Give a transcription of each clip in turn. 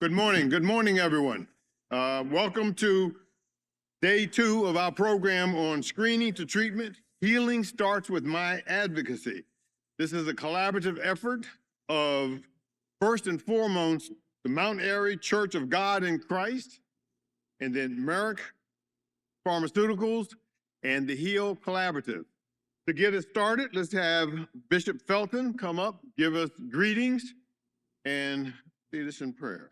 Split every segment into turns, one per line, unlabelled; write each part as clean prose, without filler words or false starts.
Good morning, everyone. Welcome to day 2 of our program on screening to treatment. Healing starts with my advocacy. This is a collaborative effort of, first and foremost, the Mount Airy Church of God in Christ, and then Merck Pharmaceuticals, and the HEAL Collaborative. To get us started, let's have Bishop Felton come up, give us greetings, and lead us in prayer.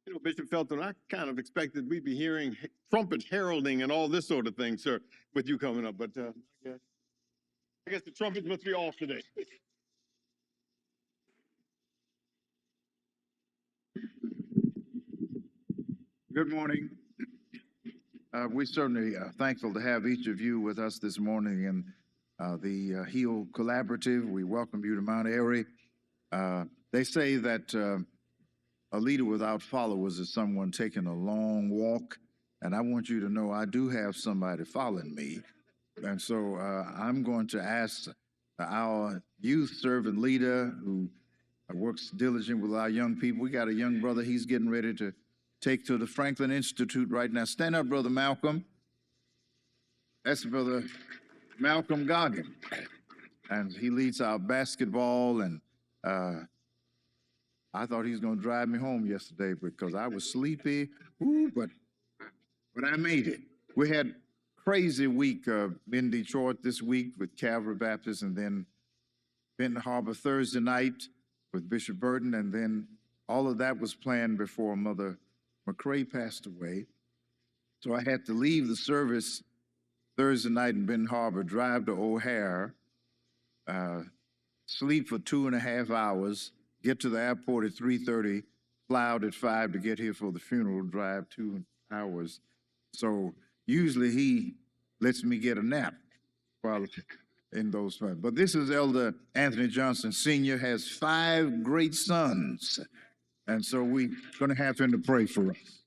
You know, Bishop Felton, I kind of expected we'd be hearing trumpet heralding and all this sort of thing, sir, with you coming up, but I guess the trumpets must be off today.
Good morning. We're certainly thankful to have each of you with us this morning in the HEAL Collaborative. We welcome you to Mount Airy. They say that a leader without followers is someone taking a long walk, and I want you to know I do have somebody following me. And so I'm going to ask our youth servant leader who works diligently with our young people. We got a young brother, he's getting ready to take to the Franklin Institute right now. Stand up, Brother Malcolm. That's Brother Malcolm Goggin. And he leads our basketball, and I thought he was going to drive me home yesterday because I was sleepy. Ooh, but I made it. We had a crazy week in Detroit this week with Calvary Baptist, and then Benton Harbor Thursday night with Bishop Burton, and then all of that was planned before Mother McCrae passed away. So I had to leave the service Thursday night in Benton Harbor, drive to O'Hare, sleep for 2.5 hours, get to the airport at 3:30, fly out at 5 to get here for the funeral, drive 2 hours. So usually he lets me get a nap while in those times. But this is Elder Anthony Johnson Sr., has 5 great sons. And so we're going to have him to pray for us.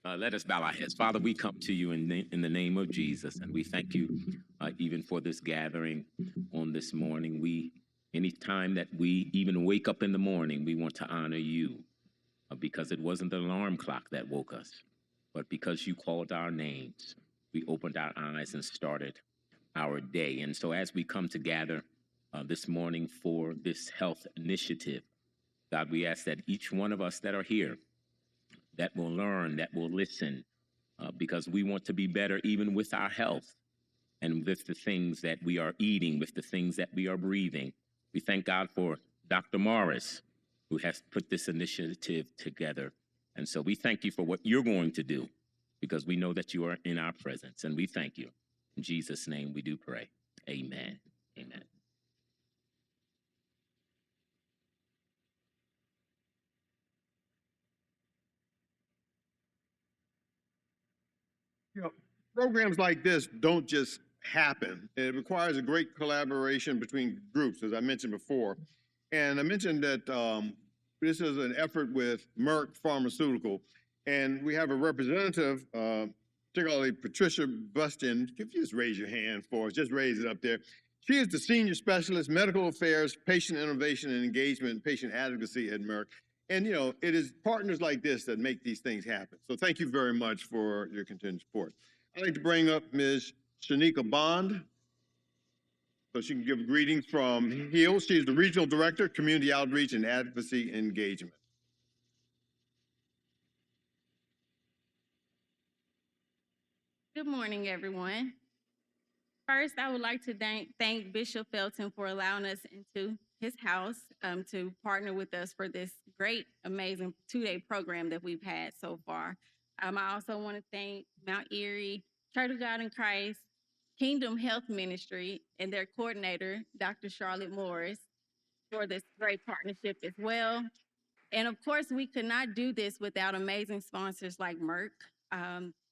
Let us bow our heads. Father, we come to you in the name of Jesus, and we thank you even for this gathering on this morning. Any time that we even wake up in the morning, we want to honor you because it wasn't the alarm clock that woke us, but because you called our names, we opened our eyes and started our day. And so as we come to gather this morning for this health initiative, God, we ask that each one of us that are here, that will learn, that will listen, because we want to be better even with our health and with the things that we are eating, with the things that we are breathing. We thank God for Dr. Morris, who has put this initiative together. And so we thank you for what you're going to do, because we know that you are in our presence, and we thank you. In Jesus' name we do pray. Amen. Amen.
You know, programs like this don't just happen. It requires a great collaboration between groups, as I mentioned before. And I mentioned that this is an effort with Merck Pharmaceutical, and we have a representative, particularly Patricia Bustin. If you just raise your hand for us, just raise it up there. She is the Senior Specialist, Medical Affairs, Patient Innovation and Engagement, Patient Advocacy at Merck. And, you know, it is partners like this that make these things happen. So thank you very much for your continued support. I'd like to bring up Ms. Shanika Bond, so she can give greetings from HEAL. She is the Regional Director, Community Outreach and Advocacy Engagement.
Good morning, everyone. First, I would like to thank Bishop Felton for allowing us into his house to partner with us for this great, amazing 2-day program that we've had so far. I also want to thank Mount Airy Church of God in Christ, Kingdom Health Ministry, and their coordinator, Dr. Charlotte Morris, for this great partnership as well. And of course, we could not do this without amazing sponsors like Merck.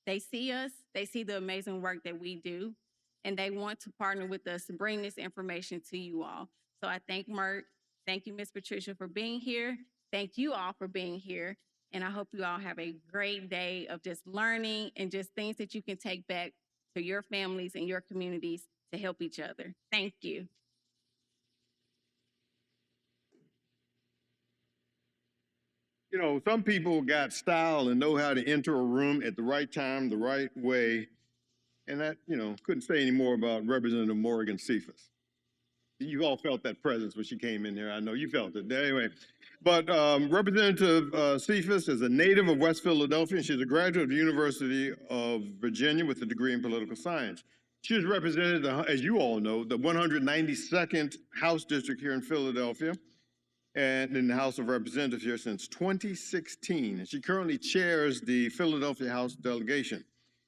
They see us, they see the amazing work that we do, and they want to partner with us to bring this information to you all. So I thank Merck. Thank you, Ms. Patricia, for being here. Thank you all for being here. And I hope you all have a great day of just learning and just things that you can take back to your families and your communities to help each other. Thank you.
You know, some people got style and know how to enter a room at the right time, the right way. And that, you know, couldn't say any more about Representative Morgan Cephas. You all felt that presence when she came in here. I know you felt it. Anyway, but Representative Cephas is a native of West Philadelphia, and she's a graduate of the University of Virginia with a degree in political science. She has represented, as you all know, the 192nd House District here in Philadelphia and in the House of Representatives here since 2016. And she currently chairs the Philadelphia House delegation.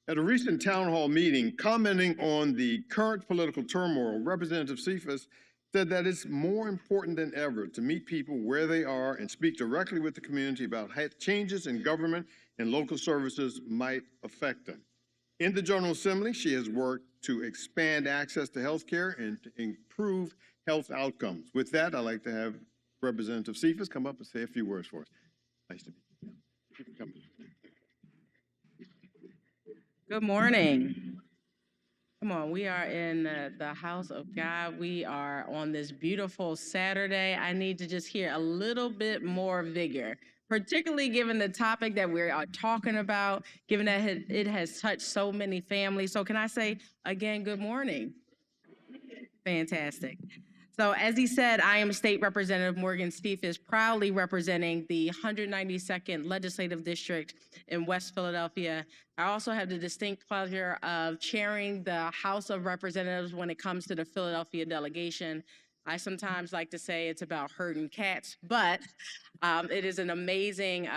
At a recent town hall meeting, commenting on the current political turmoil, Representative Cephas said that it's more important than ever to meet people where they are and speak directly with the community about how changes in government and local services might affect them. In the General Assembly, she has worked to expand access to health care and to improve health outcomes. With that, I'd like to have Representative Cephas come up and say a few words for us. Nice to meet you. You can come.
Good morning. Come on, we are in the house of God. We are on this beautiful Saturday. I need to just hear a little bit more vigor, particularly given the topic that we are talking about, given that it has touched so many families. So can I say again, good morning? Fantastic. So as he said, I am State Representative Morgan Cephas, proudly representing the 192nd Legislative District in West Philadelphia. I also have the distinct pleasure of chairing the House of Representatives when it comes to the Philadelphia delegation. I sometimes like to say it's about herding cats, but it is an amazing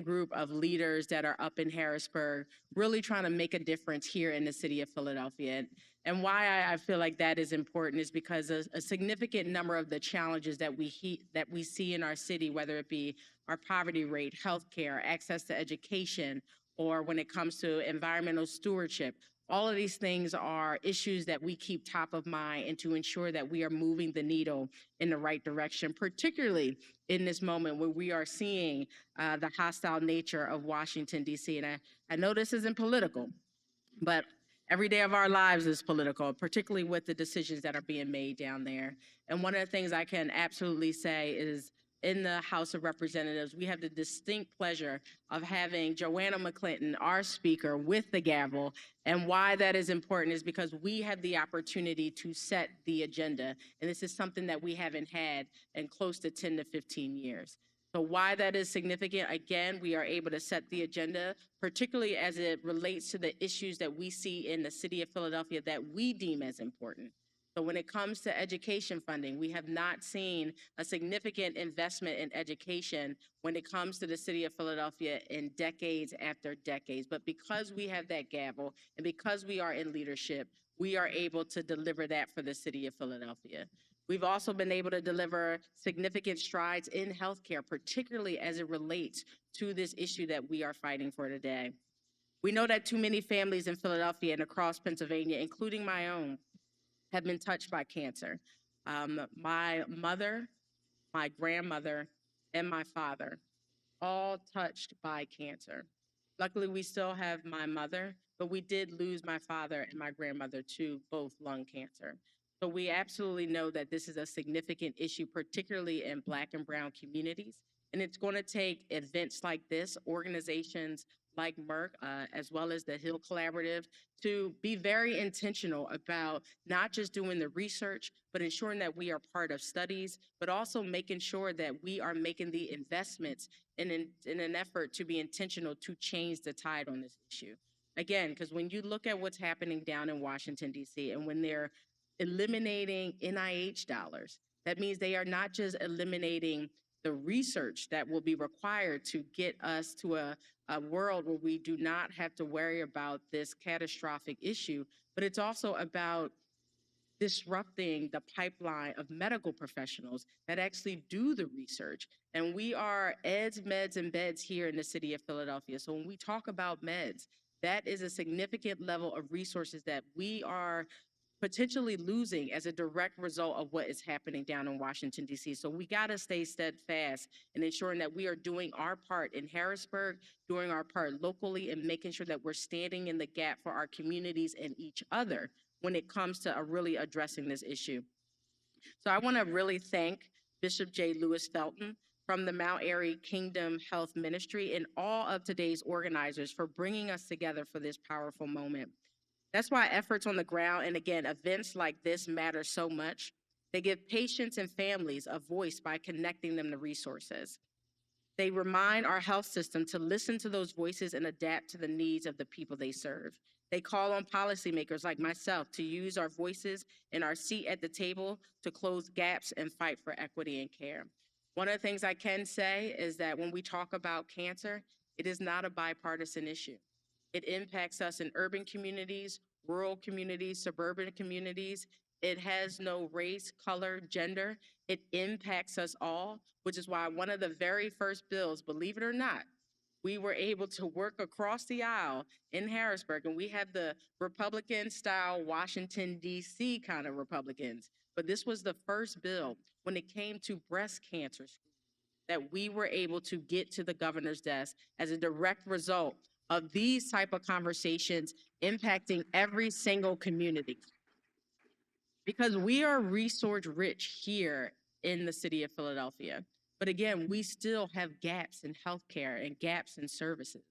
group of leaders that are up in Harrisburg, really trying to make a difference here in the city of Philadelphia. And why I feel like that is important is because a significant number of the challenges that we see in our city, whether it be our poverty rate, healthcare, access to education, or when it comes to environmental stewardship, all of these things are issues that we keep top of mind and to ensure that we are moving the needle in the right direction, particularly in this moment where we are seeing the hostile nature of Washington, D.C. And I know this isn't political, but every day of our lives is political, particularly with the decisions that are being made down there. And one of the things I can absolutely say is in the House of Representatives, we have the distinct pleasure of having Joanna McClinton, our speaker, with the gavel. And why that is important is because we have the opportunity to set the agenda. And this is something that we haven't had in close to 10 to 15 years. So why that is significant, again, we are able to set the agenda, particularly as it relates to the issues that we see in the city of Philadelphia that we deem as important. So when it comes to education funding, we have not seen a significant investment in education when it comes to the city of Philadelphia in decades after decades. But because we have that gavel and because we are in leadership, we are able to deliver that for the city of Philadelphia. We've also been able to deliver significant strides in healthcare, particularly as it relates to this issue that we are fighting for today. We know that too many families in Philadelphia and across Pennsylvania, including my own, have been touched by cancer. My mother, my grandmother, and my father, all touched by cancer. Luckily, we still have my mother, but we did lose my father and my grandmother to both lung cancer. So we absolutely know that this is a significant issue, particularly in Black and Brown communities. And it's going to take events like this, organizations like Merck, as well as the HEAL Collaborative, to be very intentional about not just doing the research, but ensuring that we are part of studies, but also making sure that we are making the investments in an effort to be intentional to change the tide on this issue. Again, because when you look at what's happening down in Washington, D.C., and when they're eliminating NIH dollars, that means they are not just eliminating the research that will be required to get us to a world where we do not have to worry about this catastrophic issue, but it's also about disrupting the pipeline of medical professionals that actually do the research. And we are eds, meds, and beds here in the city of Philadelphia. So when we talk about meds, that is a significant level of resources that we are potentially losing as a direct result of what is happening down in Washington, D.C. So we got to stay steadfast in ensuring that we are doing our part in Harrisburg, doing our part locally, and making sure that we're standing in the gap for our communities and each other when it comes to really addressing this issue. So I want to really thank Bishop J. Lewis Felton from the Mount Airy Kingdom Health Ministry and all of today's organizers for bringing us together for this powerful moment. That's why efforts on the ground and again, events like this matter so much. They give patients and families a voice by connecting them to resources. They remind our health system to listen to those voices and adapt to the needs of the people they serve. They call on policymakers like myself to use our voices and our seat at the table to close gaps and fight for equity and care. One of the things I can say is that when we talk about cancer, it is not a bipartisan issue. It impacts us in urban communities, rural communities, suburban communities. It has no race, color, gender. It impacts us all, which is why one of the very first bills, believe it or not, we were able to work across the aisle in Harrisburg, and we have the Republican-style Washington, D.C. kind of Republicans. But this was the first bill when it came to breast cancer that we were able to get to the governor's desk as a direct result of these type of conversations impacting every single community. Because we are resource rich here in the city of Philadelphia. But again, we still have gaps in healthcare and gaps in services.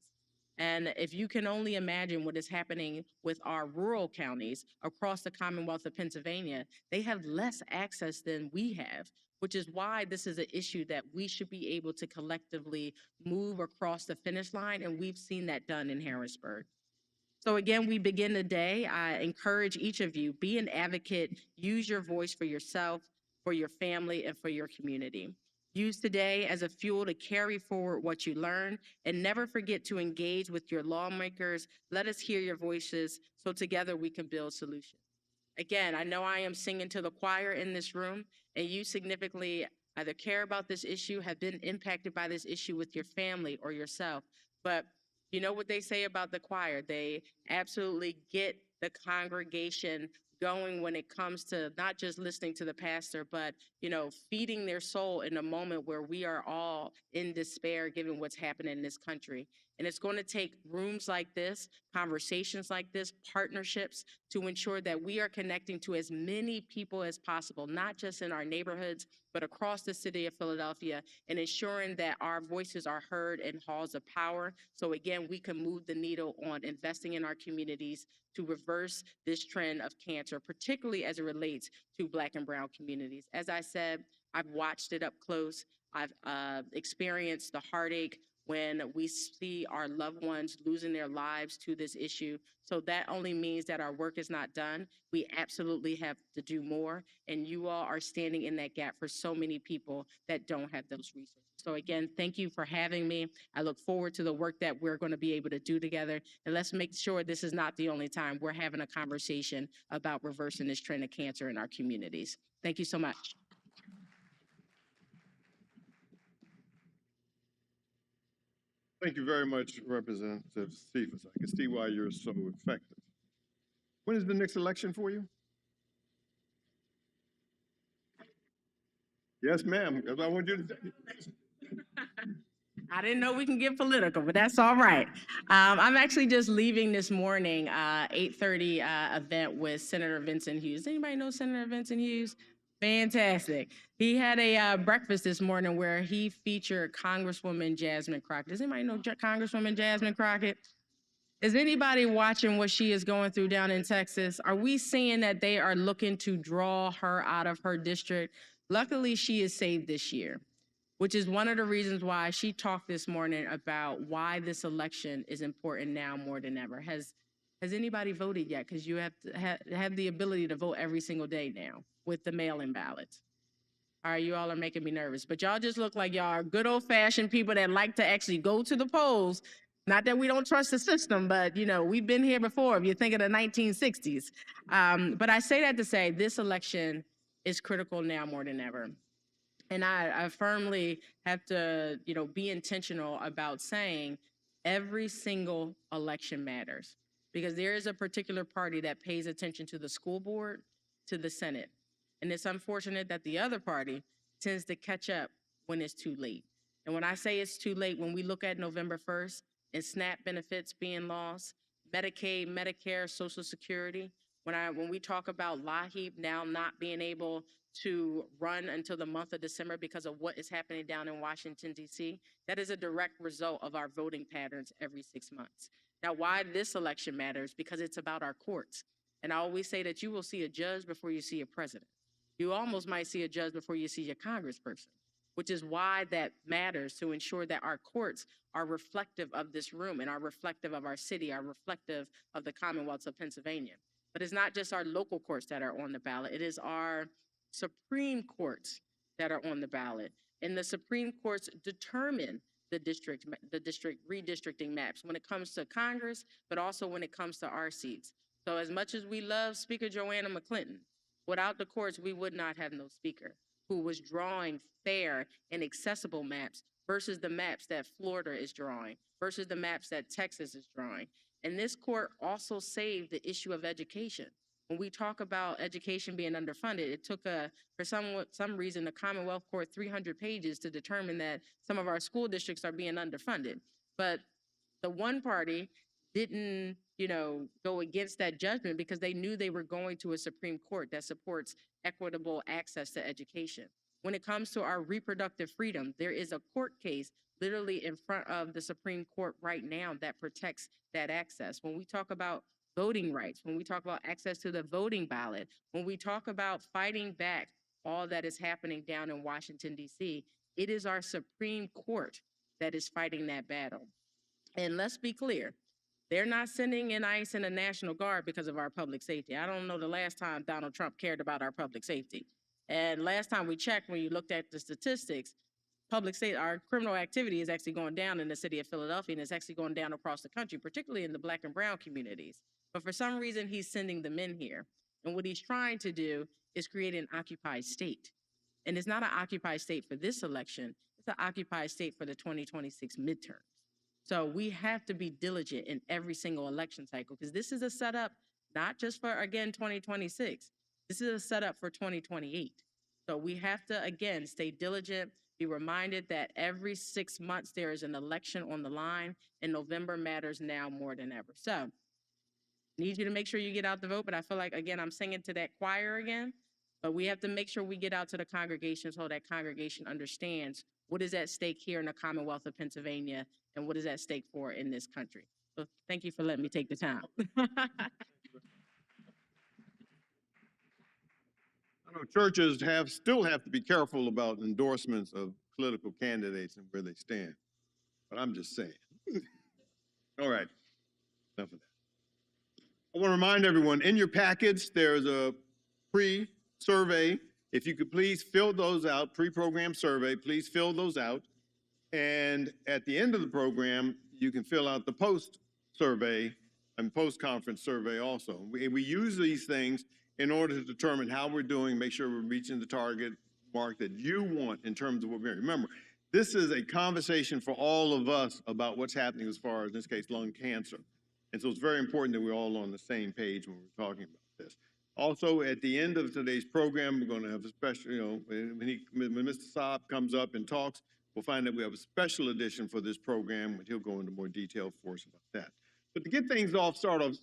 And if you can only imagine what is happening with our rural counties across the Commonwealth of Pennsylvania, they have less access than we have, which is why this is an issue that we should be able to collectively move across the finish line. And we've seen that done in Harrisburg. So again, we begin today. I encourage each of you, be an advocate, use your voice for yourself, for your family, and for your community. Use today as a fuel to carry forward what you learn, and never forget to engage with your lawmakers. Let us hear your voices so together we can build solutions. Again, I know I am singing to the choir in this room, and you significantly either care about this issue, have been impacted by this issue with your family or yourself, but you know what they say about the choir? They absolutely get the congregation going when it comes to not just listening to the pastor, but feeding their soul in a moment where we are all in despair given what's happening in this country. And it's going to take rooms like this, conversations like this, partnerships to ensure that we are connecting to as many people as possible, not just in our neighborhoods, but across the city of Philadelphia, and ensuring that our voices are heard in halls of power. So again, we can move the needle on investing in our communities to reverse this trend of cancer, particularly as it relates to Black and brown communities. As I said, I've watched it up close. I've experienced the heartache when we see our loved ones losing their lives to this issue. So that only means that our work is not done. We absolutely have to do more. And you all are standing in that gap for so many people that don't have those resources. So again, thank you for having me. I look forward to the work that we're going to be able to do together. And let's make sure this is not the only time we're having a conversation about reversing this trend of cancer in our communities. Thank you so much.
Thank you very much, Representative Stephens. I can see why you're so effective. When is the next election for you? Yes, ma'am. That's what I want you to say.
I didn't know we can get political, but that's all right. I'm actually just leaving this morning, 8:30 event with Senator Vincent Hughes. Anybody know Senator Vincent Hughes? Fantastic. He had a breakfast this morning where he featured Congresswoman Jasmine Crockett. Does anybody know Congresswoman Jasmine Crockett? Is anybody watching what she is going through down in Texas? Are we seeing that they are looking to draw her out of her district? Luckily, she is saved this year, which is one of the reasons why she talked this morning about why this election is important now more than ever. Has anybody voted yet? Because you have to have the ability to vote every single day now with the mail-in ballots. All right, you all are making me nervous, but y'all just look like y'all are good old-fashioned people that like to actually go to the polls. Not that we don't trust the system, but we've been here before. If you think of the 1960s. But I say that to say this election is critical now more than ever. And I firmly have to, be intentional about saying every single election matters. because there is a particular party that pays attention to the school board, to the Senate. And it's unfortunate that the other party tends to catch up when it's too late. And when I say it's too late, when we look at November 1st and SNAP benefits being lost, Medicaid, Medicare, Social Security, when we talk about LAHEAP now not being able to run until the month of December because of what is happening down in Washington, D.C., that is a direct result of our voting patterns every 6 months. Now, why this election matters, because it's about our courts. And I always say that you will see a judge before you see a president. You almost might see a judge before you see your congressperson, which is why that matters, to ensure that our courts are reflective of this room and are reflective of our city, are reflective of the Commonwealth of Pennsylvania. But it's not just our local courts that are on the ballot, it is our Supreme Courts that are on the ballot. And the Supreme Courts determine the district redistricting maps when it comes to Congress, but also when it comes to our seats. So as much as we love Speaker Joanna McClinton, without the courts, we would not have no speaker who was drawing fair and accessible maps versus the maps that Florida is drawing, versus the maps that Texas is drawing. And this court also saved the issue of education. When we talk about education being underfunded, it took for some reason, the Commonwealth Court 300 pages to determine that some of our school districts are being underfunded. But the one party didn't, go against that judgment because they knew they were going to a Supreme Court that supports equitable access to education. When it comes to our reproductive freedom, there is a court case literally in front of the Supreme Court right now that protects that access. When we talk about voting rights, when we talk about access to the voting ballot, when we talk about fighting back all that is happening down in Washington, D.C., it is our Supreme Court that is fighting that battle. And let's be clear, they're not sending in ICE and the National Guard because of our public safety. I don't know the last time Donald Trump cared about our public safety. And last time we checked, when you looked at the statistics, our criminal activity is actually going down in the city of Philadelphia, and it's actually going down across the country, particularly in the Black and brown communities. But for some reason, he's sending them in here. And what he's trying to do is create an occupied state. And it's not an occupied state for this election, it's an occupied state for the 2026 midterms. So we have to be diligent in every single election cycle, because this is a setup not just for, again, 2026. This is a setup for 2028. So we have to, again, stay diligent, be reminded that every 6 months there is an election on the line, and November matters now more than ever. So need you to make sure you get out to vote, but I feel like, again, I'm singing to that choir again, but we have to make sure we get out to the congregation so that congregation understands what is at stake here in the Commonwealth of Pennsylvania and what is at stake for in this country. So thank you for letting me take the time.
I know churches still have to be careful about endorsements of political candidates and where they stand, but I'm just saying. All right, enough of that. I want to remind everyone, in your packets, there's a pre-survey. If you could please fill those out, pre-programmed survey, please fill those out. And at the end of the program, you can fill out the post-survey and post-conference survey also. We use these things in order to determine how we're doing, make sure we're reaching the target mark that you want in terms of what we're hearing. Remember, this is a conversation for all of us about what's happening as far as, in this case, lung cancer. And so it's very important that we're all on the same page when we're talking about this. Also, at the end of today's program, we're going to have a special, when Mr. Saab comes up and talks, we'll find that we have a special edition for this program, and he'll go into more detail for us about that. But to get things off, start off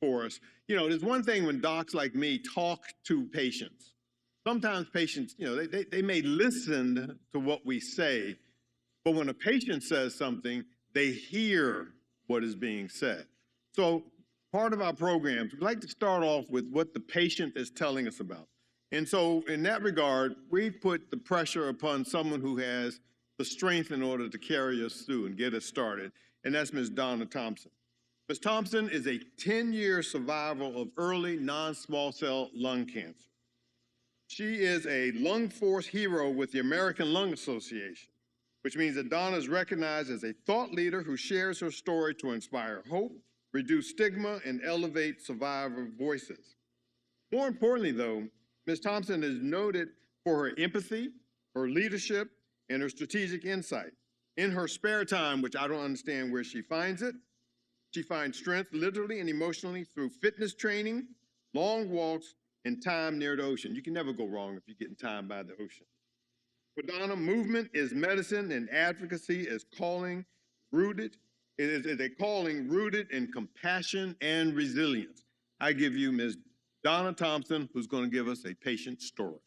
for us, there's one thing when docs like me talk to patients. Sometimes patients, they may listen to what we say, but when a patient says something, they hear what is being said. So part of our programs, we like to start off with what the patient is telling us about. And so in that regard, we put the pressure upon someone who has the strength in order to carry us through and get us started, and that's Ms. Donna Thompson. Ms. Thompson is a 10-year survivor of early non-small cell lung cancer. She is a lung force hero with the American Lung Association, which means that Donna is recognized as a thought leader who shares her story to inspire hope, reduce stigma, and elevate survivor voices. More importantly, though, Ms. Thompson is noted for her empathy, her leadership, and her strategic insight. In her spare time, which I don't understand where she finds it, She finds strength literally and emotionally through fitness training, long walks, and time near the ocean. You can never go wrong if you're getting time by the ocean. For Donna, movement is medicine and advocacy is calling rooted. It is a calling rooted in compassion and resilience. I give you Ms. Donna Thompson, who's going to give us a patient story.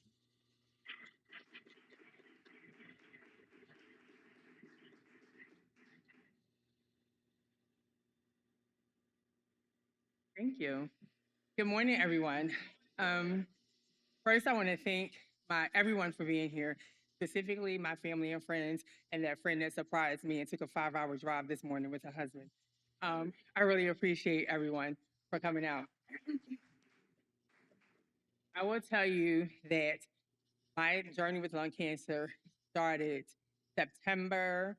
Thank you. Good morning, everyone. First, I want to thank everyone for being here, specifically my family and friends, and that friend that surprised me and took a 5-hour drive this morning with her husband. I really appreciate everyone for coming out. I will tell you that my journey with lung cancer started September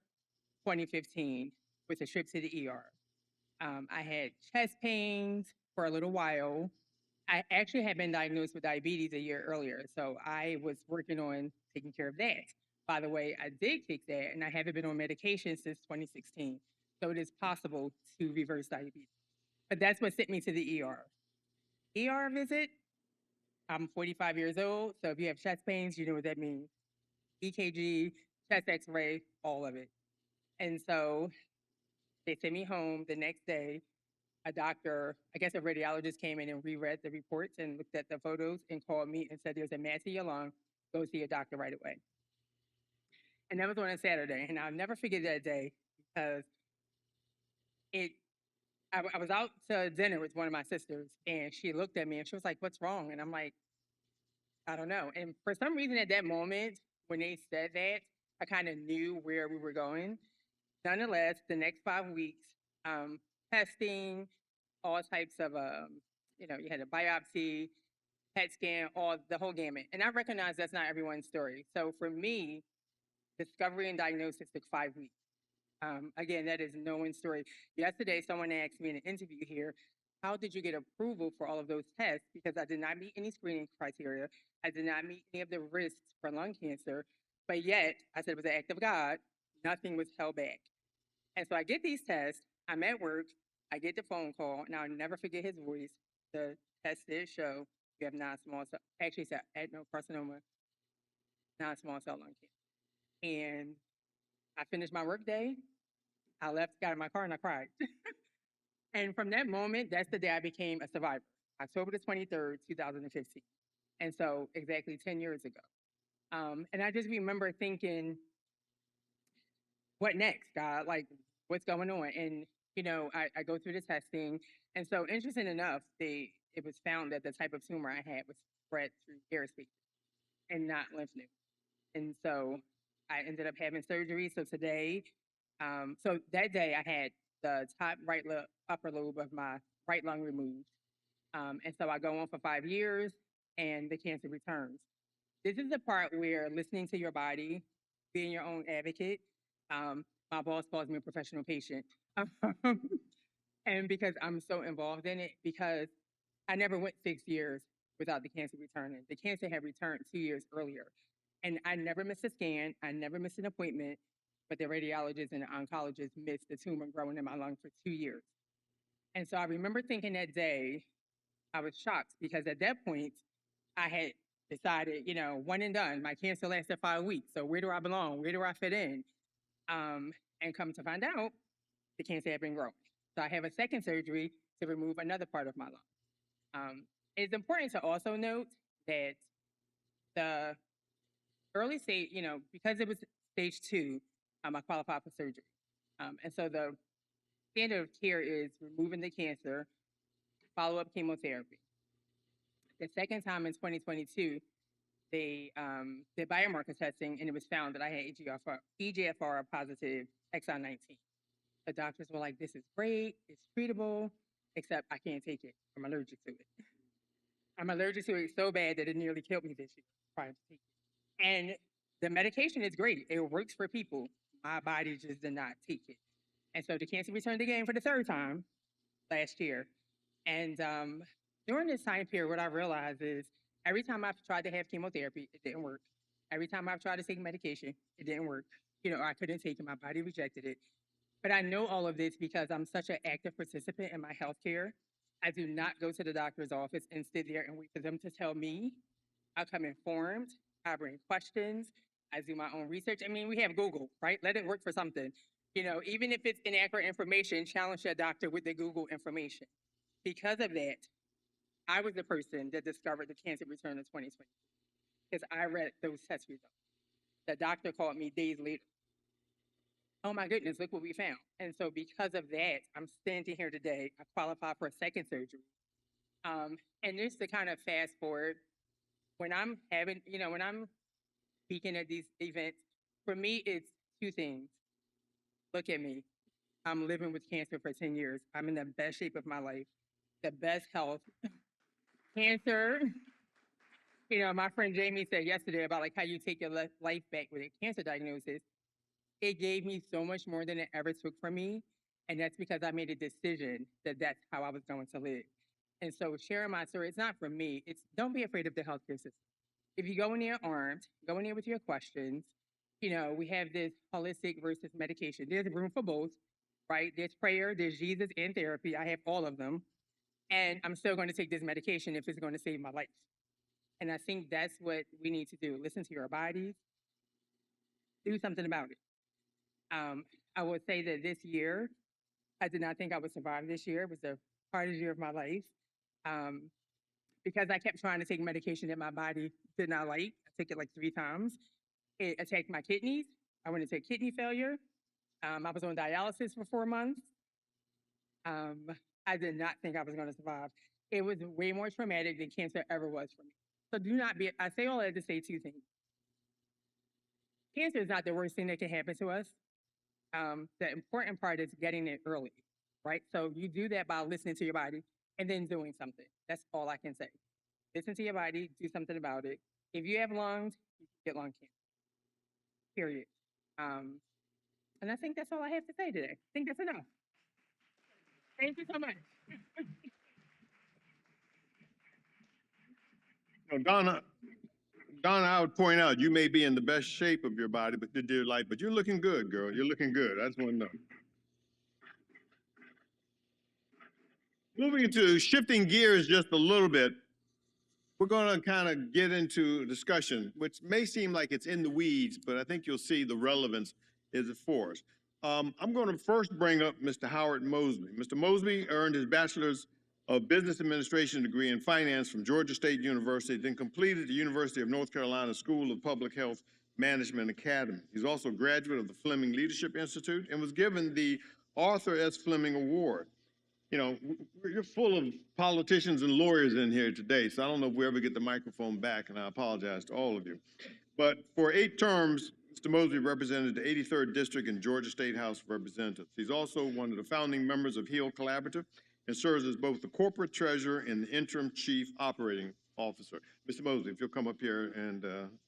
2015 with a trip to the ER. I had chest pains for a little while. I actually had been diagnosed with diabetes a year earlier, so I was working on taking care of that. By the way, I did kick that, and I haven't been on medication since 2016. So it is possible to reverse diabetes. But that's what sent me to the ER. ER visit, I'm 45 years old, so if you have chest pains, you know what that means. EKG, chest x-ray, all of it. And so they sent me home the next day. A doctor, I guess a radiologist came in and reread the reports and looked at the photos and called me and said, there's a mass in your lung, go see a doctor right away. And that was on a Saturday. And I'll never forget that day because I was out to dinner with one of my sisters and she looked at me and she was like, what's wrong? And I'm like, I don't know. And for some reason at that moment, when they said that, I kind of knew where we were going. Nonetheless, the next 5 weeks, testing, all types of, you had a biopsy, PET scan, all the whole gamut. And I recognize that's not everyone's story. So for me, discovery and diagnosis took 5 weeks. Again, that is no one's story. Yesterday, someone asked me in an interview here, how did you get approval for all of those tests? Because I did not meet any screening criteria. I did not meet any of the risks for lung cancer. But yet, I said it was an act of God. Nothing was held back. And so I get these tests. I'm at work. I get the phone call, and I'll never forget his voice. The test did show you have non-small cell, actually, it's adenocarcinoma, non-small cell lung cancer. And I finished my work day. I left, got in my car, and I cried. And from that moment, that's the day I became a survivor, October the 23rd, 2015. And so exactly 10 years ago. And I just remember thinking, what next, God? Like, what's going on? And, I go through the testing. And so interesting enough, it was found that the type of tumor I had was spread through airspace and not lymph nodes. And so I ended up having surgery. So today, so that day I had the top upper lobe of my right lung removed. And so I go on for 5 years and the cancer returns. This is the part where listening to your body, being your own advocate, my boss calls me a professional patient. And because I'm so involved in it, because I never went 6 years without the cancer returning. The cancer had returned 2 years earlier. And I never missed a scan. I never missed an appointment. But the radiologist and the oncologist missed the tumor growing in my lung for 2 years. And so I remember thinking that day, I was shocked because at that point, I had decided, one and done. My cancer lasted 5 weeks. So where do I belong? Where do I fit in? And come to find out, the cancer had been growing. So I have a second surgery to remove another part of my lung. It's important to also note that the early stage, because it was stage 2, I qualified for surgery. And so the standard of care is removing the cancer, follow-up chemotherapy. The second time in 2022, they did biomarker testing, and it was found that I had EGFR positive exon 19. The doctors were like, this is great, it's treatable, except I can't take it. I'm allergic to it. I'm allergic to it so bad that it nearly killed me this year trying to take it. And the medication is great. It works for people. My body just did not take it. And so the cancer returned again for the third time last year. And during this time period, what I realized is every time I've tried to have chemotherapy, it didn't work. Every time I've tried to take medication, it didn't work. I couldn't take it. My body rejected it. But I know all of this because I'm such an active participant in my healthcare. I do not go to the doctor's office and sit there and wait for them to tell me. I come informed. I bring questions. I do my own research. I mean, we have Google, right? Let it work for something. You know, even if it's inaccurate information, challenge your doctor with the Google information. Because of that, I was the person that discovered the cancer return in 2020 because I read those test results. The doctor called me days later. Oh my goodness, look what we found. And so because of that, I'm standing here today. I qualify for a second surgery. And just to kind of fast forward, when I'm having, you know, when I'm speaking at these events, for me, it's two things. Look at me. I'm living with cancer for 10 years. I'm in the best shape of my life, the best health. Cancer, you know, my friend Jamie said yesterday about like how you take your life back with a cancer diagnosis. It gave me so much more than it ever took from me. And that's because I made a decision that that's how I was going to live. And so sharing my story, it's not for me. It's don't be afraid of the healthcare system. If you go in there armed, go in there with your questions, you know, we have this holistic versus medication. There's room for both, right? There's prayer, there's Jesus and therapy. I have all of them. And I'm still going to take this medication if it's going to save my life. And I think that's what we need to do. Listen to your bodies, do something about it. I would say that this year, I did not think I would survive this year. It was the hardest year of my life because I kept trying to take medication that my body did not like. I took it like 3 times. It attacked my kidneys. I went into kidney failure. I was on dialysis for 4 months. I did not think I was going to survive. It was way more traumatic than cancer ever was for me. So do not be, I say all that to say 2 things. Cancer is not the worst thing that can happen to us. The important part is getting it early, right? So you do that by listening to your body and then doing something. That's all I can say. Listen to your body, do something about it. If you have lungs, you can get lung cancer, period. And I think that's all I have to say today. I think that's enough. Thank you so much.
Now, Donna, I would point out, you may be in the best shape of your body, but dear life, but you're looking good, girl. You're looking good. I just want to know. Moving into shifting gears just a little bit, we're going to kind of get into a discussion, which may seem like it's in the weeds, but I think you'll see the relevance is it for us. I'm going to first bring up Mr. Howard Mosby. Mr. Mosby earned his bachelor's of business administration degree in finance from Georgia State University, then completed the University of North Carolina School of Public Health Management Academy. He's also a graduate of the Fleming Leadership Institute and was given the Arthur S. Fleming Award. You know, you're full of politicians and lawyers in here today, so I don't know if we ever get the microphone back, and I apologize to all of you. But for 8 terms, Mr. Mosby represented the 83rd District in Georgia State House of Representatives. He's also one of the founding members of HEAL Collaborative and serves as both the corporate treasurer and the interim chief operating officer. Mr. Mosby, if you'll come up here and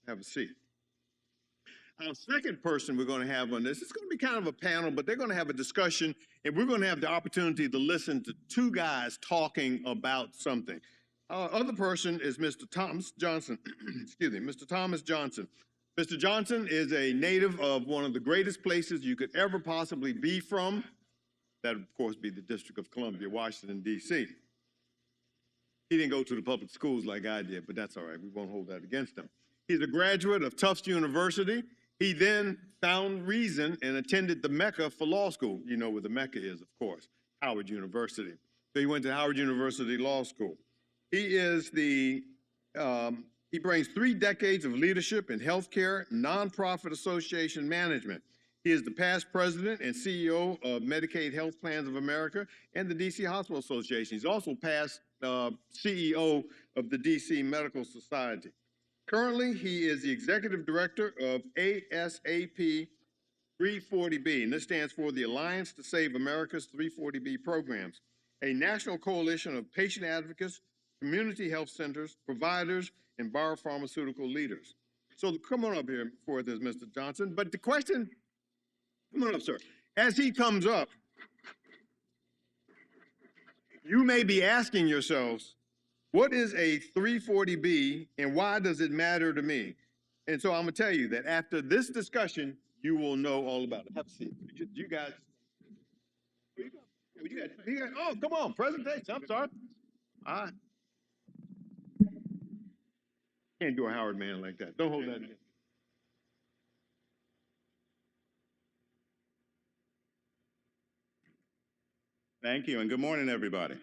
have a seat. Our second person we're going to have on this, it's going to be kind of a panel, but they're going to have a discussion, and we're going to have the opportunity to listen to 2 guys talking about something. Our other person is Mr. Thomas Johnson. Excuse me, Mr. Thomas Johnson. Mr. Johnson is a native of one of the greatest places you could ever possibly be from. That would, of course, be the District of Columbia, Washington, D.C. He didn't go to the public schools like I did, but that's all right. We won't hold that against him. He's a graduate of Tufts University. He then found reason and attended the Mecca for law school. You know where the Mecca is, of course, Howard University. So he went to Howard University Law School. He is he brings 3 decades of leadership in healthcare, nonprofit association management. He is the past president and CEO of Medicaid Health Plans of America and the DC Hospital Association. He's also past CEO of the DC Medical Society. Currently, he is the executive director of ASAP 340B, and this stands for the Alliance to Save America's 340B programs, a national coalition of patient advocates, community health centers, providers, and biopharmaceutical leaders. So come on up here for this, Mr. Johnson. But the question, come on up, sir. As he comes up, you may be asking yourselves, what is a 340B and why does it matter to me? And so I'm gonna tell you that after this discussion, you will know all about it. Have a seat. You guys, Oh, come on, presentation, I'm sorry. I can't do a Howard man like that. Don't hold that against me.
Thank you, and good morning, everybody.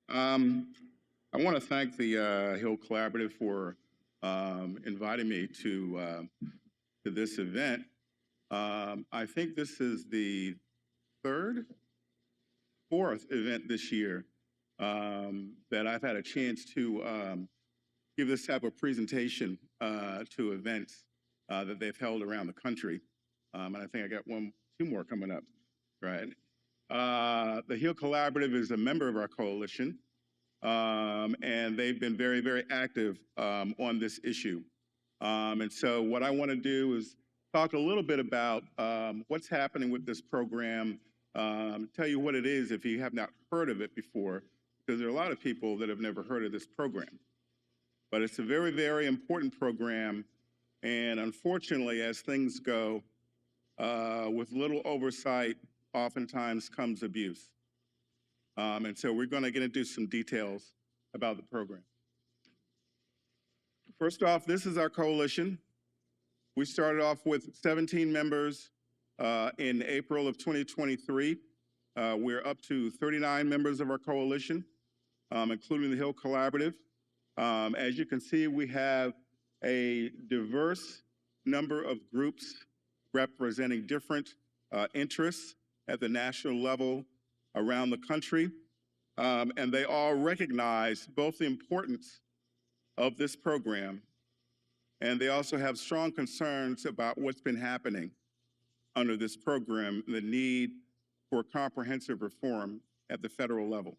I want to thank the HEAL Collaborative for inviting me to this event. I think this is the fourth event this year that I've had a chance to give this type of presentation to events that they've held around the country. And I think I got two more coming up, right? The HEAL Collaborative is a member of our coalition, and they've been very, very active on this issue. And so what I want to do is talk a little bit about what's happening with this program, tell you what it is if you have not heard of it before, because there are a lot of people that have never heard of this program. But it's a very, very important program, and unfortunately, as things go, with little oversight, oftentimes comes abuse. And so we're going to get into some details about the program. First off, this is our coalition. We started off with 17 members in April of 2023. We're up to 39 members of our coalition, including the HEAL Collaborative. As you can see, we have a diverse number of groups representing different interests at the national level around the country. And they all recognize both the importance of this program, and they also have strong concerns about what's been happening under this program, the need for comprehensive reform at the federal level.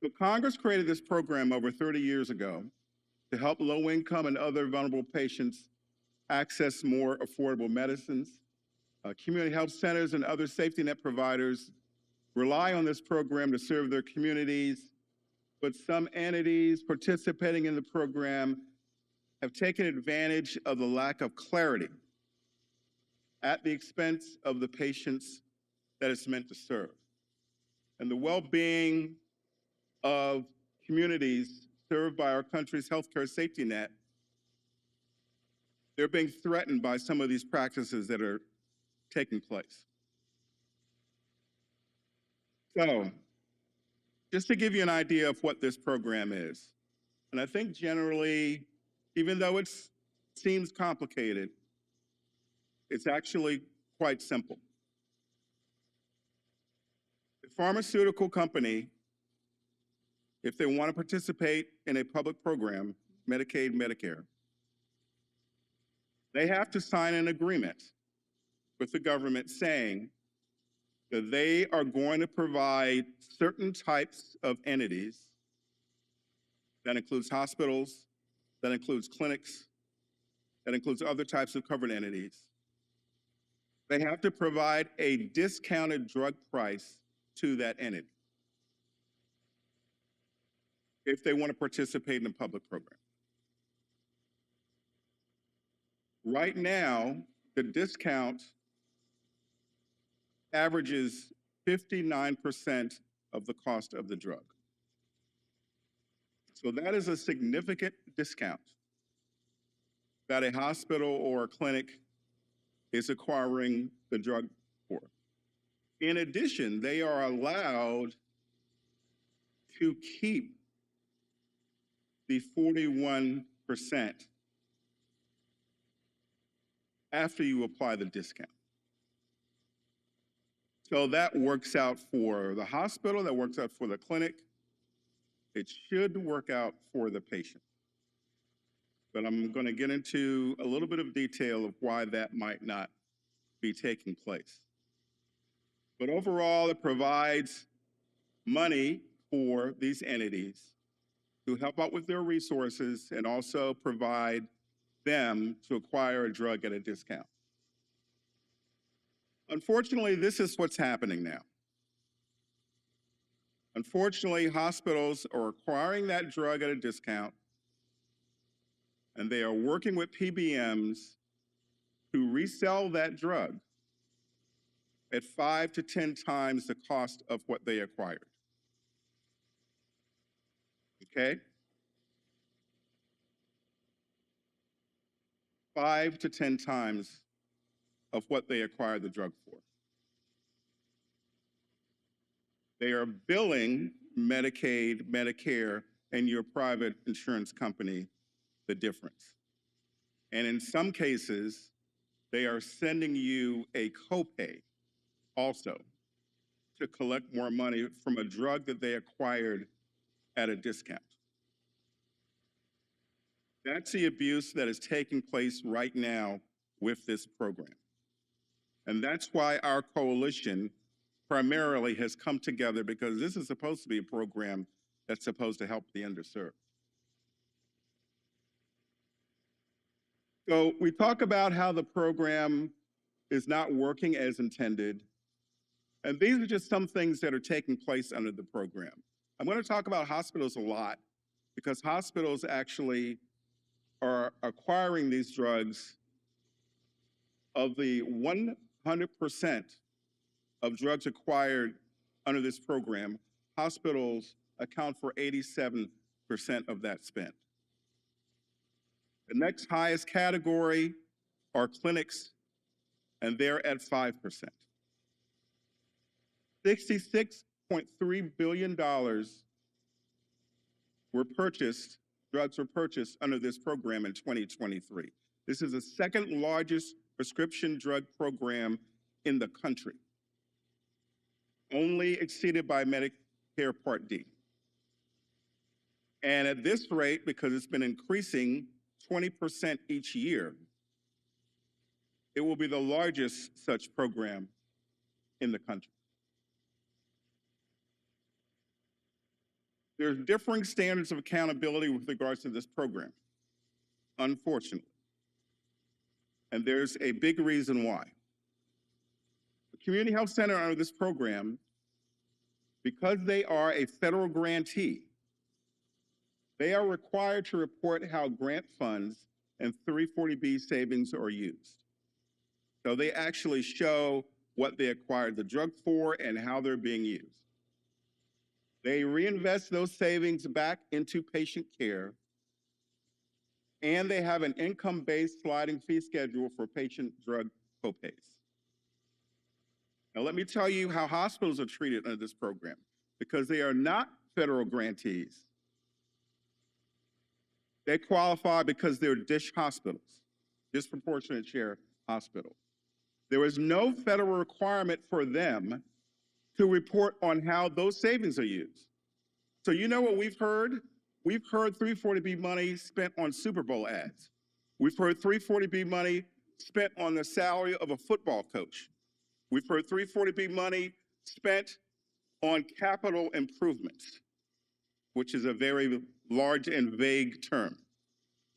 So Congress created this program over 30 years ago to help low-income and other vulnerable patients access more affordable medicines. Community health centers and other safety net providers rely on this program to serve their communities, but some entities participating in the program have taken advantage of the lack of clarity at the expense of the patients that it's meant to serve. And the well-being of communities served by our country's healthcare safety net, they're being threatened by some of these practices that are taking place. So, just to give you an idea of what this program is, and I think generally, even though it seems complicated, it's actually quite simple. The pharmaceutical company, if they want to participate in a public program, Medicaid, Medicare, they have to sign an agreement with the government saying that they are going to provide certain types of entities, that includes hospitals, that includes clinics, that includes other types of covered entities. They have to provide a discounted drug price to that entity if they want to participate in a public program. Right now, the discount averages 59% of the cost of the drug. So that is a significant discount that a hospital or a clinic is acquiring the drug for. In addition, they are allowed to keep the 41% after you apply the discount. So that works out for the hospital, that works out for the clinic. It should work out for the patient. But I'm going to get into a little bit of detail of why that might not be taking place. But overall, it provides money for these entities to help out with their resources and also provide them to acquire a drug at a discount. Unfortunately, this is what's happening now. Unfortunately, hospitals are acquiring that drug at a discount, and they are working with PBMs to resell that drug at 5 to 10 times the cost of what they acquired. Okay? 5 to 10 times of what they acquired the drug for. They are billing Medicaid, Medicare, and your private insurance company the difference. And in some cases, they are sending you a copay also to collect more money from a drug that they acquired at a discount. That's the abuse that is taking place right now with this program. And that's why our coalition primarily has come together, because this is supposed to be a program that's supposed to help the underserved. So we talk about how the program is not working as intended. And these are just some things that are taking place under the program. I'm going to talk about hospitals a lot because hospitals actually are acquiring these drugs. Of the 100% of drugs acquired under this program, hospitals account for 87% of that spend. The next highest category are clinics, and they're at 5%. $66.3 billion drugs were purchased under this program in 2023. This is the second largest prescription drug program in the country, only exceeded by Medicare Part D. And at this rate, because it's been increasing 20% each year, it will be the largest such program in the country. There's differing standards of accountability with regards to this program, unfortunately. And there's a big reason why. The community health center under this program, because they are a federal grantee, they are required to report how grant funds and 340B savings are used. So they actually show what they acquired the drug for and how they're being used. They reinvest those savings back into patient care, and they have an income-based sliding fee schedule for patient drug copays. Now, let me tell you how hospitals are treated under this program. Because they are not federal grantees, they qualify because they're DSH hospitals, disproportionate share hospitals. There is no federal requirement for them to report on how those savings are used. So you know what we've heard? We've heard 340B money spent on Super Bowl ads. We've heard 340B money spent on the salary of a football coach. We've heard 340B money spent on capital improvements, which is a very large and vague term,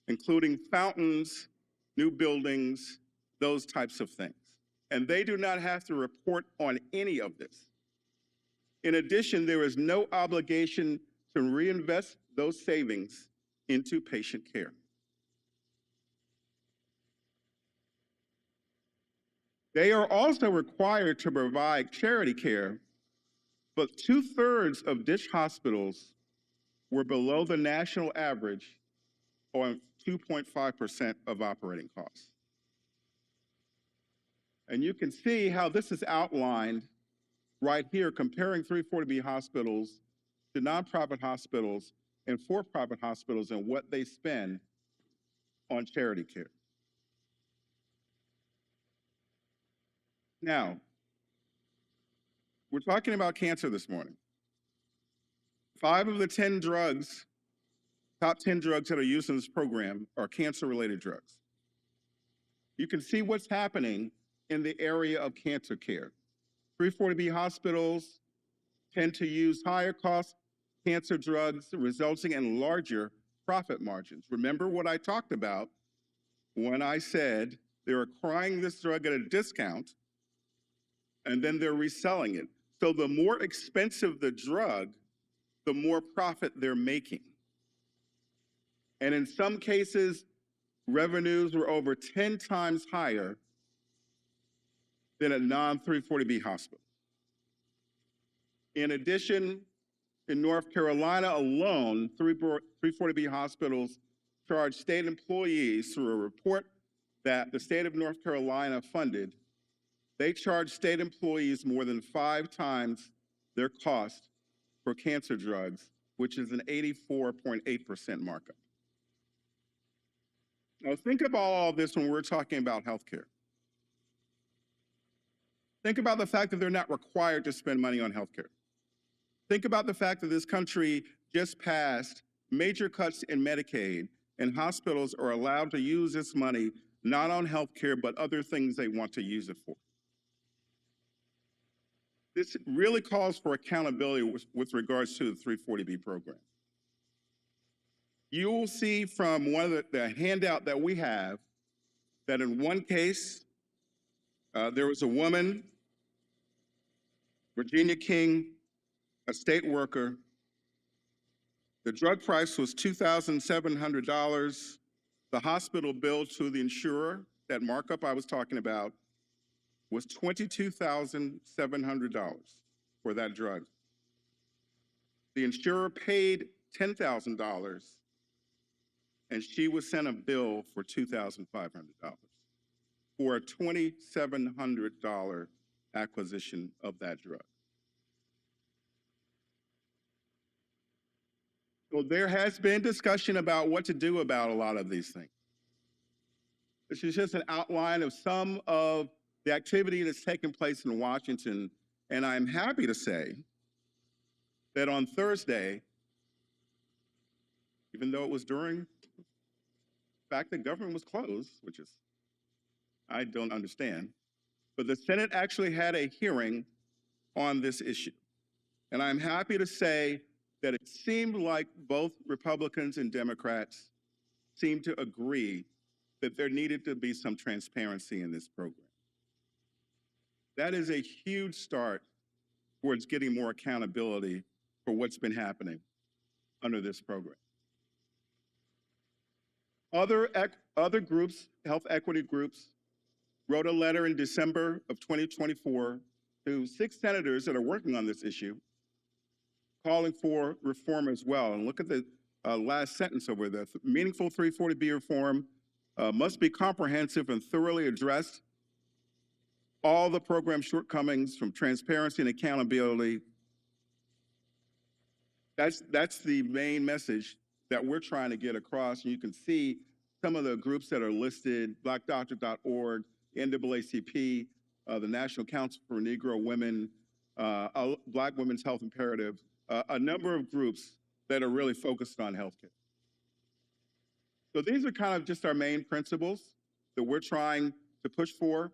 including fountains, new buildings, those types of things. And they do not have to report on any of this. In addition, there is no obligation to reinvest those savings into patient care. They are also required to provide charity care, but 2/3 of DSH hospitals were below the national average on 2.5% of operating costs. And you can see how this is outlined right here, comparing 340B hospitals to nonprofit hospitals and for-profit hospitals and what they spend on charity care. Now, we're talking about cancer this morning. 5 of the 10 drugs, top 10 drugs that are used in this program are cancer-related drugs. You can see what's happening in the area of cancer care. 340B hospitals tend to use higher cost cancer drugs, resulting in larger profit margins. Remember what I talked about when I said they're acquiring this drug at a discount and then they're reselling it. So the more expensive the drug, the more profit they're making. And in some cases, revenues were over 10 times higher than at non-340B hospitals. In addition, in North Carolina alone, 340B hospitals charge state employees through a report that the state of North Carolina funded. They charge state employees more than 5 times their cost for cancer drugs, which is an 84.8% markup. Now think about all this when we're talking about healthcare. Think about the fact that they're not required to spend money on healthcare. Think about the fact that this country just passed major cuts in Medicaid, and hospitals are allowed to use this money not on healthcare, but other things they want to use it for. This really calls for accountability with regards to the 340B program. You will see from one of the handout that we have that in one case, there was a woman, Virginia King, a state worker. The drug price was $2,700. The hospital bill to the insurer, that markup I was talking about, was $22,700 for that drug. The insurer paid $10,000, and she was sent a bill for $2,500 for a $2,700 acquisition of that drug. So there has been discussion about what to do about a lot of these things. This is just an outline of some of the activity that's taking place in Washington, and I'm happy to say that on Thursday, even though it was during the fact that government was closed, which is, I don't understand, but the Senate actually had a hearing on this issue. And I'm happy to say that it seemed like both Republicans and Democrats seemed to agree that there needed to be some transparency in this program. That is a huge start towards getting more accountability for what's been happening under this program. Other groups, health equity groups, wrote a letter in December of 2024 to 6 senators that are working on this issue, calling for reform as well. And look at the last sentence over there. Meaningful 340B reform must be comprehensive and thoroughly address all the program shortcomings from transparency and accountability. That's the main message that we're trying to get across. And you can see some of the groups that are listed: blackdoctor.org, NAACP, the National Council for Negro Women, Black Women's Health Imperative, a number of groups that are really focused on healthcare. So these are kind of just our main principles that we're trying to push for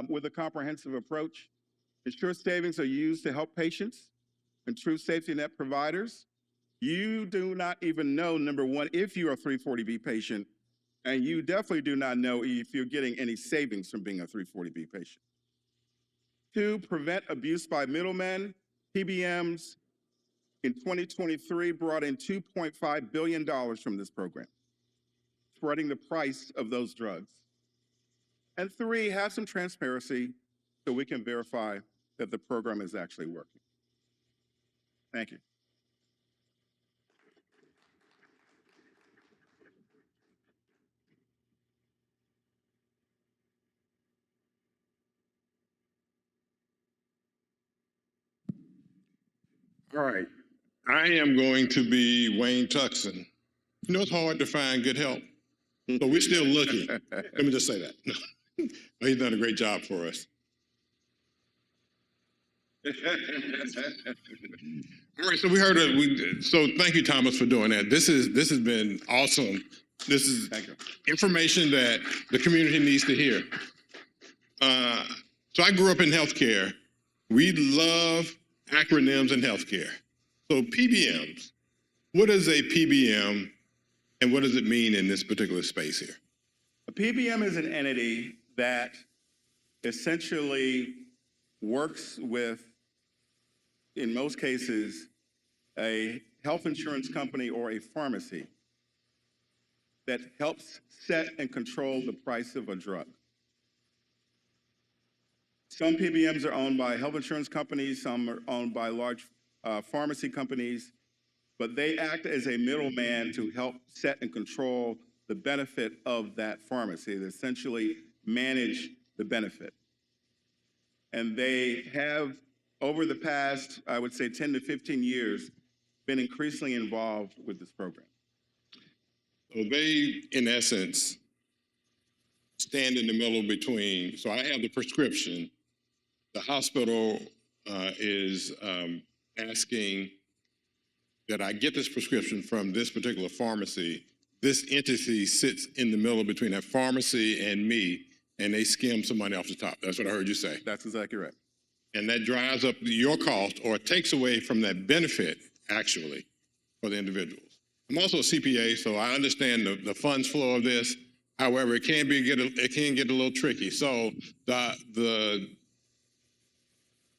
with a comprehensive approach. Insurance savings are used to help patients and true safety net providers. You do not even know, number one, if you're a 340B patient, and you definitely do not know if you're getting any savings from being a 340B patient. 2, prevent abuse by middlemen. PBMs in 2023 brought in $2.5 billion from this program, spreading the price of those drugs. And 3, have some transparency so we can verify that the program is actually working. Thank you.
All right. I am going to be Wayne Tuckson. You know, it's hard to find good help. So we're still looking. Let me just say that. He's done a great job for us. All right, so we heard so thank you, Thomas, for doing that. This has been awesome. This is information that the community needs to hear. So I grew up in healthcare. We love acronyms in healthcare. So PBMs, what is a PBM and what does it mean in this particular space here?
A PBM is an entity that essentially works with, in most cases, a health insurance company or a pharmacy that helps set and control the price of a drug. Some PBMs are owned by health insurance companies, some are owned by large pharmacy companies, but they act as a middleman to help set and control the benefit of that pharmacy. They essentially manage the benefit. And they have, over the past, I would say 10 to 15 years, been increasingly involved with this program.
So they, in essence, stand in the middle between, so I have the prescription, the hospital is asking that I get this prescription from this particular pharmacy. This entity sits in the middle between that pharmacy and me, and they skim some money off the top. That's what I heard you say.
That's exactly right.
And that drives up your cost or takes away from that benefit, actually, for the individuals. I'm also a CPA, so I understand the funds flow of this. However, it can get a little tricky. So the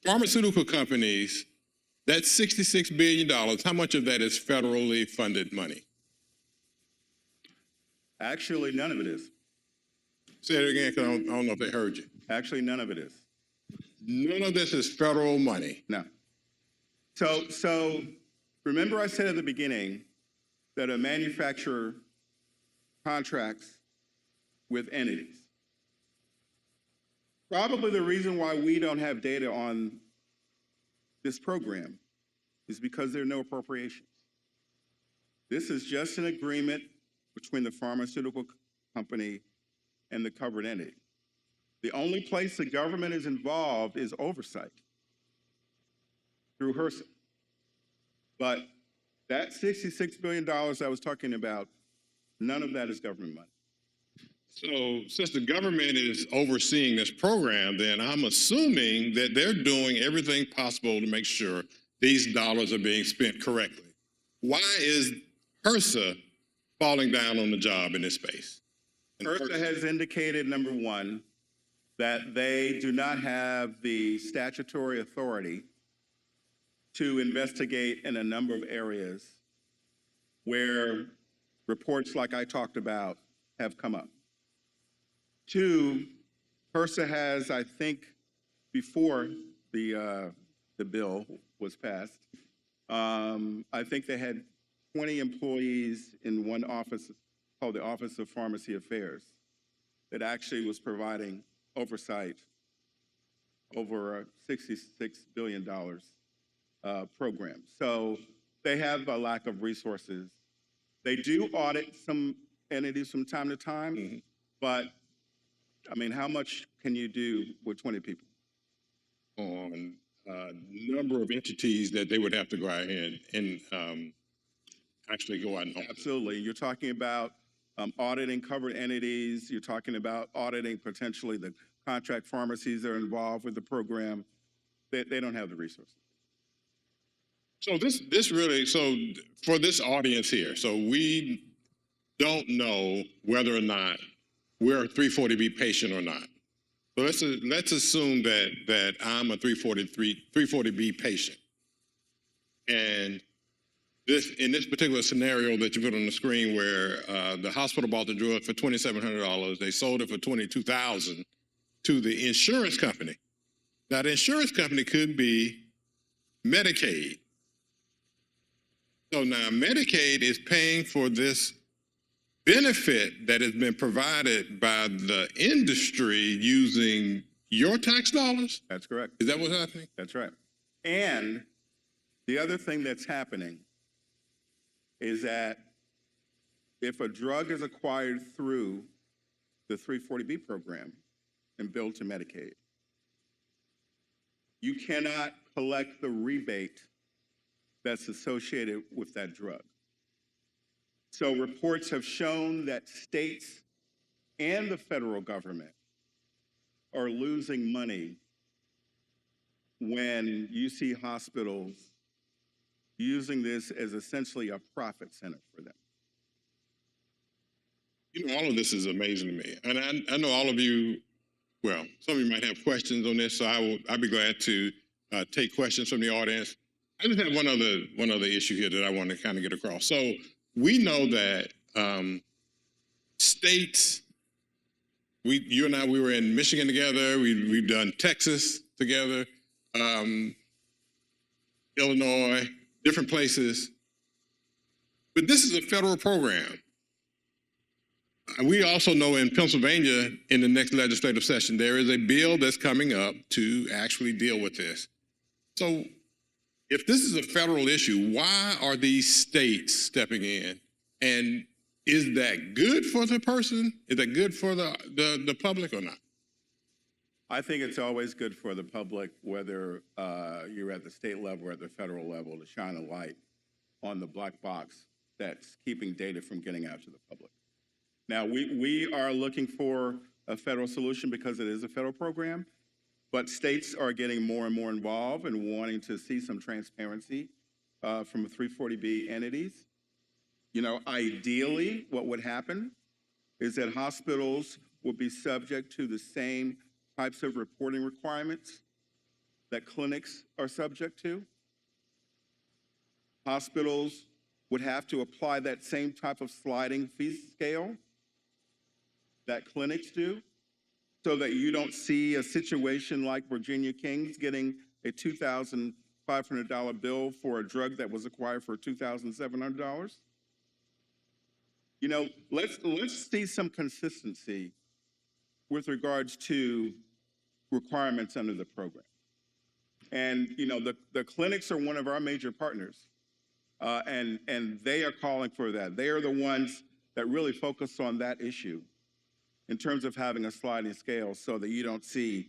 pharmaceutical companies, that's $66 billion. How much of that is federally funded money?
Actually, none of it is.
Say it again, because I don't know if they heard you.
Actually, none of it is.
None of this is federal money.
No. So remember I said at the beginning that a manufacturer contracts with entities. Probably the reason why we don't have data on this program is because there are no appropriations. This is just an agreement between the pharmaceutical company and the covered entity. The only place the government is involved is oversight through HRSA. But that $66 billion I was talking about, none of that is government money.
So since the government is overseeing this program, then I'm assuming that they're doing everything possible to make sure these dollars are being spent correctly. Why is HRSA falling down on the job in this space? And
HRSA has indicated, number one, that they do not have the statutory authority to investigate in a number of areas where reports like I talked about have come up. Two, HRSA has, I think, before the bill was passed, I think they had 20 employees in one office called the Office of Pharmacy Affairs that actually was providing oversight over a $66 billion program. So they have a lack of resources. They do audit some entities from time to time, but I mean, how much can you do with 20 people?
On a number of entities that they would have to go ahead and actually go out and audit.
Absolutely. You're talking about auditing covered entities. You're talking about auditing potentially the contract pharmacies that are involved with the program. They don't have the resources.
So this really, so for this audience here, so we don't know whether or not we're a 340B patient or not. So let's assume that I'm a 340B patient. And in this particular scenario that you put on the screen where the hospital bought the drug for $2,700, they sold it for $22,000 to the insurance company. Now the insurance company could be Medicaid. So now Medicaid is paying for this benefit that has been provided by the industry using your tax dollars?
That's correct.
Is that what's happening?
That's right. And the other thing that's happening is that if a drug is acquired through the 340B program and billed to Medicaid, you cannot collect the rebate that's associated with that drug. So reports have shown that states and the federal government are losing money when you see hospitals using this as essentially a profit center for them.
You know, all of this is amazing to me. And I know all of you, well, some of you might have questions on this, so I'd be glad to take questions from the audience. I just have one other issue here that I want to kind of get across. So we know that states you and I, we were in Michigan together. We've done Texas together, Illinois, different places. But this is a federal program. And we also know in Pennsylvania, in the next legislative session, there is a bill that's coming up to actually deal with this. So if this is a federal issue, why are these states stepping in? And is that good for the person? Is that good for the public or not?
I think it's always good for the public, whether you're at the state level or at the federal level, to shine a light on the black box that's keeping data from getting out to the public. Now, we are looking for a federal solution because it is a federal program, but states are getting more and more involved and wanting to see some transparency from 340B entities. You know, ideally, what would happen is that hospitals would be subject to the same types of reporting requirements that clinics are subject to. Hospitals would have to apply that same type of sliding fee scale that clinics do, so that you don't see a situation like Virginia King's getting a $2,500 bill for a drug that was acquired for $2,700. You know, let's see some consistency with regards to requirements under the program. And you know, the clinics are one of our major partners, and they are calling for that. They are the ones that really focus on that issue in terms of having a sliding scale, so that you don't see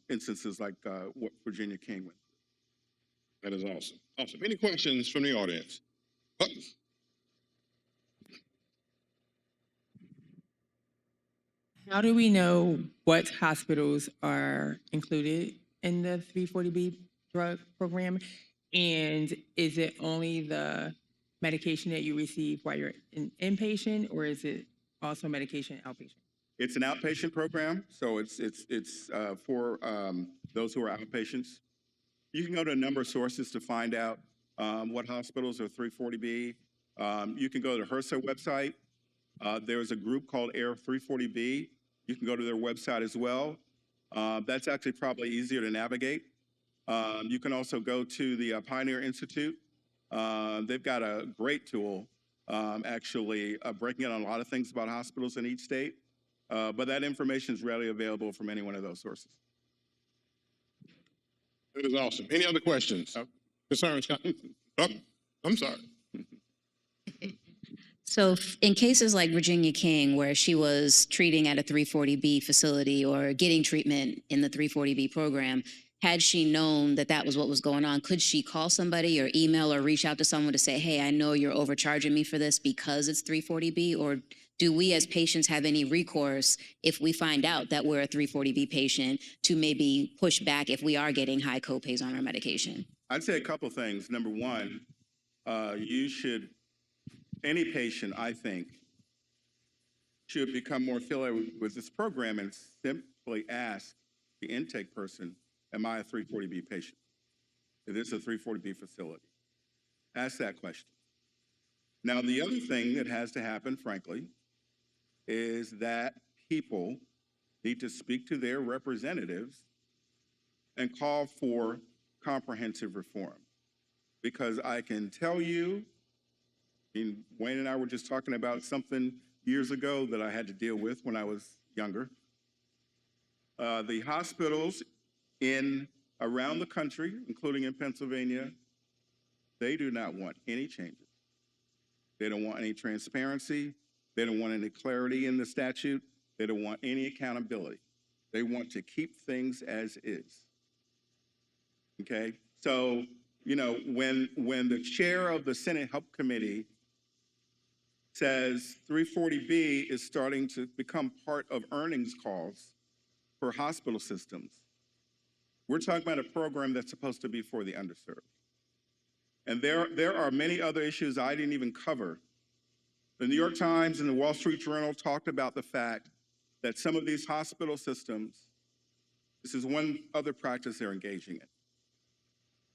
instances like what Virginia King went through.
That is awesome. Awesome. Any questions from the audience? Oh,
How do we know what hospitals are included in the 340B drug program? And is it only the medication that you receive while you're an inpatient, or is it also medication outpatient?
It's an outpatient program, so it's for those who are outpatients. You can go to a number of sources to find out what hospitals are 340B. You can go to the HRSA website. There's a group called Air 340B. You can go to their website as well. That's actually probably easier to navigate. You can also go to the Pioneer Institute. They've got a great tool, actually breaking down a lot of things about hospitals in each state. But that information is readily available from any one of those sources.
that is awesome. Any other questions? Concerns? Oh, I'm sorry.
So in cases like Virginia King, where she was treating at a 340B facility or getting treatment in the 340B program, had she known that that was what was going on, could she call somebody or email or reach out to someone to say, hey, I know you're overcharging me for this because it's 340B? Or do we as patients have any recourse if we find out that we're a 340B patient to maybe push back if we are getting high copays on our medication?
I'd say a couple things. Number one, any patient, I think, should become more familiar with this program and simply ask the intake person, am I a 340B patient? Is this a 340B facility? Ask that question. Now, the other thing that has to happen, frankly, is that people need to speak to their representatives and call for comprehensive reform. Because I can tell you, Wayne and I were just talking about something years ago that I had to deal with when I was younger. The hospitals around the country, including in Pennsylvania, they do not want any changes. They don't want any transparency. They don't want any clarity in the statute. They don't want any accountability. They want to keep things as is. Okay? So, you know, when the chair of the Senate Health Committee says 340B is starting to become part of earnings calls for hospital systems, we're talking about a program that's supposed to be for the underserved. And there are many other issues I didn't even cover. The New York Times and the Wall Street Journal talked about the fact that some of these hospital systems, this is one other practice they're engaging in.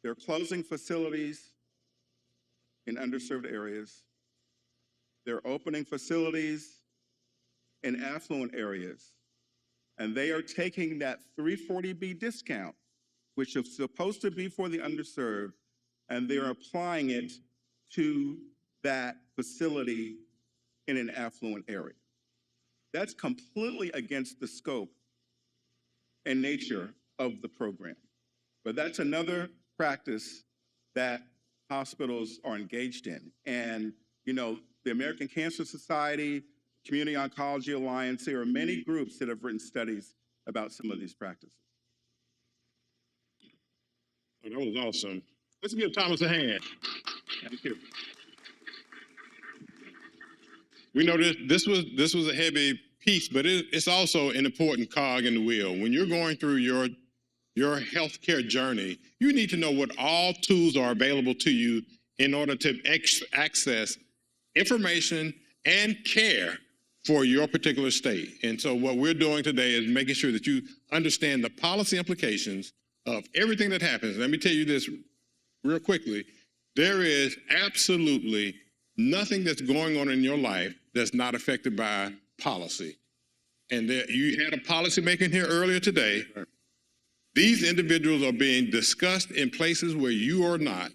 They're closing facilities in underserved areas. They're opening facilities in affluent areas, and they are taking that 340B discount, which is supposed to be for the underserved, and they're applying it to that facility in an affluent area. That's completely against the scope and nature of the program. But that's another practice that hospitals are engaged in. And, you know, the American Cancer Society, Community Oncology Alliance, there are many groups that have written studies about some of these practices.
Oh, that was awesome. Let's give Thomas a hand.
Thank you.
We know this was a heavy piece, but it's also an important cog in the wheel. When you're going through your healthcare journey, you need to know what all tools are available to you in order to access information and care for your particular state. And so what we're doing today is making sure that you understand the policy implications of everything that happens. Let me tell you this real quickly. There is absolutely nothing that's going on in your life that's not affected by policy. And you had a policymaker here earlier today. These individuals are being discussed in places where you are not.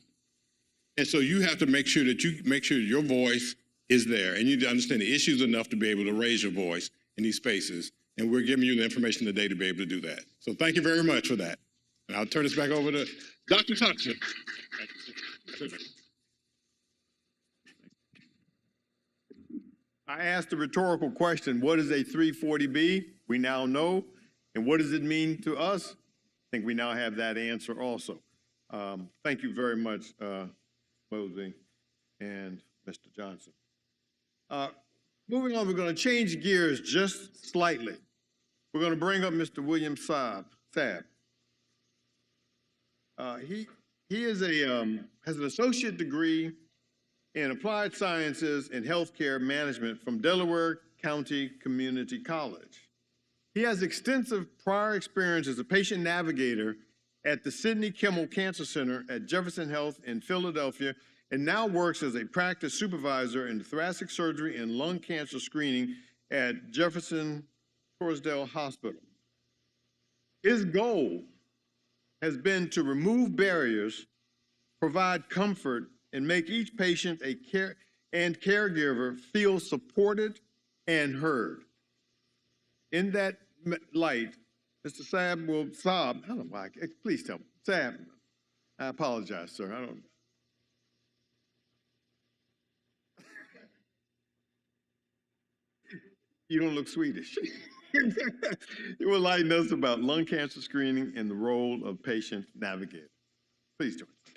And so you have to make sure that your voice is there, and you need to understand the issues enough to be able to raise your voice in these spaces. And we're giving you the information today to be able to do that. So thank you very much for that. And I'll turn this back over to Dr. Tuxer.
I asked a rhetorical question, what is a 340B? We now know. And what does it mean to us? I think we now have that answer also. Thank you very much, Mosey and Mr. Johnson. Moving on, we're going to change gears just slightly. We're going to bring up Mr. William Saab. He is has an associate degree in applied sciences and healthcare management from Delaware County Community College. He has extensive prior experience as a patient navigator at the Sidney Kimmel Cancer Center at Jefferson Health in Philadelphia, and now works as a practice supervisor in thoracic surgery and lung cancer screening at Jefferson Torresdale Hospital. His goal has been to remove barriers, provide comfort, and make each patient and caregiver feel supported and heard. In that light, Mr. Saab, I don't know why, please tell me. Saab, I apologize, sir. I don't. You don't look Swedish. You will enlighten us about lung cancer screening and the role of patient navigator. Please join us.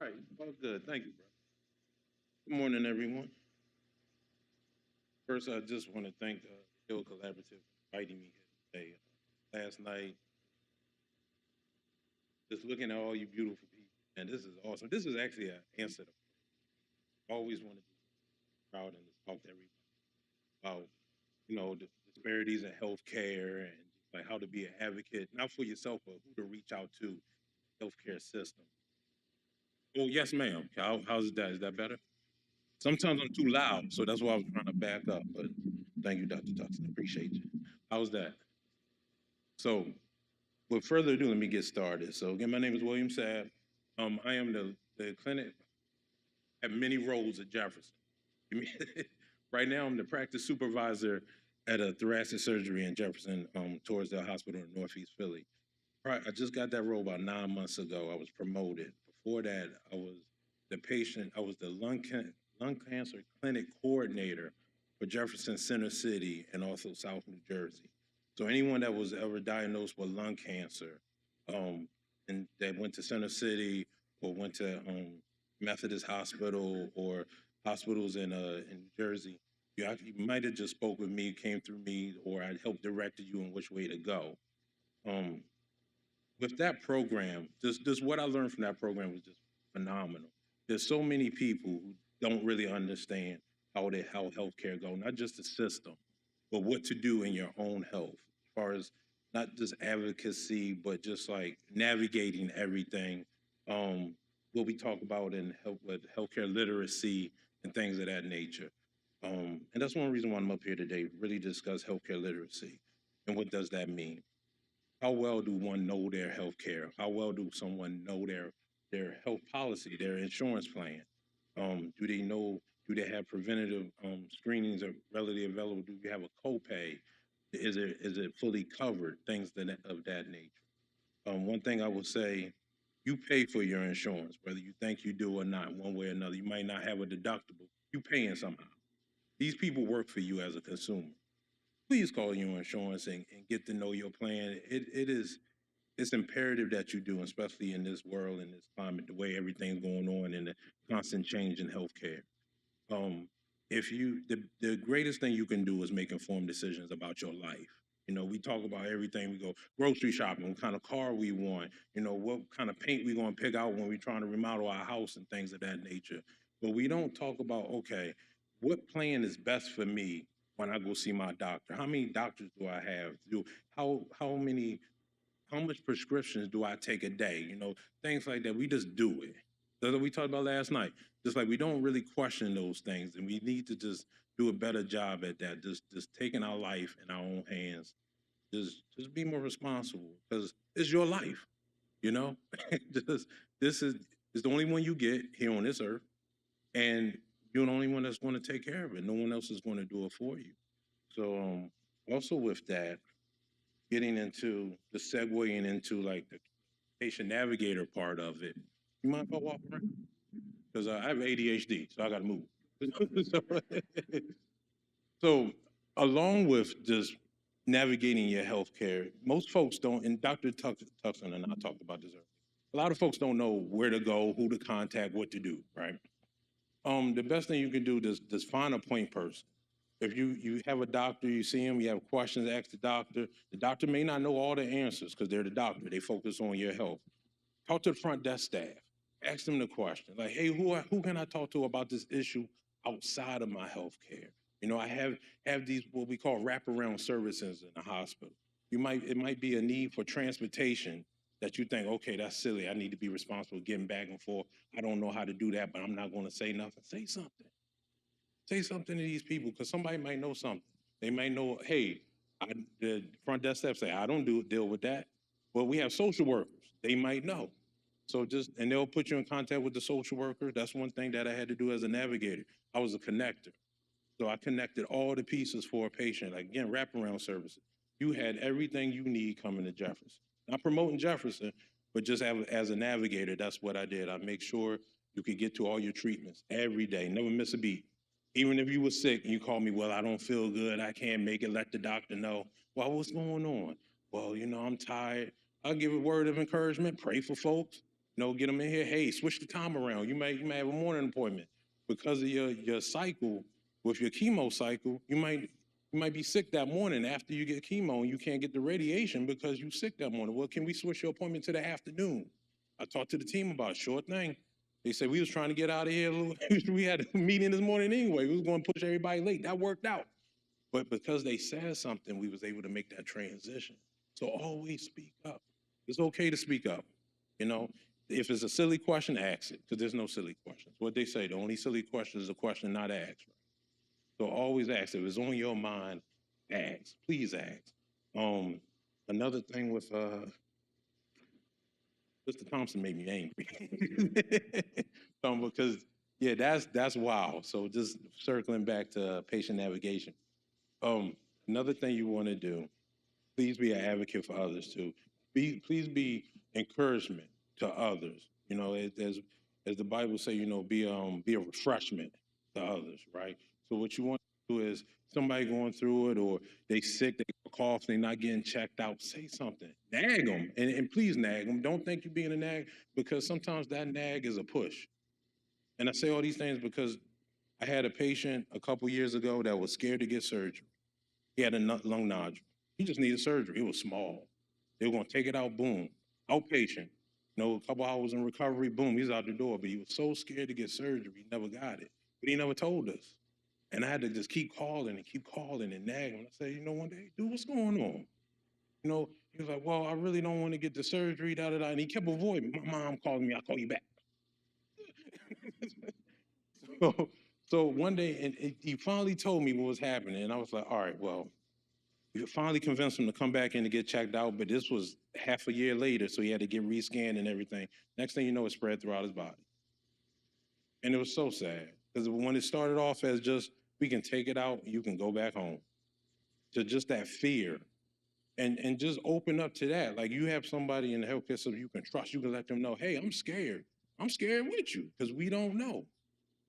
All right, all good. Thank you, bro. Good morning, everyone. First, I just want to thank HEAL Collaborative for inviting me here today. Last night, just looking at all you beautiful people, and this is awesome. This is actually an answer to always wanted to be proud and to talk to everybody about, you know, the disparities in healthcare and like how to be an advocate, not for yourself, but who to reach out to healthcare system. Oh, yes, ma'am. How's that? Is that better? Sometimes I'm too loud, so that's why I was trying to back up. But thank you, Dr. Tuxton. Appreciate you. How's that? So, with further ado, let me get started. So, again, my name is William Saab. I am the clinic. I have many roles at Jefferson. Right now, I'm the practice supervisor at a thoracic surgery in Jefferson, Torresdale Hospital in Northeast Philly. I just got that role about 9 months ago. I was promoted. Before that, I was the lung cancer clinic coordinator for Jefferson Center City and also South New Jersey. So anyone that was ever diagnosed with lung cancer, and that went to Center City or went to Methodist Hospital or hospitals in New Jersey, you might have just spoke with me, came through me, or I helped directed you in which way to go. With that program, just what I learned from that program was just phenomenal. There's so many people who don't really understand how healthcare go, not just the system, but what to do in your own health, as far as not just advocacy, but just like navigating everything. what we talk about in health, with healthcare literacy and things of that nature. And that's one reason why I'm up here today, really discuss healthcare literacy. And what does that mean? How well do one know their healthcare? How well do someone know their health policy, their insurance plan? Do they know, do they have preventative screenings are readily available? Do you have a copay? Is it fully covered? Things of that nature. One thing I will say, you pay for your insurance, whether you think you do or not, one way or another. You might not have a deductible. You paying somehow. These people work for you as a consumer. Please call your insurance and get to know your plan. It's imperative that you do, especially in this world, in this climate, the way everything's going on and the constant change in healthcare. Um, the greatest thing you can do is make informed decisions about your life. You know, we talk about everything. We go grocery shopping, what kind of car we want, you know, what kind of paint we going to pick out when we're trying to remodel our house and things of that nature. But we don't talk about, okay, what plan is best for me when I go see my doctor? How many doctors do I have? How much prescriptions do I take a day? You know, things like that. We just do it. That's what we talked about last night. Just like we don't really question those things, and we need to just do a better job at that. Just taking our life in our own hands. Just be more responsible because it's your life. You know, just this is the only one you get here on this earth, and you're the only one that's going to take care of it. No one else is going to do it for you. So also with that, getting into the segueing into like the patient navigator part of it. You mind if I walk around? Because I have ADHD, so I got to move. so, so, along with just navigating your healthcare, most folks don't, and Dr. Tuxson and I talked about this earlier, a lot of folks don't know where to go, who to contact, what to do, right? The best thing you can do is just find a point person. If you have a doctor, you see him, you have questions, ask the doctor. The doctor may not know all the answers because they're the doctor. They focus on your health. Talk to the front desk staff. Ask them the question. Like, hey, who can I talk to about this issue outside of my health care? You know, I have these what we call wraparound services in the hospital. It might be a need for transportation that you think, okay, that's silly. I need to be responsible getting back and forth. I don't know how to do that, but I'm not going to say nothing. Say something. Say something to these people because somebody might know something. They might know, hey, the front desk staff say, I don't deal with that. Well, we have social workers. They might know. So and they'll put you in contact with the social worker. That's one thing that I had to do as a navigator. I was a connector. So I connected all the pieces for a patient. Like, again, wraparound services. You had everything you need coming to Jefferson. Not promoting Jefferson, but just as a navigator, that's what I did. I make sure you could get to all your treatments every day, never miss a beat. Even if you were sick and you called me, well, I don't feel good, I can't make it, let the doctor know. Well, what's going on? Well, you know, I'm tired. I'll give a word of encouragement, pray for folks, you know, get them in here. Hey, switch the time around. You may have a morning appointment. Because of your cycle, with your chemo cycle, you might be sick that morning after you get chemo and you can't get the radiation because you're sick that morning. Well, can we switch your appointment to the afternoon? I talked to the team about it, sure thing. They said we was trying to get out of here. We had a meeting this morning anyway. We was going to push everybody late. That worked out. But because they said something, we was able to make that transition. So always speak up. It's okay to speak up. You know, if it's a silly question, ask it, because there's no silly questions. What they say, the only silly question is a question not asked. Right? So always ask. If it's on your mind, ask. Please ask. Another thing with Mr. Thompson made me angry. Because yeah, that's wild. So just circling back to patient navigation. Another thing you want to do, please be an advocate for others too. Please be encouragement to others. You know, as the Bible say, you know, be a refreshment to others, right? So what you want to do is somebody going through it or they sick, they cough, they not getting checked out, say something. Nag them and please nag them. Don't think you're being a nag because sometimes that nag is a push. And I say all these things because I had a patient a couple years ago that was scared to get surgery. He had a lung nodule. He just needed surgery. It was small. They were going to take it out, boom. Outpatient. You know, a couple hours in recovery, boom, he's out the door. But he was so scared to get surgery, he never got it. But he never told us. And I had to just keep calling and nagging. I said, you know, one day, dude, what's going on? You know, he was like, well, I really don't want to get the surgery, da-da-da. And he kept avoiding. My mom called me, I'll call you back. So, so one day, and he finally told me what was happening, and I was like, all right, well, we finally convinced him to come back in to get checked out, but this was half a year later, so he had to get rescanned and everything. Next thing you know, it spread throughout his body. And it was so sad, because when it started off as just, we can take it out, you can go back home, to just that fear. And just open up to that. Like, you have somebody in the healthcare system you can trust. You can let them know, hey, I'm scared. I'm scared with you, because we don't know.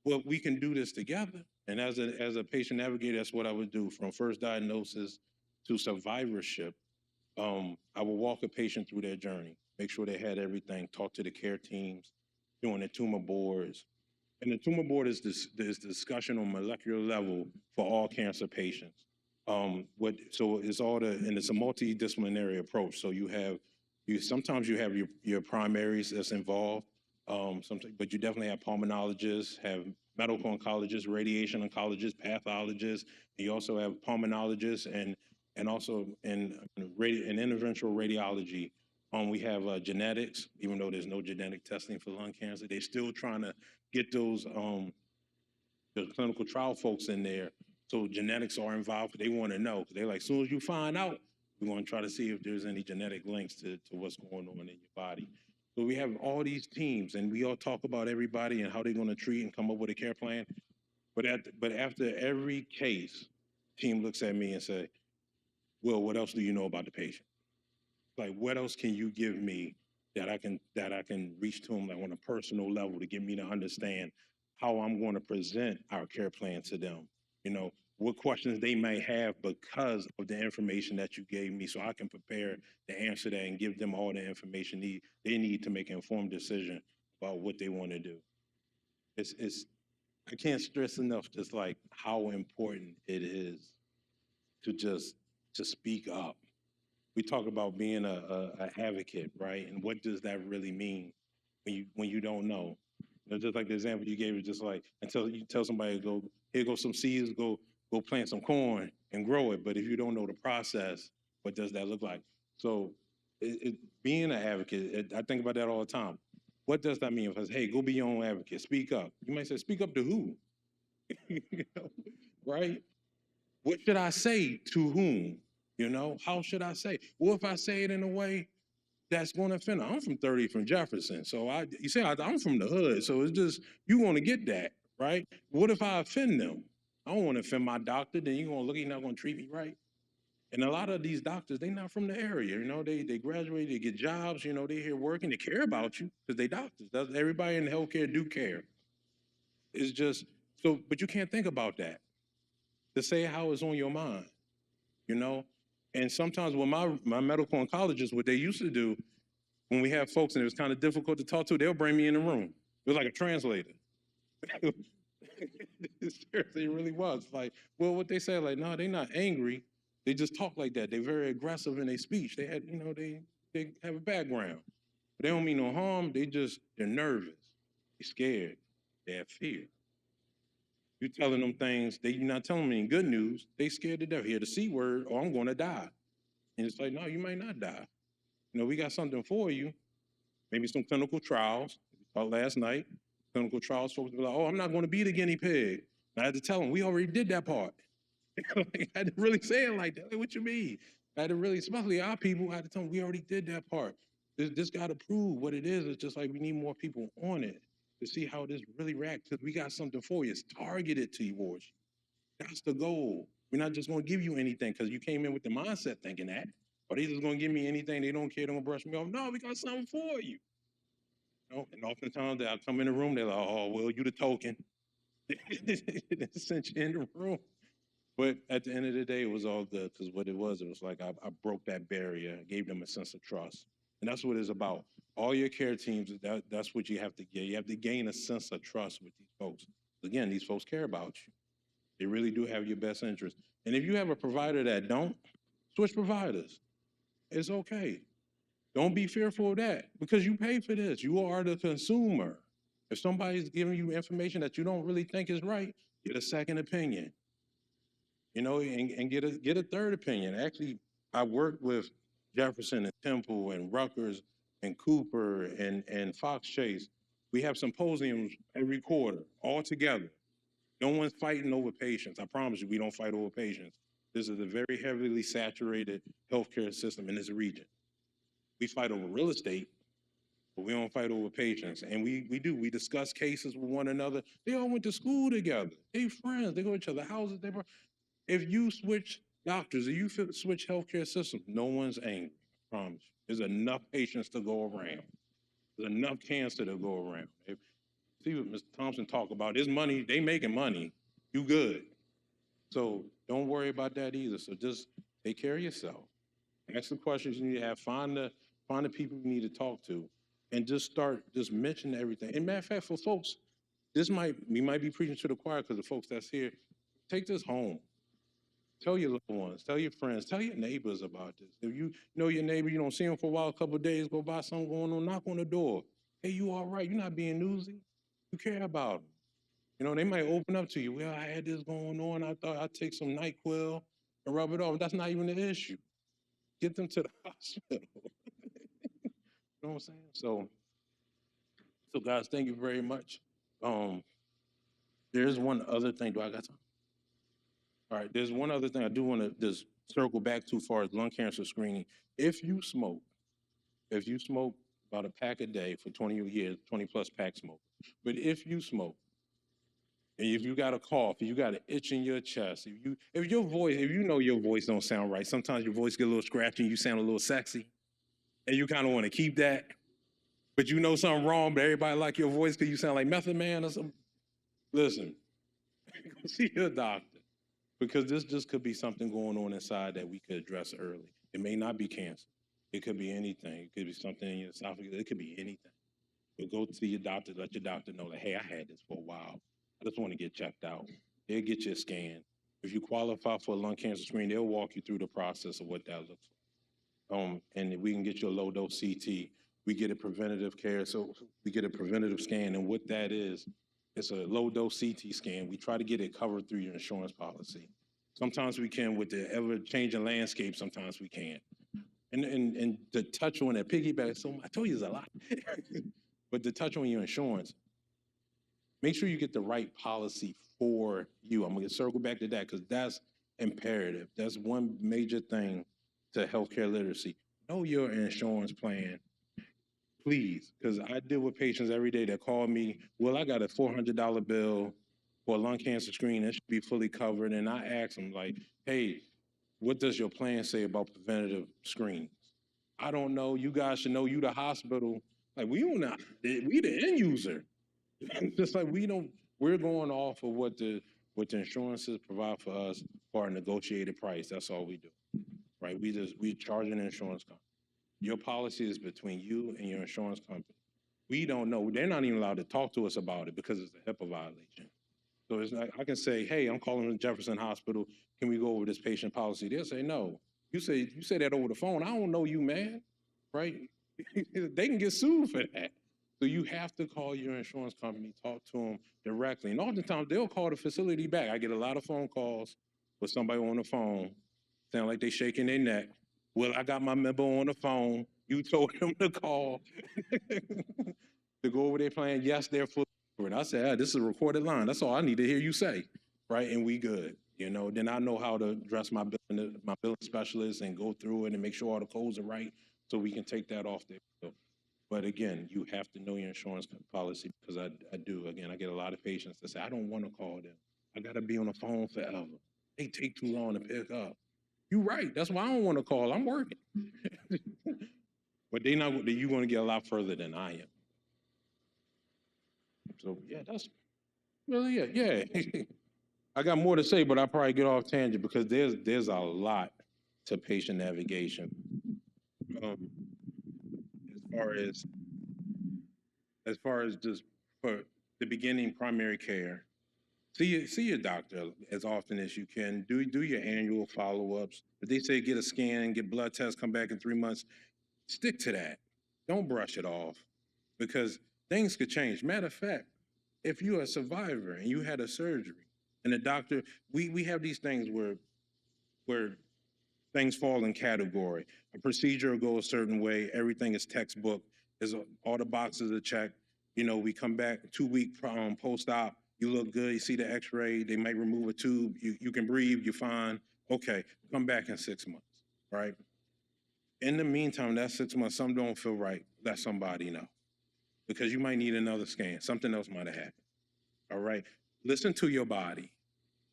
Well, we can do this together. And as a patient navigator, that's what I would do, from first diagnosis to survivorship. I would walk a patient through their journey, make sure they had everything, talk to the care teams, doing the tumor boards. And the tumor board is this discussion on molecular level for all cancer patients. So it's and it's a multidisciplinary approach. So sometimes you have your primaries that's involved, sometimes, but you definitely have pulmonologists, have medical oncologists, radiation oncologists, pathologists. You also have pulmonologists and also in interventional radiology. We have genetics, even though there's no genetic testing for lung cancer, they're still trying to get those the clinical trial folks in there. So genetics are involved. They want to know, because they're like, as soon as you find out, we want to try to see if there's any genetic links to what's going on in your body. So we have all these teams, and we all talk about everybody and how they're going to treat and come up with a care plan. But after every case, team looks at me and say, well, what else do you know about the patient? Like, what else can you give me that I can reach to them, like, on a personal level, to get me to understand how I'm going to present our care plan to them? You know, what questions they may have because of the information that you gave me, so I can prepare to answer that and give them all the information they need to make an informed decision about what they want to do. It's I can't stress enough just like how important it is to speak up. We talk about being a advocate, right? And what does that really mean when you don't know? You know, just like the example you gave, is just like, until you tell somebody, go, here go some seeds, go plant some corn and grow it. But if you don't know the process, what does that look like? So being an advocate, I think about that all the time. What does that mean? If I say, hey, go be your own advocate, speak up. You might say, speak up to who? You know, right? What should I say to whom? You know, how should I say? Well, if I say it in a way that's going to offend, I'm from 30 from Jefferson. So I'm from the hood. So it's just, you want to get that, right? What if I offend them? I don't want to offend my doctor. Then you're going to look, you're not going to treat me right. And a lot of these doctors, they're not from the area. You know, they graduate, they get jobs, you know, they here working, they care about you because they doctors. Everybody in healthcare do care. It's just, so, but you can't think about that. To say how it's on your mind, you know? And sometimes with my medical oncologist, what they used to do, when we have folks and it was kind of difficult to talk to, they'll bring me in the room. It was like a translator. Seriously, it really was. Like, well, what they said, like, no, they're not angry. They just talk like that. They're very aggressive in their speech. They had, you know, they have a background. But they don't mean no harm. They're nervous. They're scared. They have fear. You telling them things, you're not telling them any good news. They scared to death. Hear the C word, or I'm going to die. And it's like, no, you might not die. You know, we got something for you. Maybe some clinical trials. We talked last night. Clinical trials, folks were like, oh, I'm not going to be the guinea pig. And I had to tell them, we already did that part. Like, I had to really say it like that. Like, what you mean? I had to really, especially our people, I had to tell them, we already did that part. This got to prove what it is. It's just like we need more people on it to see how this really reacts, because we got something for you. It's targeted towards you. That's the goal. We're not just going to give you anything because you came in with the mindset thinking that, or they just going to give me anything. They don't care. They're going to brush me off. No, we got something for you. You know? And oftentimes I come in the room, they're like, oh, well, you the token. They sent you in the room. But at the end of the day, it was all good, because what it was like I broke that barrier, gave them a sense of trust. And that's what it's about. All your care teams, that's what you have to get. You have to gain a sense of trust with these folks. Again, these folks care about you. They really do have your best interest. And if you have a provider that don't, switch providers. It's okay. Don't be fearful of that, because you pay for this. You are the consumer. If somebody's giving you information that you don't really think is right, get a second opinion. You know, and get a third opinion. Actually, I worked with Jefferson and Temple and Rutgers and Cooper and Fox Chase. We have symposiums every quarter, all together. No one's fighting over patients. I promise you, we don't fight over patients. This is a very heavily saturated healthcare system in this region. We fight over real estate, but we don't fight over patients. And we discuss cases with one another. They all went to school together. They friends. They go to each other's houses. If you switch doctors, if you switch healthcare systems, no one's angry. I promise you. There's enough patients to go around. There's enough cancer to go around. See what Mr. Thompson talked about. There's money. They making money. You good. So don't worry about that either. So just take care of yourself. Ask the questions you need to have. Find the people you need to talk to, and just mention everything. And matter of fact, for folks, we might be preaching to the choir because the folks that's here. Take this home. Tell your loved ones, tell your friends, tell your neighbors about this. If you know your neighbor, you don't see him for a while, a couple of days, go by, something going on, knock on the door. Hey, you all right? You're not being newsy. You care about them. You know, they might open up to you. Well, I had this going on. I thought I'd take some NyQuil and rub it off. That's not even the issue. Get them to the hospital. You know what I'm saying? So guys, thank you very much. There's one other thing. Do I got time? All right, there's one other thing I do want to just circle back to as far as lung cancer screening. If you smoke about a pack a day for 20 years, 20 plus pack smoke, but if you smoke, and if you got a cough, if you got an itch in your chest, if you know your voice don't sound right, sometimes your voice get a little scratchy and you sound a little sexy, and you kind of want to keep that, but you know something wrong, but everybody like your voice because you sound like Method Man or something. Listen, go see your doctor. Because this just could be something going on inside that we could address early. It may not be cancer. It could be anything. It could be something in your esophagus. It could be anything. But go to your doctor, let your doctor know that, hey, I had this for a while. I just want to get checked out. They'll get you a scan. If you qualify for a lung cancer screen, they'll walk you through the process of what that looks like. And we can get you a low dose CT. We get a preventative care. So we get a preventative scan. And what that is, it's a low dose CT scan. We try to get it covered through your insurance policy. Sometimes we can with the ever changing landscape, sometimes we can't. And to touch on that piggyback, so I told you there's a lot. But to touch on your insurance, make sure you get the right policy for you. I'm gonna circle back to that because that's imperative. That's one major thing to healthcare literacy. Know your insurance plan, please, because I deal with patients every day that call me, well, I got a $400 bill for a lung cancer screen that should be fully covered. And I ask them like, hey, what does your plan say about preventative screenings? I don't know. You guys should know. You the hospital. Like we the end user. Just like we're going off of what the insurances provide for us for a negotiated price. That's all we do, right? We charge an insurance company. Your policy is between you and your insurance company. We don't know. They're not even allowed to talk to us about it because it's a HIPAA violation. So it's like I can say, hey, I'm calling the Jefferson Hospital. Can we go over this patient policy? They'll say no. You say that over the phone. I don't know you, man. Right? They can get sued for that. So you have to call your insurance company, talk to them directly. And oftentimes they'll call the facility back. I get a lot of phone calls with somebody on the phone, sound like they shaking their neck. Well, I got my member on the phone. You told him to call to go over their plan. Yes, they're full. And I said, this is a recorded line. That's all I need to hear you say, right? And we good, you know. Then I know how to address my billing specialist and go through it and make sure all the codes are right so we can take that off there. So, but again, you have to know your insurance policy because I do. Again, I get a lot of patients that say, I don't want to call them. I got to be on the phone forever. They take too long to pick up. You're right. That's why I don't want to call. I'm working. But you're going to get a lot further than I am. So yeah, that's really it. Yeah. I got more to say, but I'll probably get off tangent because there's a lot to patient navigation. As far as just for the beginning primary care, see your doctor as often as you can. Do your annual follow-ups. If they say get a scan, get blood tests, come back in 3 months, stick to that. Don't brush it off because things could change. Matter of fact, if you're a survivor and you had a surgery and the doctor, we have these things where things fall in category. A procedure will go a certain way, everything is textbook, all the boxes are checked. You know, we come back 2 week post-op, you look good, you see the x-ray, they might remove a tube, you can breathe, you're fine. Okay, come back in 6 months, right? In the meantime, that 6 months, something don't feel right, let somebody know. Because you might need another scan, something else might have happened, all right? Listen to your body.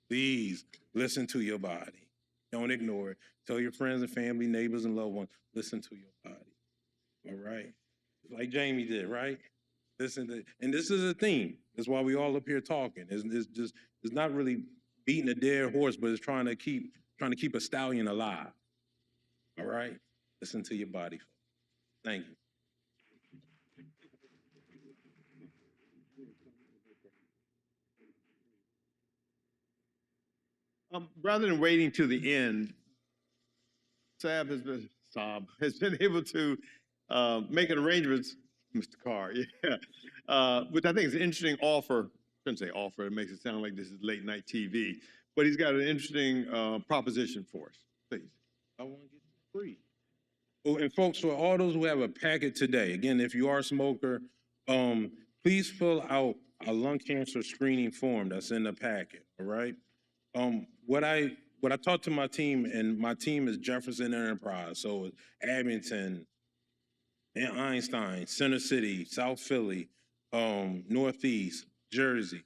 Please listen to your body. Don't ignore it. Tell your friends and family, neighbors and loved ones, listen to your body, all right? Like Jamie did, right? Listen to, and this is a theme. That's why we all up here talking. It's not really beating a dead horse, but it's trying to keep a stallion alive. All right? Listen to your body. Thank you.
Rather than waiting to the end, Saab has been able to make an arrangement, Mr. Carr, yeah, which I think is an interesting offer. I shouldn't say offer, it makes it sound like this is late night TV, but he's got an interesting proposition for us, please.
I want to get free. Oh, and folks, for all those who have a packet today, again, if you are a smoker, please fill out a lung cancer screening form that's in the packet, all right? What I talked to my team, and my team is Jefferson Enterprise, so it's Abington, and Einstein, Center City, South Philly, Northeast, Jersey.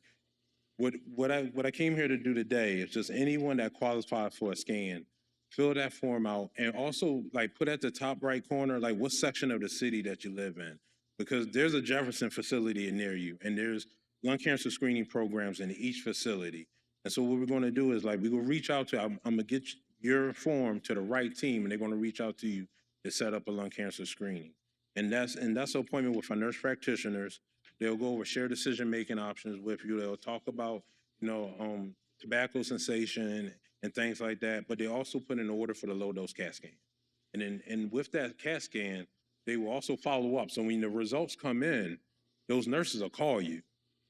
What I came here to do today is just anyone that qualifies for a scan, fill that form out, and also like put at the top right corner like what section of the city that you live in, because there's a Jefferson facility near you, and there's lung cancer screening programs in each facility. And so what we're going to do is like we're going to reach out to. I'm going to get your form to the right team, and they're going to reach out to you to set up a lung cancer screening. And that's an appointment with our nurse practitioners. They'll go over shared decision-making options with you. They'll talk about, tobacco cessation and things like that, but they also put in order for the low-dose CAT scan. And with that CAT scan, they will also follow up. So when the results come in, those nurses will call you.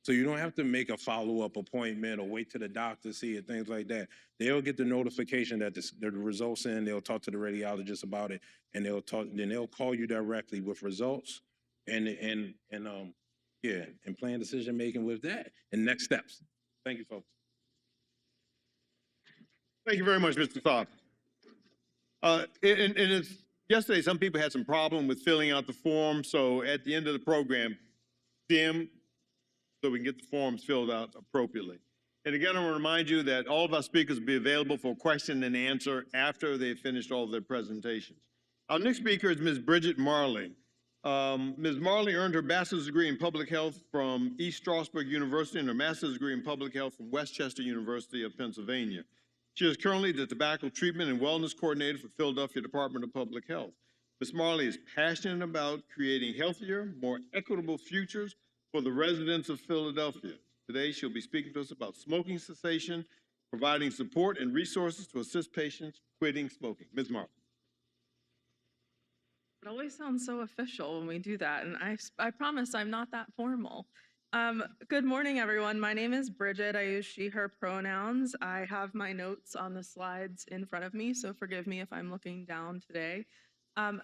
So you don't have to make a follow-up appointment or wait till the doctor to see it, things like that. They'll get the notification that the results in, they'll talk to the radiologist about it, and they'll call you directly with results and plan decision-making with that and next steps. Thank you, folks.
Thank you very much, Mr. Saab. Yesterday, some people had some problem with filling out the form, so at the end of the program, DM, so we can get the forms filled out appropriately. And again, I want to remind you that all of our speakers will be available for question and answer after they've finished all of their presentations. Our next speaker is Ms. Bridget Marley. Ms. Marley earned her bachelor's degree in public health from East Stroudsburg University and her master's degree in public health from Westchester University of Pennsylvania. She is currently the Tobacco Treatment and Wellness Coordinator for Philadelphia Department of Public Health. Ms. Marley is passionate about creating healthier, more equitable futures for the residents of Philadelphia. Today, she'll be speaking to us about smoking cessation, providing support and resources to assist patients quitting smoking. Ms. Marley.
It always sounds so official when we do that, and I promise I'm not that formal. Good morning, everyone. My name is Bridget. I use she, her pronouns. I have my notes on the slides in front of me, so forgive me if I'm looking down today.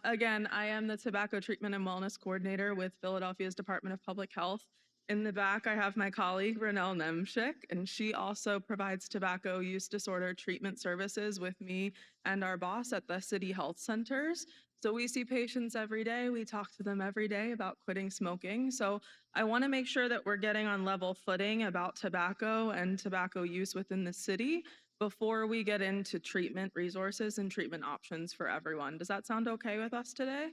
Again, I am the Tobacco Treatment and Wellness Coordinator with Philadelphia's Department of Public Health. In the back, I have my colleague, Renelle Nemschik, and she also provides tobacco use disorder treatment services with me and our boss at the city health centers. So we see patients every day. We talk to them every day about quitting smoking. So I want to make sure that we're getting on level footing about tobacco and tobacco use within the city before we get into treatment resources and treatment options for everyone. Does that sound okay with us today?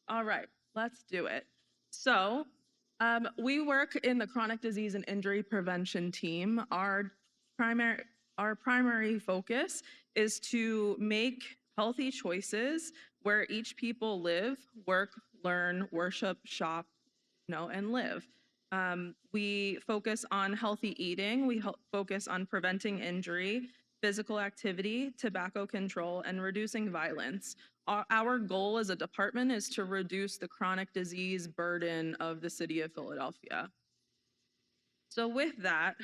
All right, let's do it. So we work in the chronic disease and injury prevention team. Our primary focus is to make healthy choices where each people live, work, learn, worship, shop, and live. We focus on healthy eating. We focus on preventing injury, physical activity, tobacco control, and reducing violence. Our goal as a department is to reduce the chronic disease burden of the city of Philadelphia. So with that,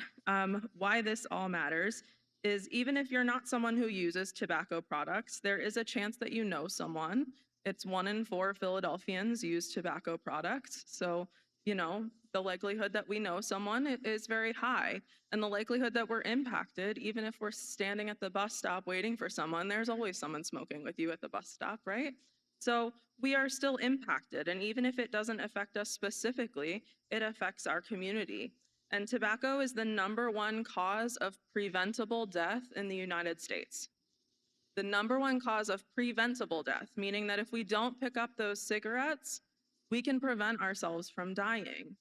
why this all matters is even if you're not someone who uses tobacco products, there is a chance that you know someone. It's 1 in 4 Philadelphians use tobacco products. So the likelihood that we know someone is very high. And the likelihood that we're impacted, even if we're standing at the bus stop waiting for someone, there's always someone smoking with you at the bus stop, right? So we are still impacted. And even if it doesn't affect us specifically, it affects our community. And tobacco is the #1 cause of preventable death in the United States. The #1 cause of preventable death, meaning that if we don't pick up those cigarettes, we can prevent ourselves from dying.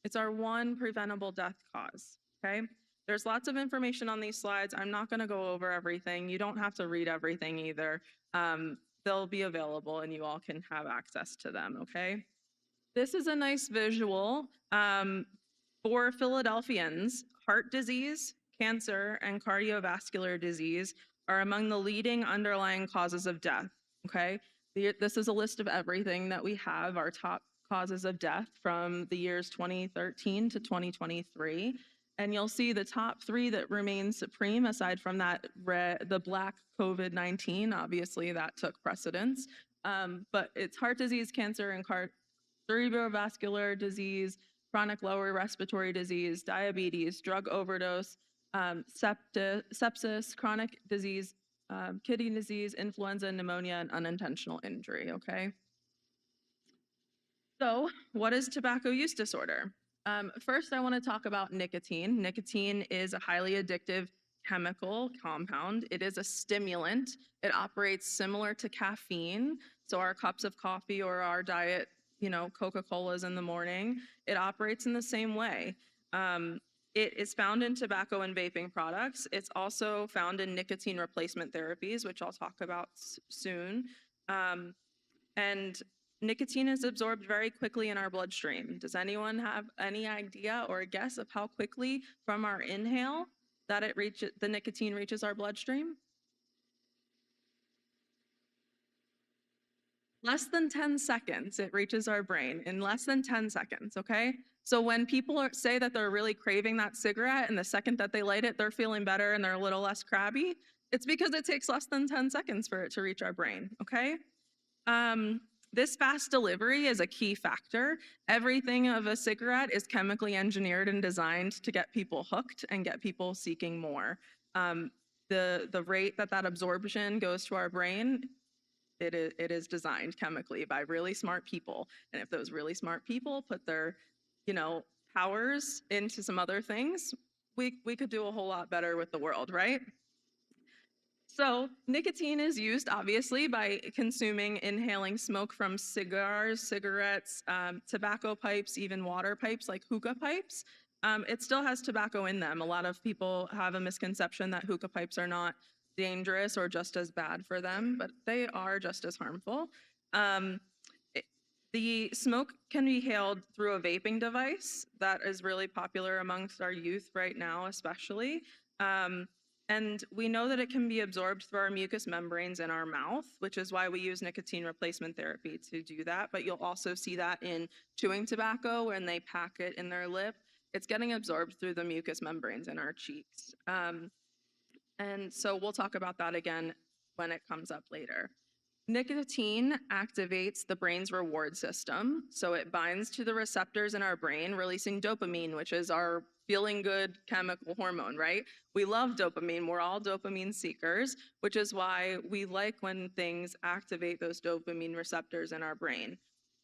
It's our one preventable death cause, okay? There's lots of information on these slides. I'm not gonna go over everything. You don't have to read everything either. They'll be available and you all can have access to them, okay? This is a nice visual for Philadelphians. Heart disease, cancer, and cardiovascular disease are among the leading underlying causes of death, okay? This is a list of everything that we have, our top causes of death from the years 2013 to 2023. And you'll see the top 3 that remain supreme, aside from that the black COVID-19, obviously that took precedence. But it's heart disease, cancer, and cerebrovascular disease, chronic lower respiratory disease, diabetes, drug overdose, sepsis, chronic disease, kidney disease, influenza, pneumonia, and unintentional injury, okay? So what is tobacco use disorder? First, I want to talk about nicotine. Nicotine is a highly addictive chemical compound. It is a stimulant. It operates similar to caffeine. So our cups of coffee or our diet, Coca-Colas in the morning, it operates in the same way. It is found in tobacco and vaping products. It's also found in nicotine replacement therapies, which I'll talk about soon. And nicotine is absorbed very quickly in our bloodstream. Does anyone have any idea or a guess of how quickly from our inhale that the nicotine reaches our bloodstream? Less than 10 seconds, it reaches our brain in less than 10 seconds, okay? So when people say that they're really craving that cigarette and the second that they light it, they're feeling better and they're a little less crabby, it's because it takes less than 10 seconds for it to reach our brain, okay? This fast delivery is a key factor. Everything of a cigarette is chemically engineered and designed to get people hooked and get people seeking more. The rate that absorption goes to our brain, it is designed chemically by really smart people. And if those really smart people put their, powers into some other things, we could do a whole lot better with the world, right? So nicotine is used obviously by inhaling smoke from cigars, cigarettes, tobacco pipes, even water pipes like hookah pipes. It still has tobacco in them. A lot of people have a misconception that hookah pipes are not dangerous or just as bad for them, but they are just as harmful. The smoke can be inhaled through a vaping device that is really popular amongst our youth right now, especially. And we know that it can be absorbed through our mucous membranes in our mouth, which is why we use nicotine replacement therapy to do that. But you'll also see that in chewing tobacco when they pack it in their lip. It's getting absorbed through the mucous membranes in our cheeks. And so we'll talk about that again when it comes up later. Nicotine activates the brain's reward system. So it binds to the receptors in our brain, releasing dopamine, which is our feeling good chemical hormone, right? We love dopamine. We're all dopamine seekers, which is why we like when things activate those dopamine receptors in our brain.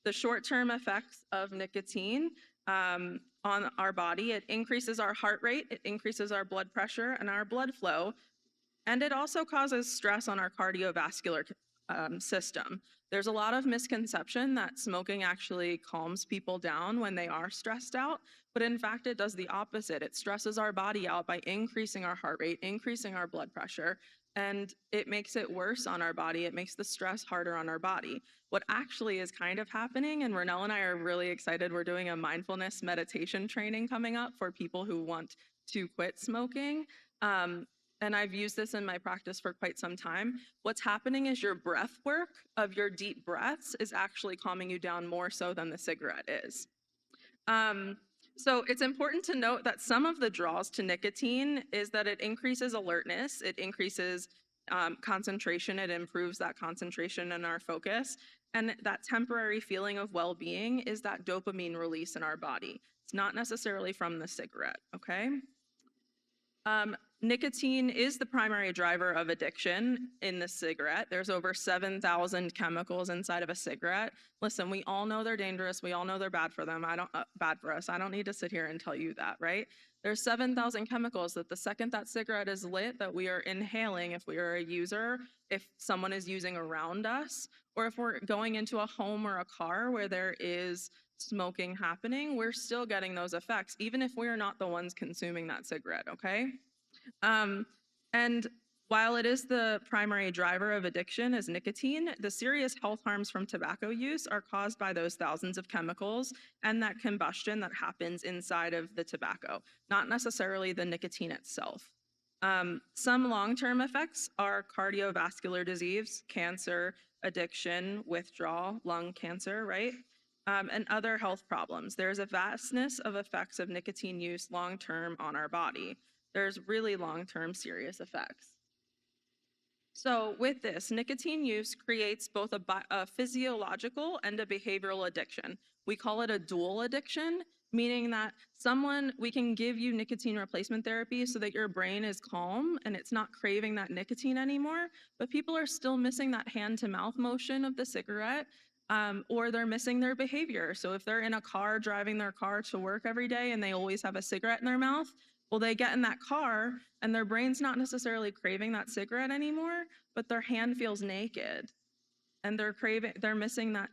The short-term effects of nicotine on our body, it increases our heart rate, it increases our blood pressure and our blood flow, and it also causes stress on our cardiovascular system. There's a lot of misconception that smoking actually calms people down when they are stressed out, but in fact, it does the opposite. It stresses our body out by increasing our heart rate, increasing our blood pressure, and it makes it worse on our body. It makes the stress harder on our body. What actually is kind of happening, and Renelle and I are really excited, we're doing a mindfulness meditation training coming up for people who want to quit smoking. And I've used this in my practice for quite some time. What's happening is your breath work of your deep breaths is actually calming you down more so than the cigarette is. So it's important to note that some of the draws to nicotine is that it increases alertness, it increases concentration, it improves that concentration and our focus. And that temporary feeling of well-being is that dopamine release in our body. It's not necessarily from the cigarette, okay? Nicotine is the primary driver of addiction in the cigarette. There's over 7,000 chemicals inside of a cigarette. Listen, we all know they're dangerous. We all know they're bad for them. Bad for us. I don't need to sit here and tell you that, right? There's 7,000 chemicals that the second that cigarette is lit, that we are inhaling if we are a user, if someone is using around us, or if we're going into a home or a car where there is smoking happening, we're still getting those effects, even if we are not the ones consuming that cigarette, okay? And while it is the primary driver of addiction as nicotine, the serious health harms from tobacco use are caused by those thousands of chemicals and that combustion that happens inside of the tobacco, not necessarily the nicotine itself. Some long-term effects are cardiovascular disease, cancer, addiction, withdrawal, lung cancer, right? And other health problems. There's a vastness of effects of nicotine use long-term on our body. There's really long-term serious effects. So with this, nicotine use creates both a physiological and a behavioral addiction. We call it a dual addiction, meaning that we can give you nicotine replacement therapy so that your brain is calm and it's not craving that nicotine anymore, but people are still missing that hand-to-mouth motion of the cigarette, or they're missing their behavior. So if they're in a car driving their car to work every day and they always have a cigarette in their mouth, well, they get in that car and their brain's not necessarily craving that cigarette anymore, but their hand feels naked and they're missing that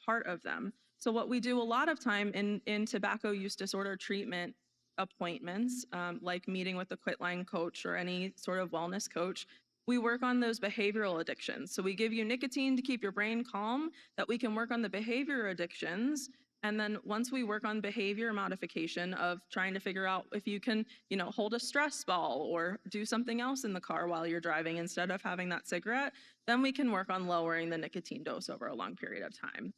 part of them. So what we do a lot of time in tobacco use disorder treatment appointments, like meeting with a quitline coach or any sort of wellness coach, we work on those behavioral addictions. So we give you nicotine to keep your brain calm, that we can work on the behavior addictions. And then once we work on behavior modification of trying to figure out if you can, hold a stress ball or do something else in the car while you're driving instead of having that cigarette, then we can work on lowering the nicotine dose over a long period of time.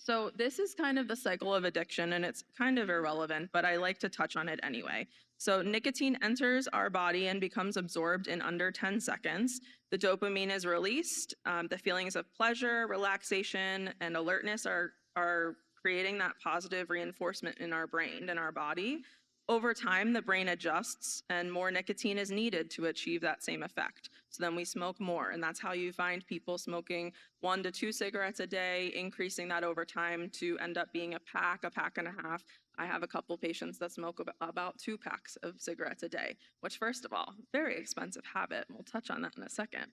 So this is kind of the cycle of addiction, and it's kind of irrelevant, but I like to touch on it anyway. So nicotine enters our body and becomes absorbed in under 10 seconds. The dopamine is released. The feelings of pleasure, relaxation, and alertness are creating that positive reinforcement in our brain and our body. Over time, the brain adjusts and more nicotine is needed to achieve that same effect. So then we smoke more, and that's how you find people smoking 1 to 2 cigarettes a day, increasing that over time to end up being a pack and a half. I have a couple patients that smoke about 2 packs of cigarettes a day, which first of all, very expensive habit. We'll touch on that in a second.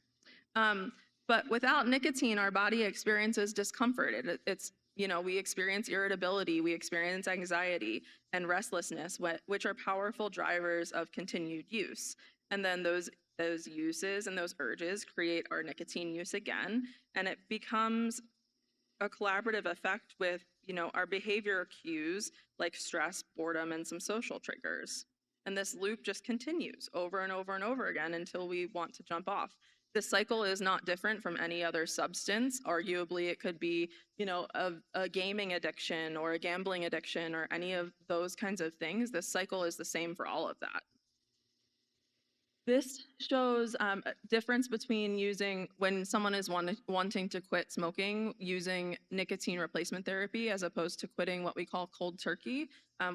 But without nicotine, our body experiences discomfort. We experience irritability, we experience anxiety and restlessness, which are powerful drivers of continued use. And then those uses and those urges create our nicotine use again, and it becomes a collaborative effect with, our behavior cues like stress, boredom, and some social triggers. And this loop just continues over and over and over again until we want to jump off. This cycle is not different from any other substance. Arguably, it could be, a gaming addiction or a gambling addiction or any of those kinds of things. This cycle is the same for all of that. This shows a difference between when someone is wanting to quit smoking, using nicotine replacement therapy as opposed to quitting what we call cold turkey,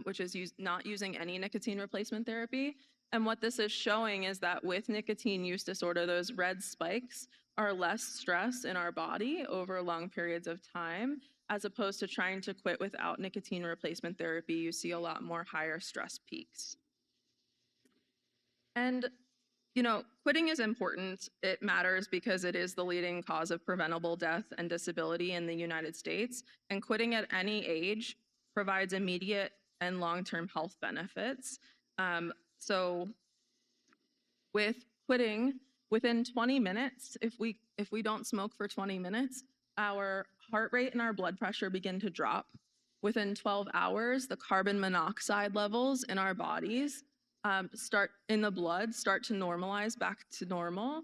which is not using any nicotine replacement therapy. And what this is showing is that with nicotine use disorder, those red spikes are less stress in our body over long periods of time, as opposed to trying to quit without nicotine replacement therapy. You see a lot more higher stress peaks. And quitting is important. It matters because it is the leading cause of preventable death and disability in the United States. And quitting at any age provides immediate and long-term health benefits. So with quitting, within 20 minutes, if we don't smoke for 20 minutes, our heart rate and our blood pressure begin to drop. Within 12 hours, the carbon monoxide levels in our bodies start to normalize back to normal.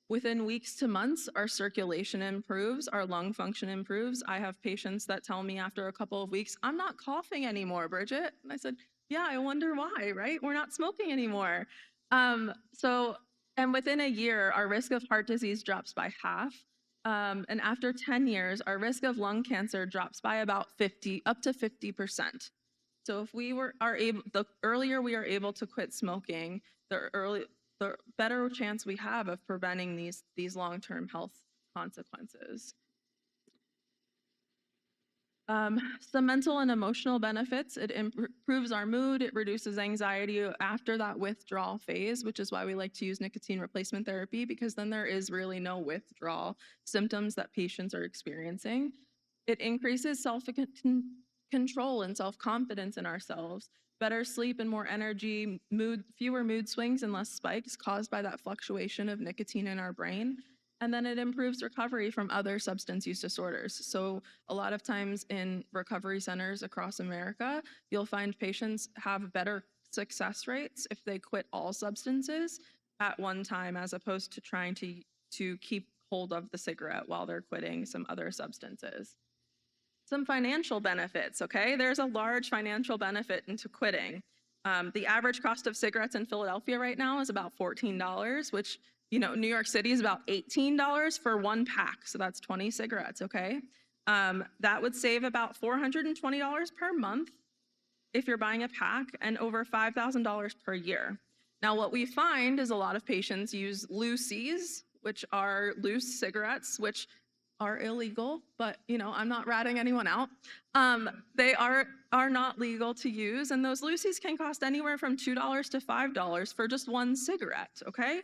Within weeks to months, our circulation improves, our lung function improves. I have patients that tell me after a couple of weeks, I'm not coughing anymore, Bridget. And I said, yeah, I wonder why, right? We're not smoking anymore. So And within a year, our risk of heart disease drops by half. And after 10 years, our risk of lung cancer drops by about 50, up to 50%. So if we are able, the earlier we are able to quit smoking, the better chance we have of preventing these long-term health consequences. Some mental and emotional benefits. It improves our mood. It reduces anxiety after that withdrawal phase, which is why we like to use nicotine replacement therapy, because then there is really no withdrawal symptoms that patients are experiencing. It increases self-control and self-confidence in ourselves, better sleep and more energy, fewer mood swings and less spikes caused by that fluctuation of nicotine in our brain. And then it improves recovery from other substance use disorders. So a lot of times in recovery centers across America, you'll find patients have better success rates if they quit all substances at one time, as opposed to trying to keep hold of the cigarette while they're quitting some other substances. Some financial benefits, okay? There's a large financial benefit into quitting. The average cost of cigarettes in Philadelphia right now is about $14, which, you know, New York City is about $18 for one pack. So that's 20 cigarettes, okay? That would save about $420 per month if you're buying a pack, and over $5,000 per year. Now, what we find is a lot of patients use loosies, which are loose cigarettes, which are illegal, but you know, I'm not ratting anyone out. They are not legal to use, and those loosies can cost anywhere from $2 to $5 for just one cigarette, okay?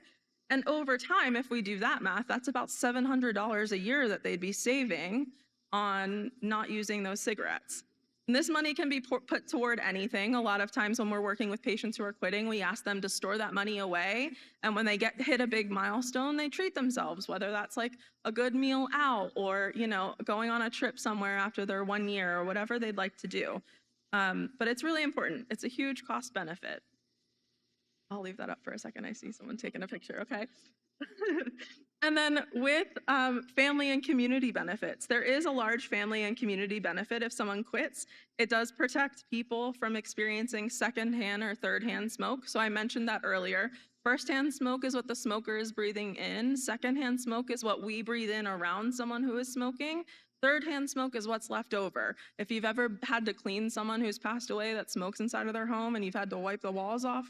And over time, if we do that math, that's about $700 a year that they'd be saving on not using those cigarettes. And this money can be put toward anything. A lot of times when we're working with patients who are quitting, we ask them to store that money away. And when they hit a big milestone, they treat themselves, whether that's like a good meal out or, you know, going on a trip somewhere after their 1 year or whatever they'd like to do. But it's really important. It's a huge cost benefit. I'll leave that up for a second. I see someone taking a picture, okay? And then with family and community benefits, there is a large family and community benefit if someone quits. It does protect people from experiencing secondhand or thirdhand smoke. So I mentioned that earlier. Firsthand smoke is what the smoker is breathing in. Secondhand smoke is what we breathe in around someone who is smoking. Thirdhand smoke is what's left over. If you've ever had to clean someone who's passed away that smokes inside of their home and you've had to wipe the walls off,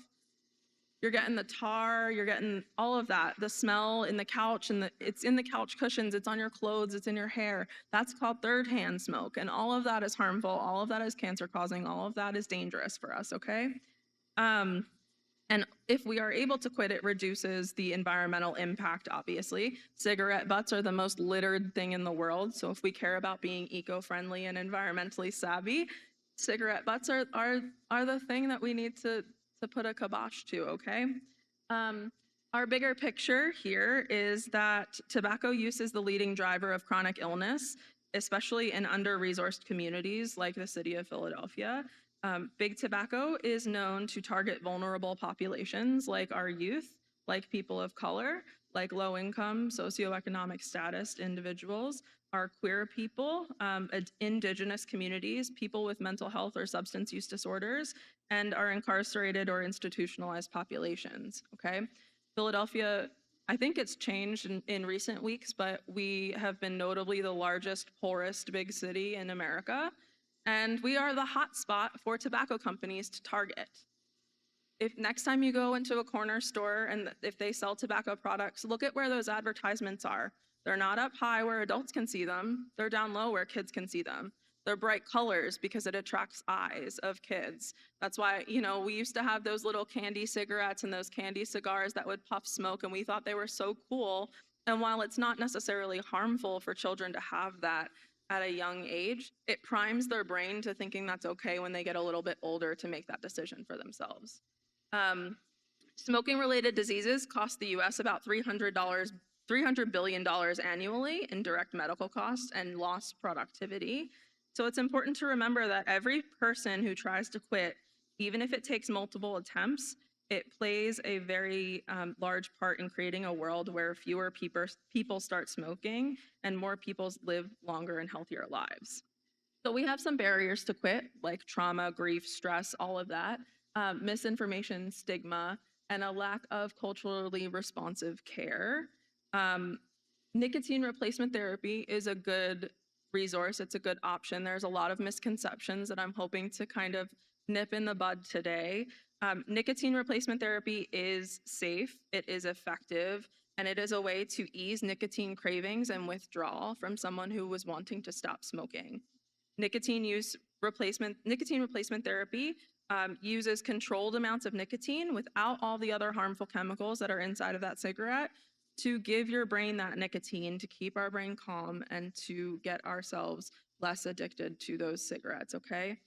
you're getting the tar, you're getting all of that, the smell in the couch, and it's in the couch cushions, it's on your clothes, it's in your hair. That's called third-hand smoke, and all of that is harmful, all of that is cancer-causing, all of that is dangerous for us, okay? And if we are able to quit, it reduces the environmental impact, obviously. Cigarette butts are the most littered thing in the world, so if we care about being eco-friendly and environmentally savvy, cigarette butts are the thing that we need to put a kibosh to, okay? Our bigger picture here is that tobacco use is the leading driver of chronic illness, especially in under-resourced communities like the city of Philadelphia. Big tobacco is known to target vulnerable populations like our youth, like people of color, like low-income socioeconomic status individuals, our queer people, indigenous communities, people with mental health or substance use disorders, and our incarcerated or institutionalized populations, okay? Philadelphia, I think it's changed in recent weeks, but we have been notably the largest, poorest big city in America, and we are the hot spot for tobacco companies to target. If next time you go into a corner store and if they sell tobacco products, look at where those advertisements are. They're not up high where adults can see them. They're down low where kids can see them. They're bright colors because it attracts eyes of kids. That's why, you know, we used to have those little candy cigarettes and those candy cigars that would puff smoke, and we thought they were so cool. And while it's not necessarily harmful for children to have that at a young age, it primes their brain to thinking that's okay when they get a little bit older to make that decision for themselves. Smoking-related diseases cost the US about $300 billion annually in direct medical costs and lost productivity. So it's important to remember that every person who tries to quit, even if it takes multiple attempts, it plays a very large part in creating a world where fewer people start smoking and more people live longer and healthier lives. So we have some barriers to quit, like trauma, grief, stress, all of that, misinformation, stigma, and a lack of culturally responsive care. Nicotine replacement therapy is a good resource. It's a good option. There's a lot of misconceptions that I'm hoping to kind of nip in the bud today. Nicotine replacement therapy is safe, it is effective, and it is a way to ease nicotine cravings and withdrawal from someone who was wanting to stop smoking. Nicotine replacement therapy uses controlled amounts of nicotine without all the other harmful chemicals that are inside of that cigarette to give your brain that nicotine, to keep our brain calm and to get ourselves less addicted to those cigarettes, okay?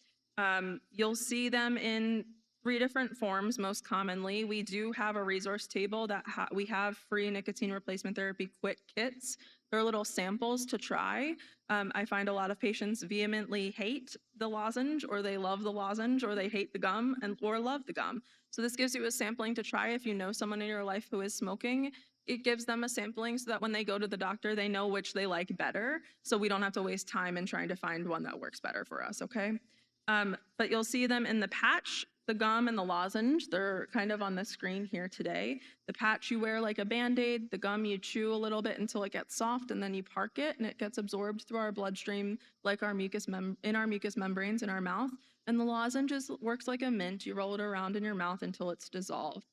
You'll see them in 3 different forms most commonly. We do have a resource table that we have free nicotine replacement therapy quit kits. They're little samples to try. I find a lot of patients vehemently hate the lozenge, or they love the lozenge, or they hate the gum or love the gum. So this gives you a sampling to try if you know someone in your life who is smoking. It gives them a sampling so that when they go to the doctor, they know which they like better. So we don't have to waste time in trying to find one that works better for us, okay? But you'll see them in the patch, the gum, and the lozenge. They're kind of on the screen here today. The patch you wear like a Band-Aid, the gum you chew a little bit until it gets soft, and then you park it, and it gets absorbed through our bloodstream like our mucous membranes in our mouth. And the lozenge works like a mint. You roll it around in your mouth until it's dissolved.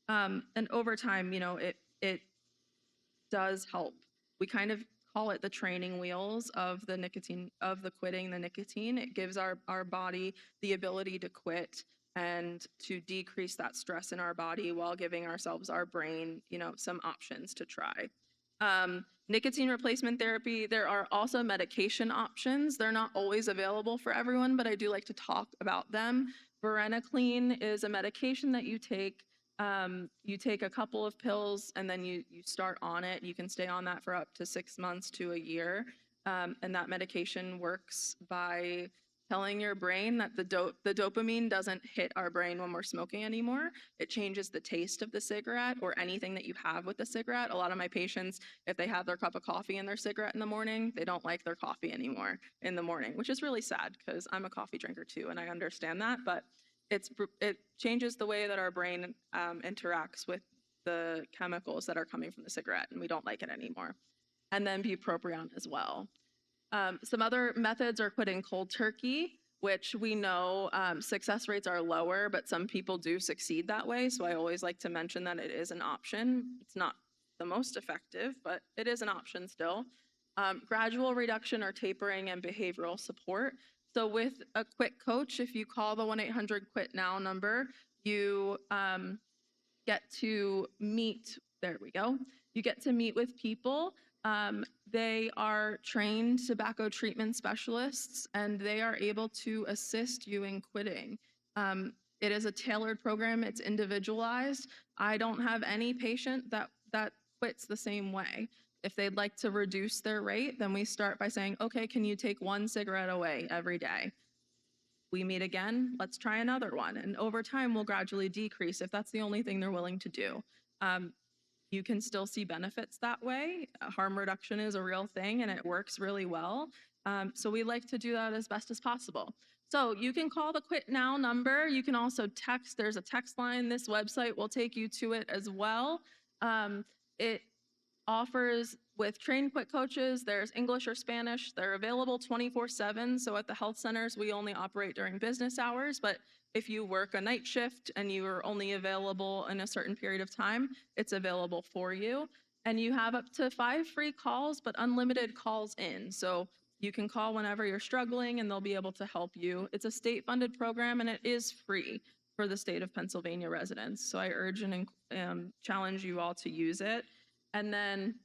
And over time, you know, it does help. We kind of call it the training wheels of the nicotine, of the quitting the nicotine. It gives our body the ability to quit and to decrease that stress in our body while giving ourselves, our brain, you know, some options to try. Nicotine replacement therapy, there are also medication options. They're not always available for everyone, but I do like to talk about them. Varenicline is a medication that you take. You take a couple of pills and then you start on it. You can stay on that for up to 6 months to a year. And that medication works by telling your brain that the dopamine doesn't hit our brain when we're smoking anymore. It changes the taste of the cigarette or anything that you have with the cigarette. A lot of my patients, if they have their cup of coffee and their cigarette in the morning, they don't like their coffee anymore in the morning, which is really sad because I'm a coffee drinker too, and I understand that, but it changes the way that our brain interacts with the chemicals that are coming from the cigarette, and we don't like it anymore. And then bupropion as well. Some other methods are quitting cold turkey, which we know success rates are lower, but some people do succeed that way. So I always like to mention that it is an option. It's not the most effective, but it is an option still. Gradual reduction or tapering and behavioral support. So with a quit coach, if you call the 1-800-QUIT-NOW number, you get to meet, there we go, you get to meet with people. They are trained tobacco treatment specialists, and they are able to assist you in quitting. It is a tailored program, it's individualized. I don't have any patient that quits the same way. If they'd like to reduce their rate, then we start by saying, okay, can you take 1 cigarette away every day? We meet again, let's try another one. And over time, we'll gradually decrease if that's the only thing they're willing to do. You can still see benefits that way. Harm reduction is a real thing and it works really well. So we like to do that as best as possible. So you can call the Quit Now number. You can also text. There's a text line. This website will take you to it as well. It offers with trained quit coaches, there's English or Spanish. They're available 24/7. So at the health centers, we only operate during business hours, but if you work a night shift and you are only available in a certain period of time, it's available for you. And you have up to 5 free calls, but unlimited calls in. So you can call whenever you're struggling and they'll be able to help you. It's a state-funded program and it is free for the state of Pennsylvania residents. So I urge and challenge you all to use it. And then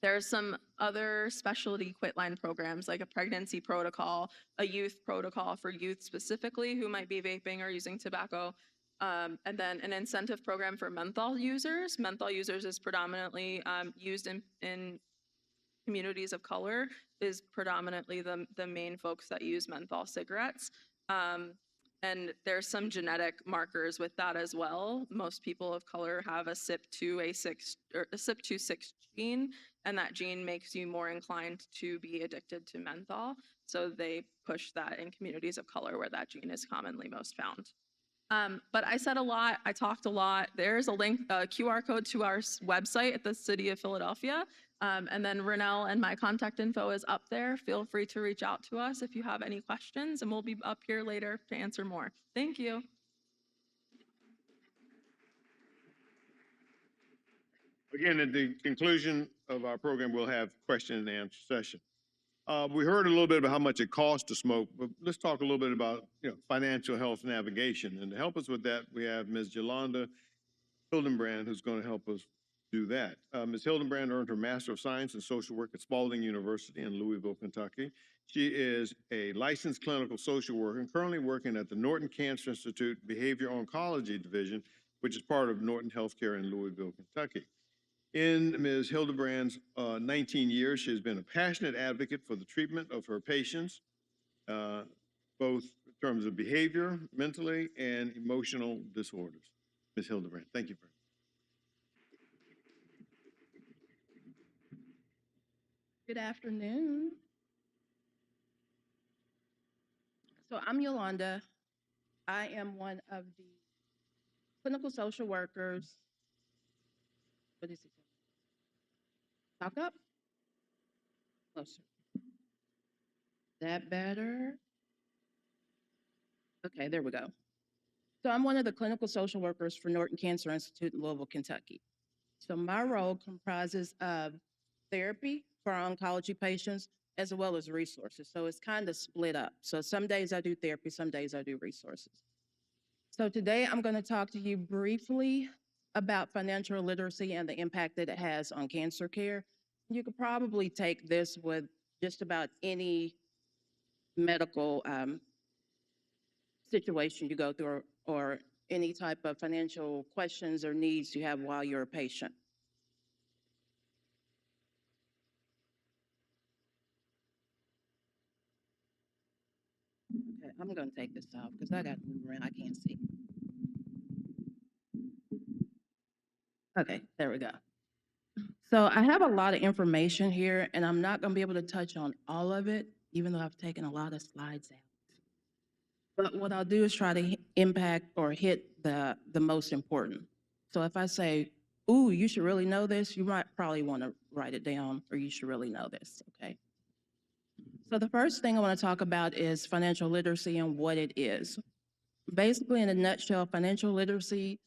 there's some other specialty quit line programs like a pregnancy protocol, a youth protocol for youth specifically who might be vaping or using tobacco, and then an incentive program for menthol users. Menthol users is predominantly used in communities of color, is predominantly the main folks that use menthol cigarettes. And there's some genetic markers with that as well. Most people of color have a CYP2A6 or a CYP26 gene, and that gene makes you more inclined to be addicted to menthol. So they push that in communities of color where that gene is commonly most found. But I said a lot, I talked a lot. There's a link, a QR code to our website at the City of Philadelphia. And then Renell and my contact info is up there. Feel free to reach out to us if you have any questions, and we'll be up here later to answer more. Thank you.
Again, at the conclusion of our program, we'll have question and answer session. We heard a little bit about how much it costs to smoke, but let's talk a little bit about, financial health navigation. And to help us with that, we have Ms. Yolanda Hildenbrand, who's going to help us do that. Ms. Hildenbrand earned her Master of Science in Social Work at Spalding University in Louisville, Kentucky. She is a licensed clinical social worker and currently working at the Norton Cancer Institute Behavior Oncology Division, which is part of Norton Healthcare in Louisville, Kentucky. In Ms. Hildebrand's 19 years, she has been a passionate advocate for the treatment of her patients, both in terms of behavior, mentally, and emotional disorders. Ms. Hildebrand, thank you very much.
Good afternoon. So I'm Yolanda. I am one of the clinical social workers. What is it? Talk up. Closer. That better? Okay, there we go. So I'm one of the clinical social workers for Norton Cancer Institute in Louisville, Kentucky. So my role comprises of therapy for our oncology patients as well as resources. So it's kind of split up. So some days I do therapy, some days I do resources. So today I'm going to talk to you briefly about financial literacy and the impact that it has on cancer care. You could probably take this with just about any medical situation you go through or any type of financial questions or needs you have while you're a patient. Okay, I'm going to take this off because I got to move around. I can't see. Okay, there we go. So I have a lot of information here, and I'm not going to be able to touch on all of it, even though I've taken a lot of slides out. But what I'll do is try to impact or hit the most important. So if I say, ooh, you should really know this, you might probably want to write it down, or you should really know this, okay? So the first thing I want to talk about is financial literacy and what it is. Basically, in a nutshell, financial literacy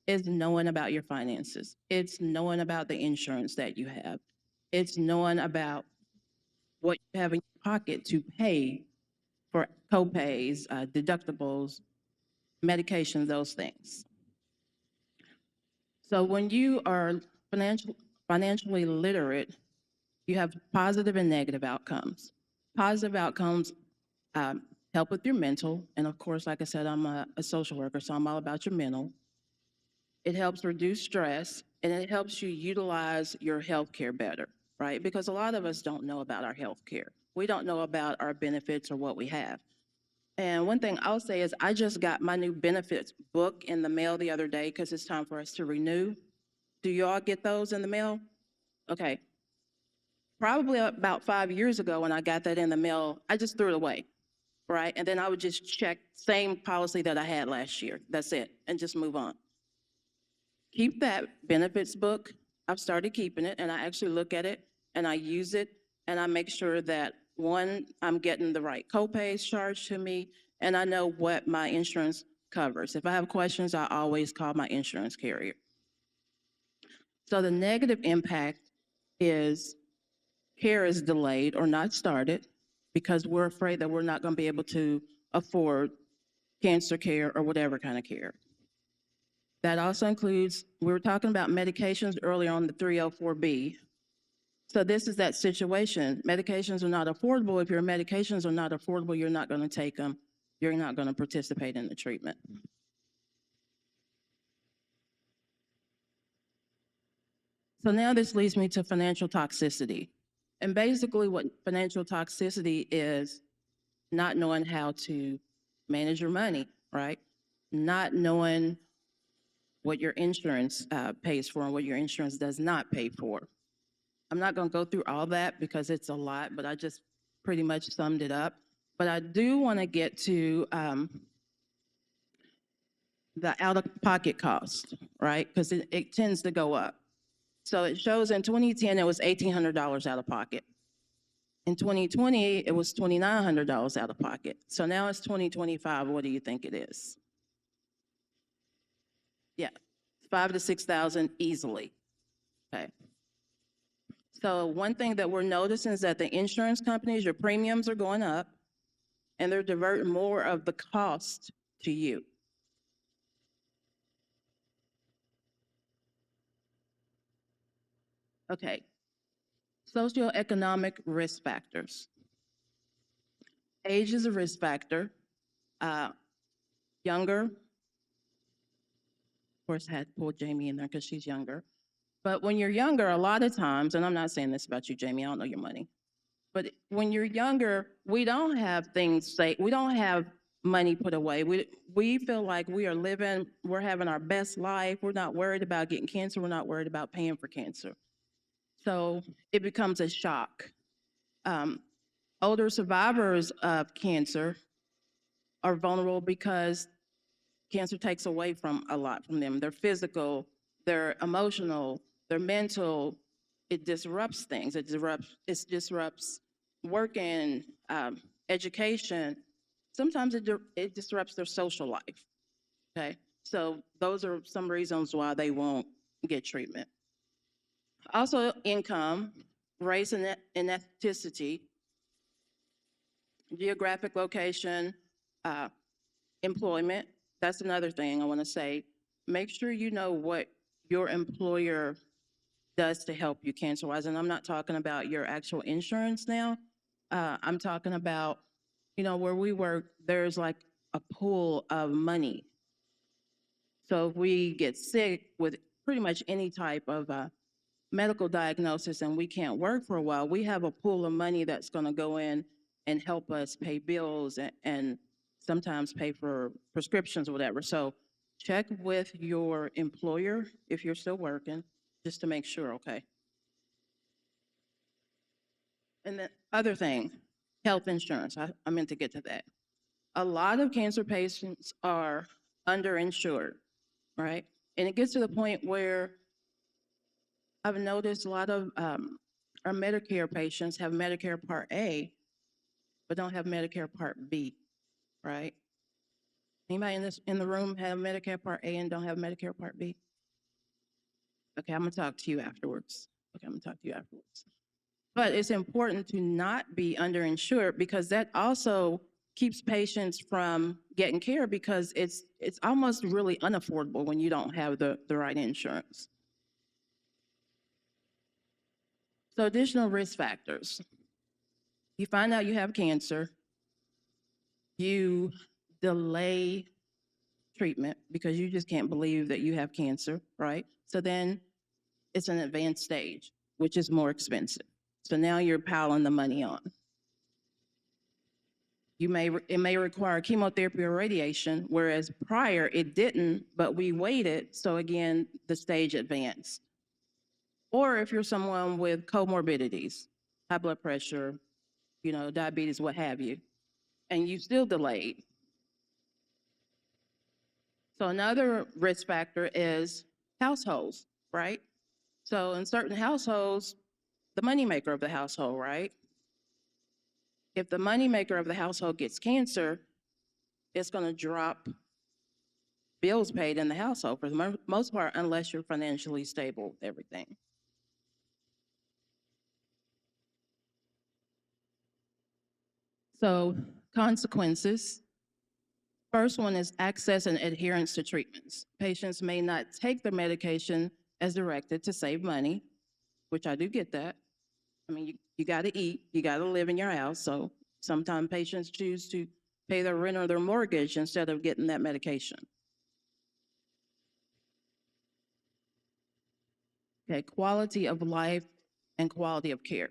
is knowing about your finances. It's knowing about the insurance that you have. It's knowing about what you have in your pocket to pay for co-pays, deductibles, medications, those things. So when you are financially literate, you have positive and negative outcomes. Positive outcomes help with your mental, and of course, like I said, I'm a social worker, so I'm all about your mental. It helps reduce stress, and it helps you utilize your health care better, right? Because a lot of us don't know about our health care. We don't know about our benefits or what we have. And one thing I'll say is I just got my new benefits book in the mail the other day because it's time for us to renew. Do you all get those in the mail? Okay. Probably about 5 years ago when I got that in the mail, I just threw it away, right? And then I would just check same policy that I had last year. That's it, and just move on. Keep that benefits book. I've started keeping it, and I actually look at it, and I use it, and I make sure that, one, I'm getting the right copays charged to me, and I know what my insurance covers. If I have questions, I always call my insurance carrier. So the negative impact is care is delayed or not started because we're afraid that we're not going to be able to afford cancer care or whatever kind of care. That also includes, we were talking about medications earlier on the 304B. So this is that situation. Medications are not affordable. If your medications are not affordable, you're not going to take them. You're not going to participate in the treatment. So now this leads me to financial toxicity. And basically what financial toxicity is not knowing how to manage your money, right? Not knowing what your insurance pays for and what your insurance does not pay for. I'm not going to go through all that because it's a lot, but I just pretty much summed it up. But I do want to get to the out-of-pocket cost, right? Because it tends to go up. So it shows in 2010, it was $1,800 out of pocket. In 2020, it was $2,900 out of pocket. So now it's 2025. What do you think it is? Yeah, 5,000 to 6,000 easily. Okay. So one thing that we're noticing is that the insurance companies, your premiums are going up, and they're diverting more of the cost to you. Okay. Socioeconomic risk factors. Age is a risk factor. Younger, of course, I had to pull Jamie in there because she's younger. But when you're younger, a lot of times, and I'm not saying this about you, Jamie, I don't know your money. But when you're younger, we don't have things say, we don't have money put away. We feel like we are living, we're having our best life. We're not worried about getting cancer. We're not worried about paying for cancer. So it becomes a shock. Older survivors of cancer are vulnerable because cancer takes away from a lot from them. Their physical, their emotional, their mental. It disrupts things. It disrupts work and education. Sometimes it disrupts their social life. Okay, so those are some reasons why they won't get treatment. Also, income, race, and ethnicity, geographic location, employment. That's another thing I want to say. Make sure you know what your employer does to help you cancer-wise. And I'm not talking about your actual insurance now. I'm talking about, you know, where we work, there's like a pool of money. So if we get sick with pretty much any type of medical diagnosis and we can't work for a while, we have a pool of money that's going to go in and help us pay bills and sometimes pay for prescriptions or whatever. So check with your employer if you're still working, just to make sure, okay? And the other thing, health insurance. I meant to get to that. A lot of cancer patients are underinsured, right? And it gets to the point where I've noticed a lot of our Medicare patients have Medicare Part A, but don't have Medicare Part B, right? Anybody in the room have Medicare Part A and don't have Medicare Part B? Okay, I'm gonna talk to you afterwards. Okay, I'm gonna talk to you afterwards. But it's important to not be underinsured because that also keeps patients from getting care because it's almost really unaffordable when you don't have the right insurance. So additional risk factors. You find out you have cancer, you delay treatment because you just can't believe that you have cancer, right? So then it's an advanced stage, which is more expensive. So now you're piling the money on. It may require chemotherapy or radiation, whereas prior it didn't, but we waited, so again, the stage advanced. Or if you're someone with comorbidities, high blood pressure, you know, diabetes, what have you, and you still delayed. So another risk factor is households, right? So in certain households, the moneymaker of the household, right? If the moneymaker of the household gets cancer, it's going to drop bills paid in the household for the most part, unless you're financially stable with everything. So consequences. First one is access and adherence to treatments. Patients may not take their medication as directed to save money, which I do get that. I mean, you got to eat, you got to live in your house. So sometimes patients choose to pay their rent or their mortgage instead of getting that medication. Okay, quality of life and quality of care.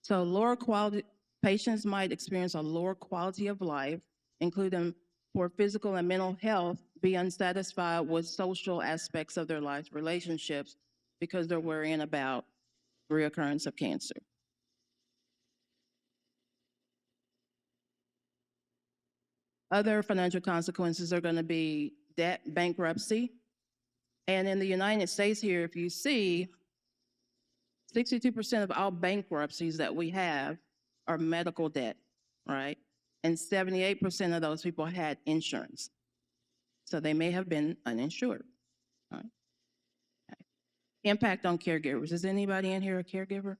So lower quality, patients might experience a lower quality of life, including poor physical and mental health, be unsatisfied with social aspects of their life, relationships, because they're worrying about reoccurrence of cancer. Other financial consequences are going to be debt bankruptcy. And in the United States here, if you see, 62% of all bankruptcies that we have are medical debt, right? And 78% of those people had insurance. So they may have been uninsured. Right? Okay. Impact on caregivers. Is anybody in here a caregiver?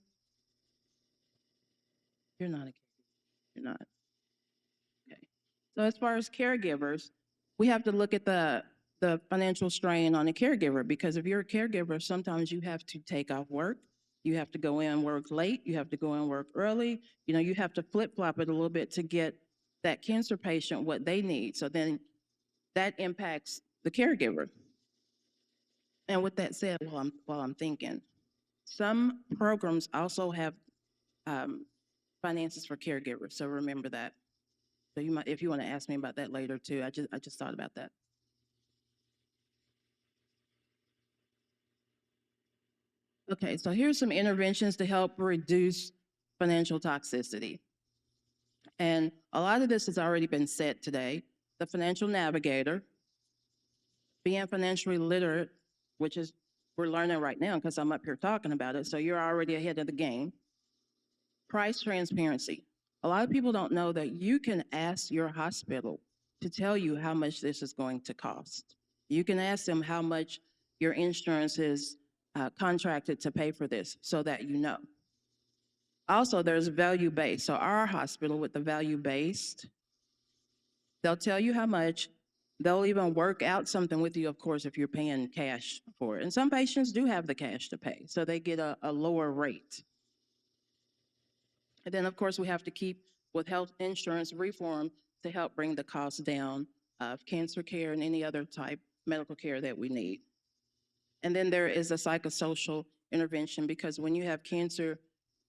You're not a caregiver. You're not. Okay. So as far as caregivers, we have to look at the financial strain on a caregiver, because if you're a caregiver, sometimes you have to take off work. You have to go in and work late. You have to go in and work early. You know, you have to flip-flop it a little bit to get that cancer patient what they need. So then that impacts the caregiver. And with that said, while I'm thinking, some programs also have finances for caregivers. So remember that. So you might, if you want to ask me about that later too, I just thought about that. Okay, so here's some interventions to help reduce financial toxicity. And a lot of this has already been said today. The financial navigator, being financially literate, which is, we're learning right now because I'm up here talking about it, so you're already ahead of the game. Price transparency. A lot of people don't know that you can ask your hospital to tell you how much this is going to cost. You can ask them how much your insurance is contracted to pay for this so that you know. Also, there's value-based. So our hospital with the value-based, they'll tell you how much. They'll even work out something with you, of course, if you're paying cash for it. And some patients do have the cash to pay, so they get a lower rate. And then, of course, we have to keep with health insurance reform to help bring the cost down of cancer care and any other type medical care that we need. And then there is a psychosocial intervention, because when you have cancer,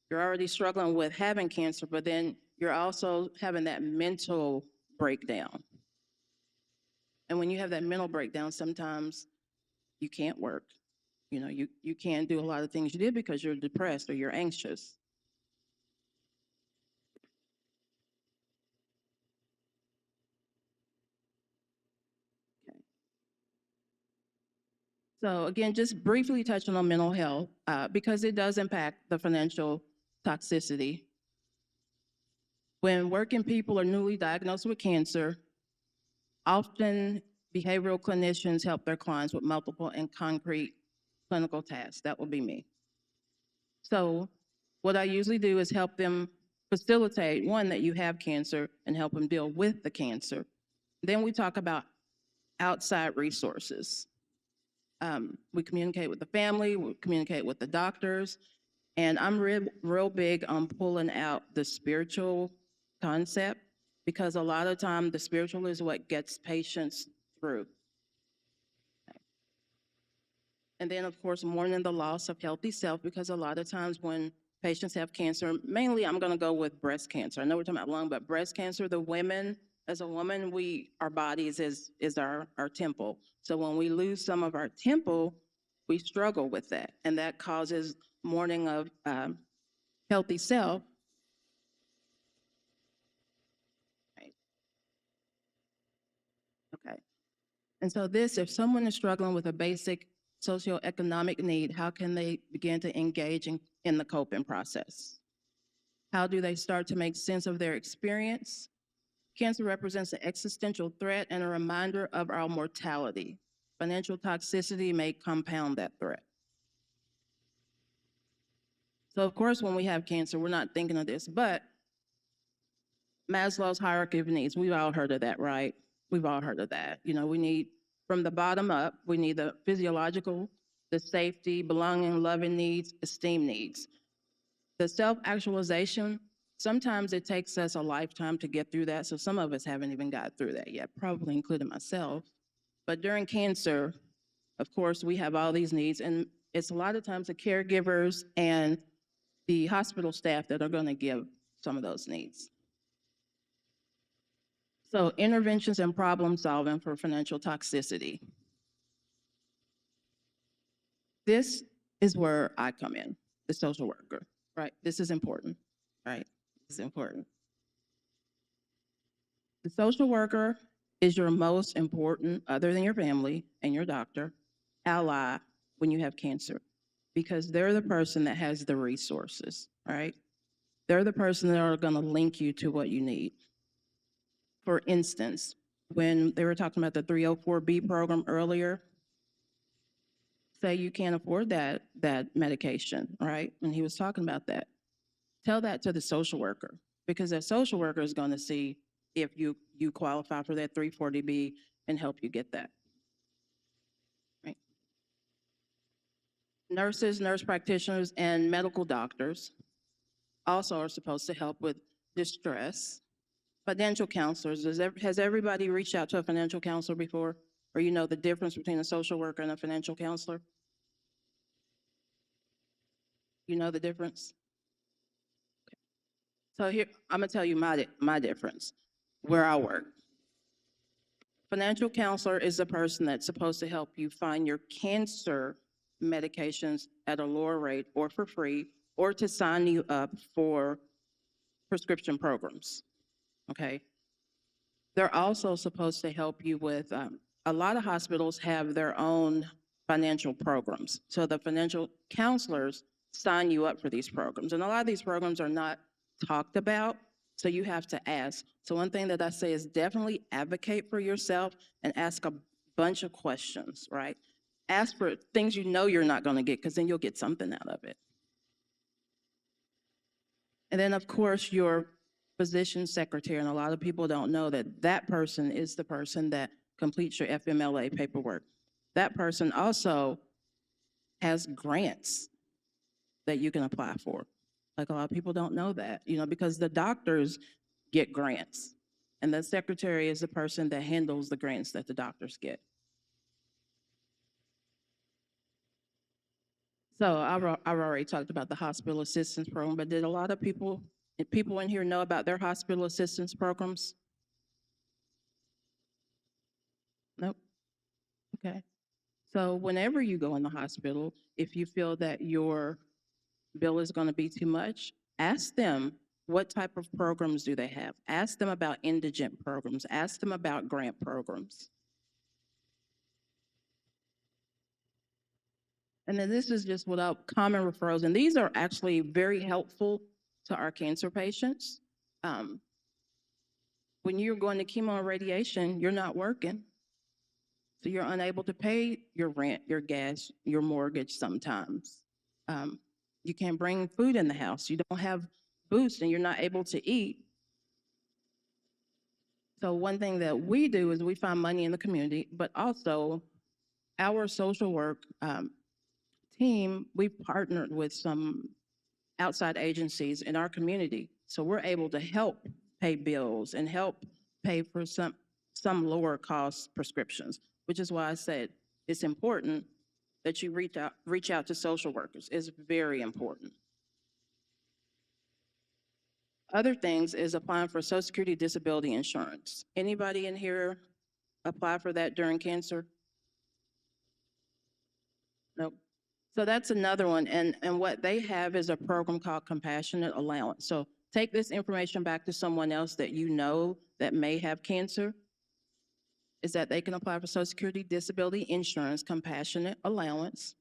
you're already struggling with having cancer, but then you're also having that mental breakdown. And when you have that mental breakdown, sometimes you can't work. You know, you can't do a lot of things you did because you're depressed or you're anxious. So again, just briefly touching on mental health, because it does impact the financial toxicity. When working people are newly diagnosed with cancer, often behavioral clinicians help their clients with multiple and concrete clinical tasks. That would be me. So what I usually do is help them facilitate, one, that you have cancer and help them deal with the cancer. Then we talk about outside resources. We communicate with the family, we communicate with the doctors, and I'm real big on pulling out the spiritual concept, because a lot of time the spiritual is what gets patients through. And then, of course, mourning the loss of healthy self, because a lot of times when patients have cancer, mainly I'm gonna go with breast cancer. I know we're talking about lung, but breast cancer, the women, as a woman, our bodies is our temple. So when we lose some of our temple, we struggle with that. And that causes mourning of healthy self. Right. Okay. And so if someone is struggling with a basic socioeconomic need, how can they begin to engage in the coping process? How do they start to make sense of their experience? Cancer represents an existential threat and a reminder of our mortality. Financial toxicity may compound that threat. So of course, when we have cancer, we're not thinking of this, but Maslow's hierarchy of needs, we've all heard of that, right? We've all heard of that. You know, we need, from the bottom up, we need the physiological, the safety, belonging, loving needs, esteem needs. The self-actualization, sometimes it takes us a lifetime to get through that. So some of us haven't even got through that yet, probably including myself. But during cancer, of course, we have all these needs, and it's a lot of times the caregivers and the hospital staff that are gonna give some of those needs. So interventions and problem solving for financial toxicity. This is where I come in, the social worker, right? This is important, right? This is important. The social worker is your most important, other than your family and your doctor, ally when you have cancer, because they're the person that has the resources, right? They're the person that are going to link you to what you need. For instance, when they were talking about the 304B program earlier, say you can't afford that medication, right? And he was talking about that. Tell that to the social worker, because that social worker is going to see if you qualify for that 340B and help you get that. Right? Nurses, nurse practitioners, and medical doctors also are supposed to help with distress. Financial counselors, has everybody reached out to a financial counselor before? Or you know the difference between a social worker and a financial counselor? You know the difference? So here, I'm gonna tell you my difference, where I work. Financial counselor is the person that's supposed to help you find your cancer medications at a lower rate or for free, or to sign you up for prescription programs, okay? They're also supposed to help you with, a lot of hospitals have their own financial programs. So the financial counselors sign you up for these programs. And a lot of these programs are not talked about, so you have to ask. So one thing that I say is definitely advocate for yourself and ask a bunch of questions, right? Ask for things you know you're not gonna get, because then you'll get something out of it. And then, of course, your physician secretary, and a lot of people don't know that that person is the person that completes your FMLA paperwork. That person also has grants that you can apply for. Like, a lot of people don't know that, you know, because the doctors get grants, and the secretary is the person that handles the grants that the doctors get. So I've already talked about the hospital assistance program, but did a lot of people in here know about their hospital assistance programs? Nope. Okay. So whenever you go in the hospital, if you feel that your bill is going to be too much, ask them what type of programs do they have. Ask them about indigent programs. Ask them about grant programs. And then this is just without common referrals. And these are actually very helpful to our cancer patients. When you're going to chemo and radiation, you're not working. So you're unable to pay your rent, your gas, your mortgage sometimes. You can't bring food in the house. You don't have boots and you're not able to eat. So one thing that we do is we find money in the community, but also our social work team, we partnered with some outside agencies in our community. So we're able to help pay bills and help pay for some lower cost prescriptions, which is why I said it's important that you reach out to social workers. It's very important. Other things is applying for Social Security disability insurance. Anybody in here apply for that during cancer? Nope. So that's another one. And what they have is a program called Compassionate Allowance. So take this information back to someone else that you know that may have cancer, is that they can apply for Social Security disability insurance Compassionate Allowance.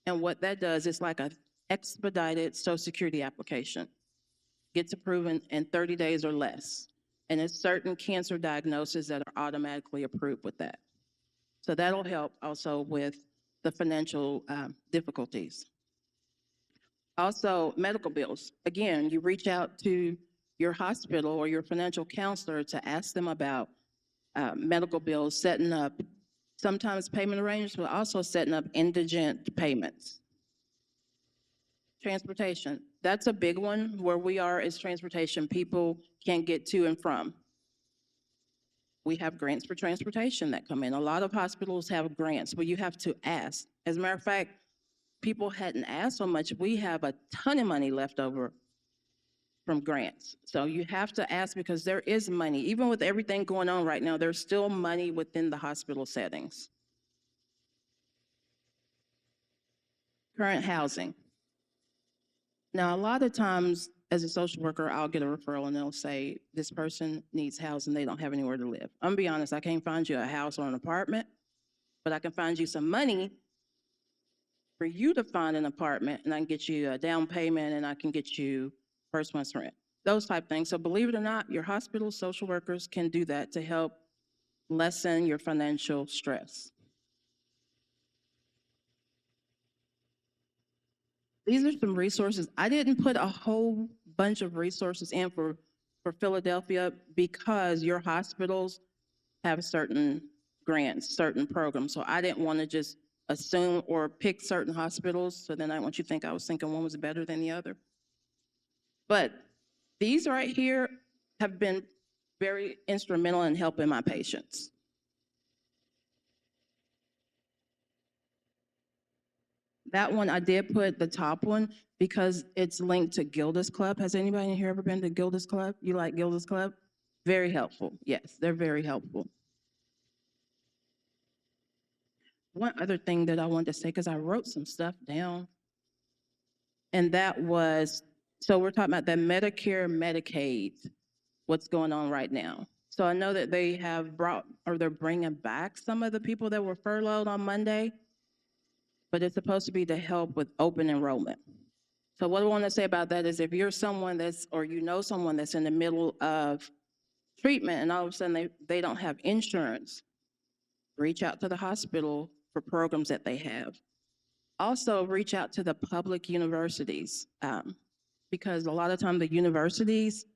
And what that does is like an expedited Social Security application. Gets approved in 30 days or less. And it's certain cancer diagnoses that are automatically approved with that. So that'll help also with the financial difficulties. Also, medical bills. Again, you reach out to your hospital or your financial counselor to ask them about medical bills, setting up sometimes payment arrangements, but also setting up indigent payments. Transportation, that's a big one. Where we are is transportation. People can't get to and from. We have grants for transportation that come in. A lot of hospitals have grants, but you have to ask. As a matter of fact, people hadn't asked so much. We have a ton of money left over from grants. So you have to ask because there is money. Even with everything going on right now, there's still money within the hospital settings. Current housing. Now, a lot of times as a social worker, I'll get a referral and they'll say, this person needs housing, they don't have anywhere to live. I'm gonna be honest, I can't find you a house or an apartment, but I can find you some money for you to find an apartment, and I can get you a down payment, and I can get you first month's rent, those type things. So believe it or not, your hospital social workers can do that to help lessen your financial stress. These are some resources. I didn't put a whole bunch of resources in for Philadelphia because your hospitals have certain grants, certain programs. So I didn't want to just assume or pick certain hospitals. So then I want you to think I was thinking one was better than the other. But these right here have been very instrumental in helping my patients. That one, I did put the top one because it's linked to Gilda's Club. Has anybody in here ever been to Gilda's Club? You like Gilda's Club? Very helpful. Yes, they're very helpful. One other thing that I wanted to say, because I wrote some stuff down, and that was, so we're talking about that Medicare, Medicaid, what's going on right now. So I know that they have brought, or they're bringing back some of the people that were furloughed on Monday, but it's supposed to be to help with open enrollment. So what I want to say about that is if you're someone that's, or you know someone that's in the middle of treatment and all of a sudden they don't have insurance, reach out to the hospital for programs that they have. Also, reach out to the public universities because a lot of times the universities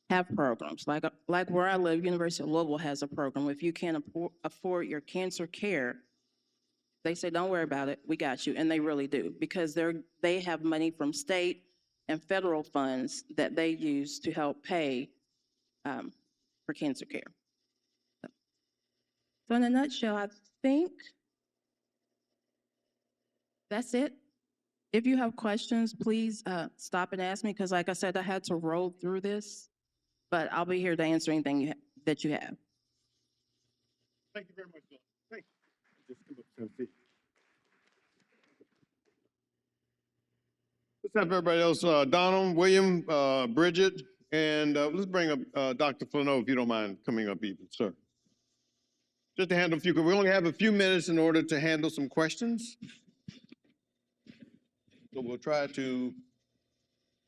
have programs. Like where I live, University of Louisville has a program. If you can't afford your cancer care, they say, don't worry about it, we got you, and they really do, because they have money from state and federal funds that they use to help pay for cancer care. So in a nutshell, I think that's it. If you have questions, please stop and ask me, because like I said, I had to roll through this, but I'll be here to answer anything that you have.
Thank you very much, Donna. Thank you. Just come up to 10 feet. Let's have everybody else, Donna, William, Bridget, and let's bring up Dr. Flano, if you don't mind coming up even, sir. Just to handle a few, we only have a few minutes in order to handle some questions. So we'll try to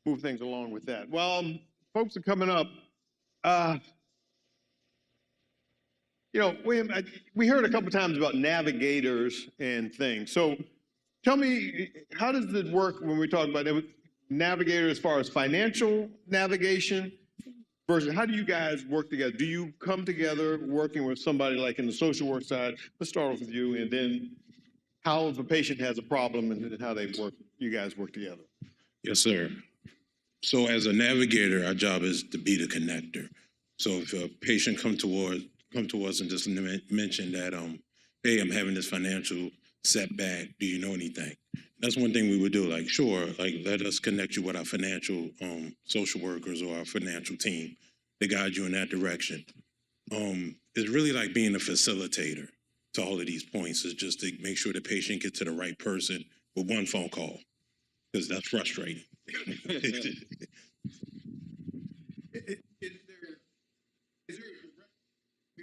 move things along with that. Well, folks are coming up. You know, William, we heard a couple times about navigators and things. So tell me, how does it work when we talk about navigator as far as financial navigation versus how do you guys work together? Do you come together working with somebody like in the social work side? Let's start off with you, and then how if a patient has a problem and how they work, you guys work together.
Yes, sir. So as a navigator, our job is to be the connector. So if a patient come to us and just mention that, hey, I'm having this financial setback, do you know anything? That's one thing we would do, like, sure, like, let us connect you with our financial social workers or our financial team. They guide you in that direction. It's really like being a facilitator to all of these points, is just to make sure the patient gets to the right person with one phone call, because that's frustrating.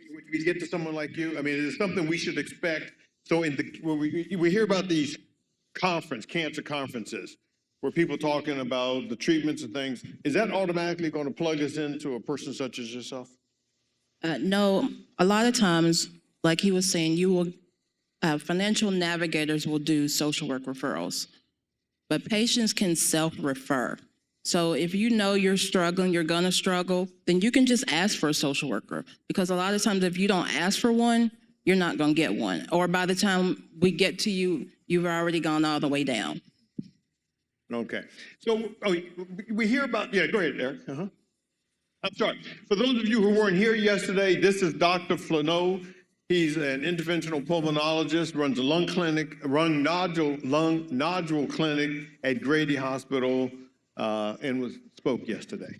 When we get to someone like you, I mean, is it something we should expect? So when we hear about these cancer conferences, where people talking about the treatments and things, is that automatically going to plug us into a person such as yourself?
No, a lot of times, like he was saying, financial navigators will do social work referrals, but patients can self-refer. So if you know you're struggling, you're gonna struggle, then you can just ask for a social worker. Because a lot of times if you don't ask for one, you're not gonna get one. Or by the time we get to you, you've already gone all the way down.
Okay. So we hear about, yeah, go ahead, Eric. I'm sorry. For those of you who weren't here yesterday, this is Dr. Flano. He's an interventional pulmonologist, runs a lung nodule clinic at Grady Hospital, and spoke yesterday.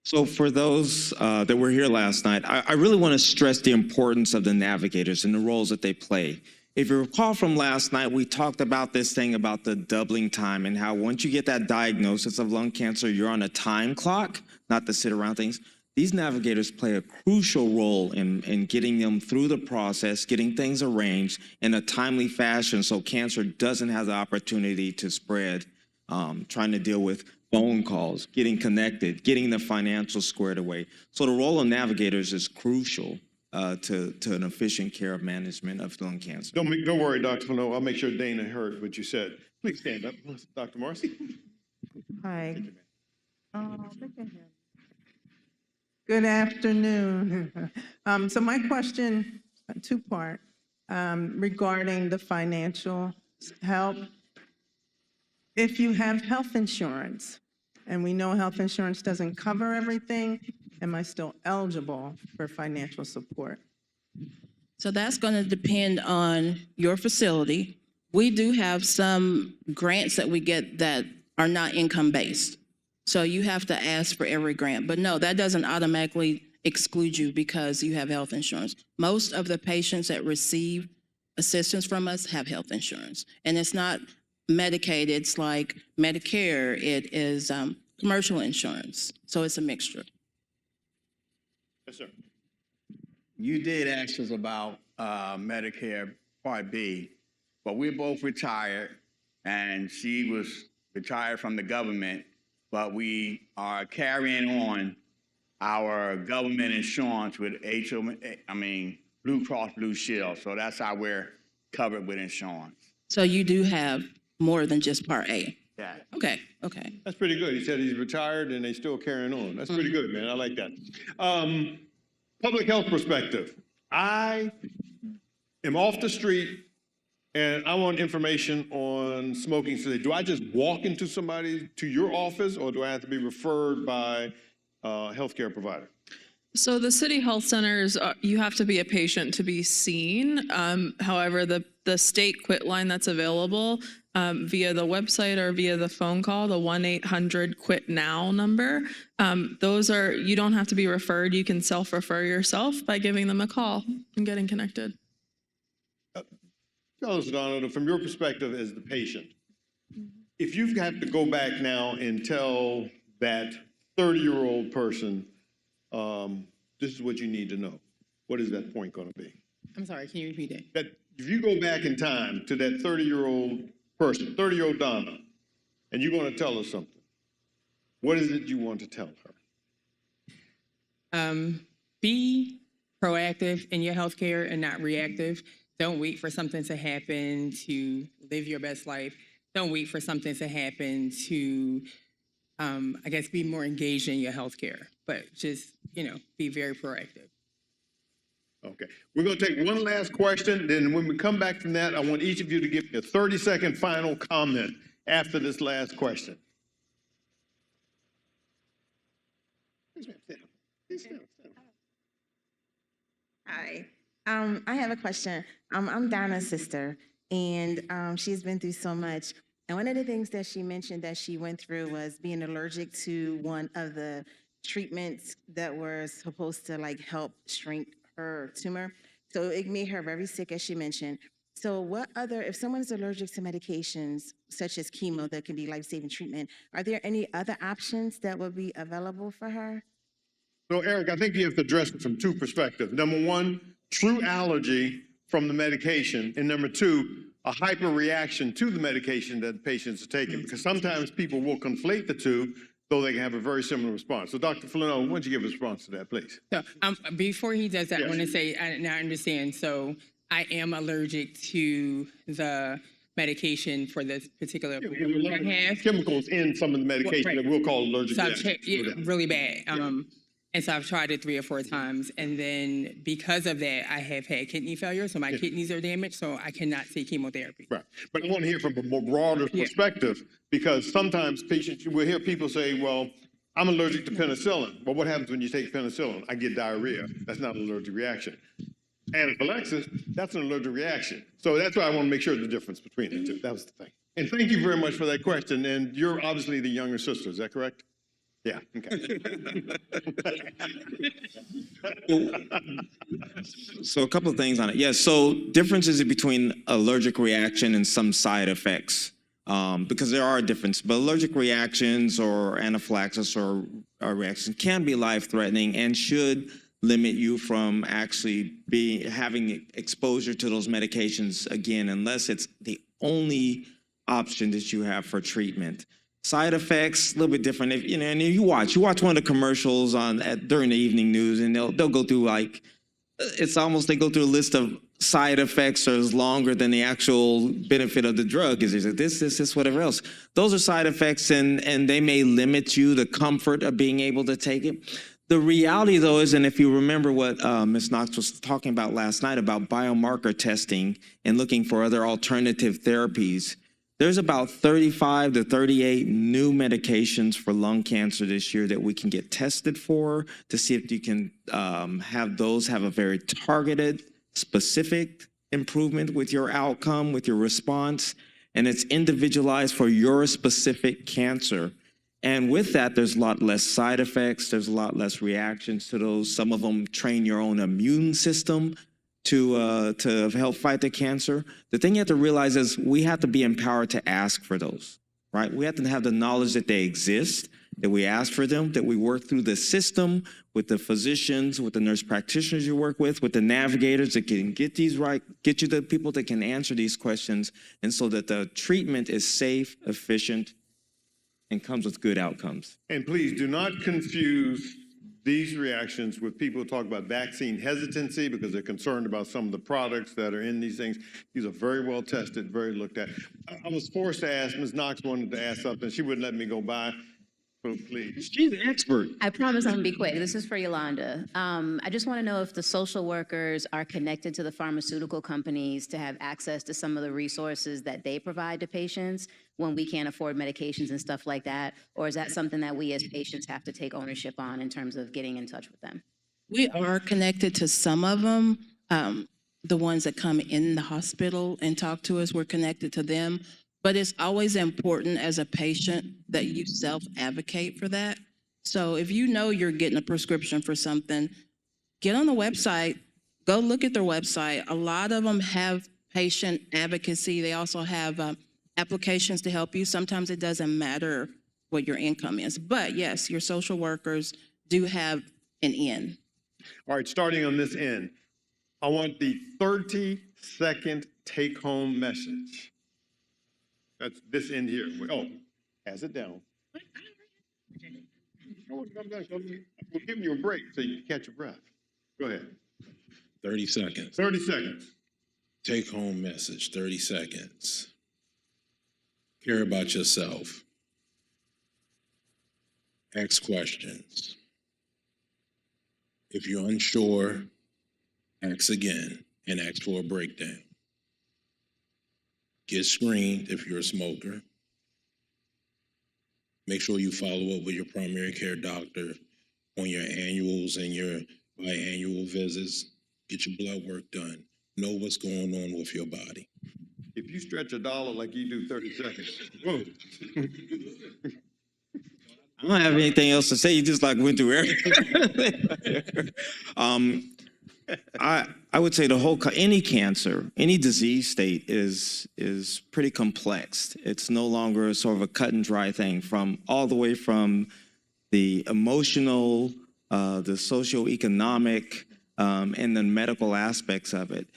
So for those that were here last night, I really want to stress the importance of the navigators and the roles that they play. If you recall from last night, we talked about this thing about the doubling time and how once you get that diagnosis of lung cancer, you're on a time clock, not to sit around things. These navigators play a crucial role in getting them through the process, getting things arranged in a timely fashion so cancer doesn't have the opportunity to spread, trying to deal with phone calls, getting connected, getting the financials squared away. So the role of navigators is crucial to an efficient care of management of lung cancer.
Don't worry, Dr. Fano. I'll make sure Dana heard what you said. Please stand up, Dr. Morris.
Hi. Good afternoon. So my question, two-part, regarding the financial help. If you have health insurance, and we know health insurance doesn't cover everything, am I still eligible for financial support?
So that's going to depend on your facility. We do have some grants that we get that are not income-based. So you have to ask for every grant. But no, that doesn't automatically exclude you because you have health insurance. Most of the patients that receive assistance from us have health insurance. And it's not Medicaid, it's like Medicare, it is commercial insurance. So it's a mixture.
Yes, sir.
You did ask us about Medicare Part B, but we're both retired, and she was retired from the government, but we are carrying on our government insurance with Blue Cross Blue Shield. So that's how we're covered with insurance.
So you do have more than just Part A.
Yeah.
Okay, okay.
That's pretty good. He said he's retired and they still carrying on. That's pretty good, man. I like that. Public health perspective. I am off the street and I want information on smoking today. Do I just walk into to your office, or do I have to be referred by a healthcare provider?
So the city health centers, you have to be a patient to be seen. However, the state quit line that's available via the website or via the phone call, the 1-800-QUIT-NOW number, you don't have to be referred. You can self-refer yourself by giving them a call and getting connected.
Tell us, Donna, from your perspective as the patient, if you have to go back now and tell that 30-year-old person, this is what you need to know, what is that point going to be?
I'm sorry, can you repeat it?
That if you go back in time to that 30-year-old person, 30-year-old Donna, and you're going to tell her something, what is it you want to tell her?
Be proactive in your healthcare and not reactive. Don't wait for something to happen to live your best life. Don't wait for something to happen to, be more engaged in your healthcare. But just, be very proactive.
Okay, we're going to take one last question. Then when we come back from that, I want each of you to give me a 30-second final comment after this last question.
Hi, I have a question. I'm Donna's sister, and she's been through so much. And one of the things that she mentioned that she went through was being allergic to one of the treatments that were supposed to help shrink her tumor. So it made her very sick, as she mentioned. So if someone's allergic to medications such as chemo that can be life-saving treatment, are there any other options that would be available for her?
So Eric, I think you have to address it from two perspectives. Number one, true allergy from the medication. And number two, a hyperreaction to the medication that patients are taking. Because sometimes people will conflate the two, though they can have a very similar response. So Dr. Flano, why don't you give a response to that, please?
So before he does that, I want to say, now I understand. So I am allergic to the medication for this particular
chemicals in some of the medication that we'll call allergic reactions.
Really bad. And so I've tried it 3 or 4 times. And then because of that, I have had kidney failure. So my kidneys are damaged. So I cannot take chemotherapy.
Right. But I want to hear from a more broader perspective, because sometimes we'll hear people say, well, I'm allergic to penicillin. Well, what happens when you take penicillin? I get diarrhea. That's not an allergic reaction. Anaphylaxis, that's an allergic reaction. So that's why I want to make sure the difference between the two. That was the thing. And thank you very much for that question. And you're obviously the younger sister, is that correct? Yeah, okay.
So a couple of things on it. Yeah, so differences between allergic reaction and some side effects, because there are differences. But allergic reactions or anaphylaxis or reaction can be life-threatening and should limit you from actually having exposure to those medications again, unless it's the only option that you have for treatment. Side effects, a little bit different. If, and you watch one of the commercials during the evening news, and they'll go through like, it's almost they go through a list of side effects that is longer than the actual benefit of the drug. Is this, whatever else. Those are side effects, and they may limit you the comfort of being able to take it. The reality, though, is, and if you remember what Ms. Knox was talking about last night about biomarker testing and looking for other alternative therapies, there's about 35 to 38 new medications for lung cancer this year that we can get tested for to see if you can have those have a very targeted, specific improvement with your outcome, with your response, and it's individualized for your specific cancer. And with that, there's a lot less side effects, there's a lot less reactions to those. Some of them train your own immune system to help fight the cancer. The thing you have to realize is we have to be empowered to ask for those, right? We have to have the knowledge that they exist, that we ask for them, that we work through the system with the physicians, with the nurse practitioners you work with the navigators that can get these right, get you the people that can answer these questions, and so that the treatment is safe, efficient, and comes with good outcomes.
And please do not confuse these reactions with people who talk about vaccine hesitancy because they're concerned about some of the products that are in these things. These are very well tested, very looked at. I was forced to ask, Ms. Knox wanted to ask something. She wouldn't let me go by. So please.
She's an expert.
I promise I'm gonna be quick. This is for Yolanda. I just want to know if the social workers are connected to the pharmaceutical companies to have access to some of the resources that they provide to patients when we can't afford medications and stuff like that, or is that something that we as patients have to take ownership on in terms of getting in touch with them?
We are connected to some of them. The ones that come in the hospital and talk to us, we're connected to them. But it's always important as a patient that you self-advocate for that. So if you know you're getting a prescription for something, get on the website, go look at their website. A lot of them have patient advocacy. They also have applications to help you. Sometimes it doesn't matter what your income is. But yes, your social workers do have an in.
All right, starting on this end, I want the 30-second take-home message. That's this end here. Oh, pass it down. We're giving you a break so you can catch your breath. Go ahead.
30 seconds.
30 seconds.
Take home message, 30 seconds. Care about yourself. Ask questions. If you're unsure, ask again and ask for a breakdown. Get screened if you're a smoker. Make sure you follow up with your primary care doctor on your annuals and your biannual visits. Get your blood work done. Know what's going on with your body.
If you stretch $1 like you do 30 seconds, whoa.
I don't have anything else to say. You just like went through everything. I would say any cancer, any disease state is pretty complex. It's no longer sort of a cut and dry thing all the way from the emotional, the socioeconomic, and the medical aspects of it.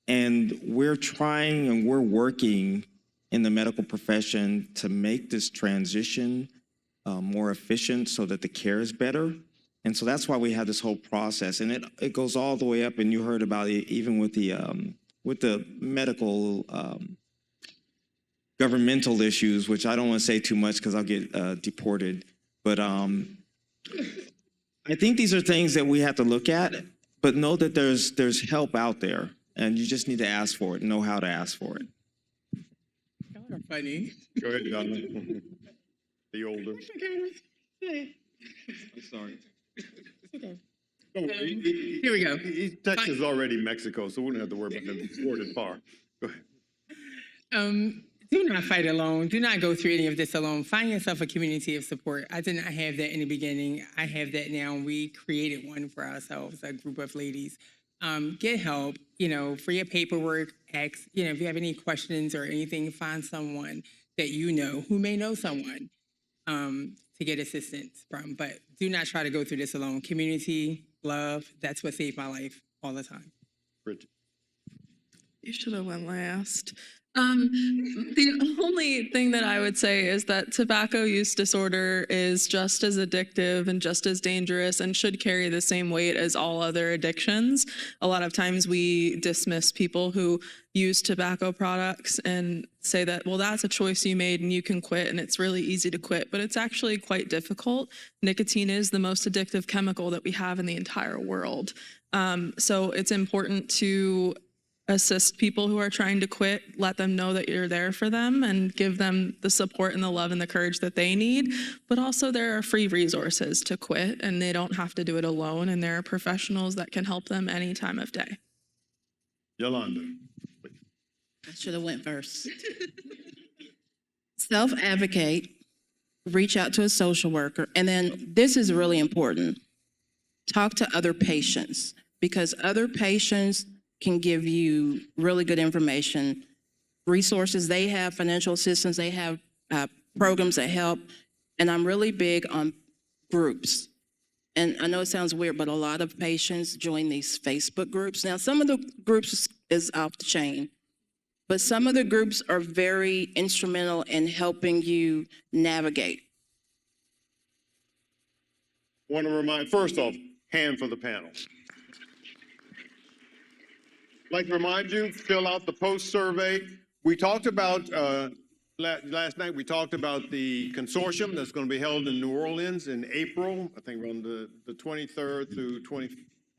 And we're trying and we're working in the medical profession to make this transition more efficient so that the care is better. And so that's why we have this whole process, and it goes all the way up. And you heard about it even with the medical governmental issues, which I don't want to say too much because I'll get deported. But I think these are things that we have to look at, but know that there's help out there, and you just need to ask for it, know how to ask for it.
Y'all are funny.
Go ahead, Donna. The older.
I'm sorry.
Here we go.
Texas is already Mexico, so we don't have to worry about them deported far. Go ahead.
do not fight alone. Do not go through any of this alone. Find yourself a community of support. I did not have that in the beginning. I have that now. We created one for ourselves, a group of ladies. Get help, for your paperwork, ask, if you have any questions or anything, find someone that you know who may know someone to get assistance from. But do not try to go through this alone. Community, love, that's what saved my life all the time.
Bridget.
You should have went last. The only thing that I would say is that tobacco use disorder is just as addictive and just as dangerous and should carry the same weight as all other addictions. A lot of times we dismiss people who use tobacco products and say that, well, that's a choice you made and you can quit and it's really easy to quit, but it's actually quite difficult. Nicotine is the most addictive chemical that we have in the entire world. So it's important to assist people who are trying to quit, let them know that you're there for them and give them the support and the love and the courage that they need. But also there are free resources to quit and they don't have to do it alone. And there are professionals that can help them any time of day.
Yolanda.
I should have went first. Self-advocate, reach out to a social worker, and then this is really important. Talk to other patients because other patients can give you really good information, resources. They have financial assistance, they have programs that help, and I'm really big on groups. And I know it sounds weird, but a lot of patients join these Facebook groups. Now, some of the groups is off the chain, but some of the groups are very instrumental in helping you navigate.
Want to remind, first off, hand for the panel. Like to remind you, fill out the post survey. We talked about, last night, we talked about the consortium that's going to be held in New Orleans in April, I think around the 23rd through 24th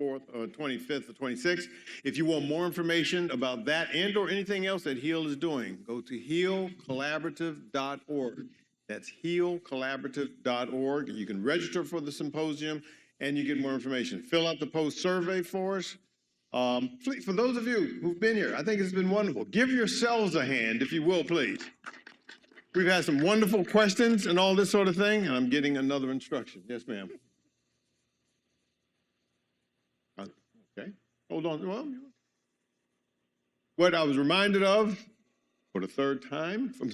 or 25th or 26th. If you want more information about that and or anything else that HEAL is doing, go to healcollaborative.org. That's healcollaborative.org. You can register for the symposium and you get more information. Fill out the post survey for us. For those of you who've been here, I think it's been wonderful. Give yourselves a hand, if you will, please. We've had some wonderful questions and all this sort of thing, and I'm getting another instruction. Yes, ma'am. Okay, hold on. Well, what I was reminded of for the third time from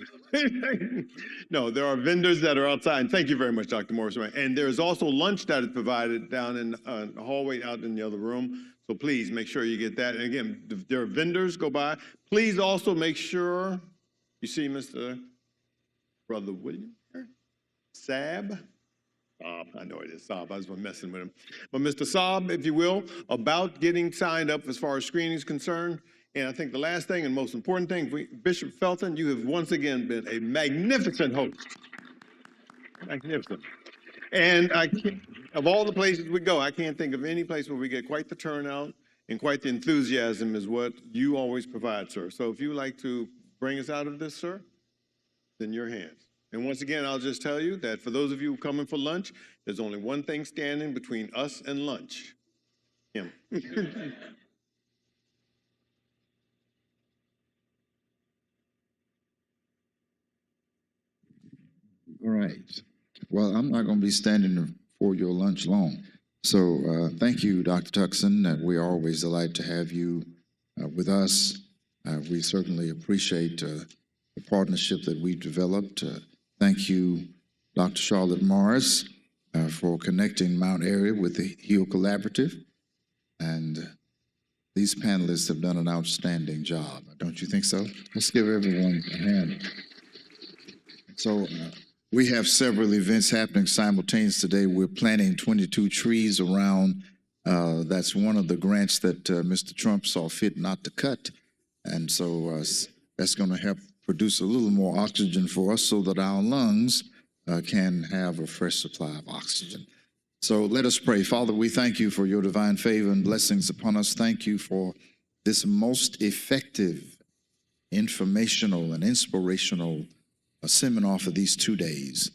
no, there are vendors that are outside. And thank you very much, Dr. Morris. And there's also lunch that is provided down in the hallway out in the other room. So please make sure you get that. And again, if there are vendors, go by. Please also make sure you see Mr. Brother William here. Saab. I know it is Saab. I was messing with him. But Mr. Saab, if you will, about getting signed up as far as screening is concerned. And I think the last thing and most important thing, Bishop Felton, you have once again been a magnificent host. Magnificent. And I can't, of all the places we go, I can't think of any place where we get quite the turnout and quite the enthusiasm as what you always provide, sir. So if you would like to bring us out of this, sir, then your hands. And once again, I'll just tell you that for those of you coming for lunch, there's only one thing standing between us and lunch. Him.
All right. Well, I'm not going to be standing for your lunch long. So thank you, Dr. Tuckson. We're always delighted to have you with us. We certainly appreciate the partnership that we've developed. Thank you, Dr. Charlotte Morris, for connecting Mount Airy with the HEAL Collaborative. And these panelists have done an outstanding job. Don't you think so? Let's give everyone a hand. So we have several events happening simultaneously today. We're planting 22 trees around. That's one of the grants that Mr. Trump saw fit not to cut. And so that's going to help produce a little more oxygen for us so that our lungs can have a fresh supply of oxygen. So let us pray. Father, we thank you for your divine favor and blessings upon us. Thank you for this most effective, informational, and inspirational seminar for these 2 days.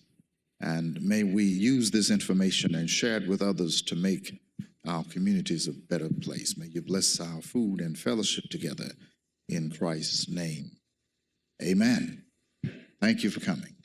And may we use this information and share it with others to make our communities a better place. May you bless our food and fellowship together in Christ's name. Amen. Thank you for coming.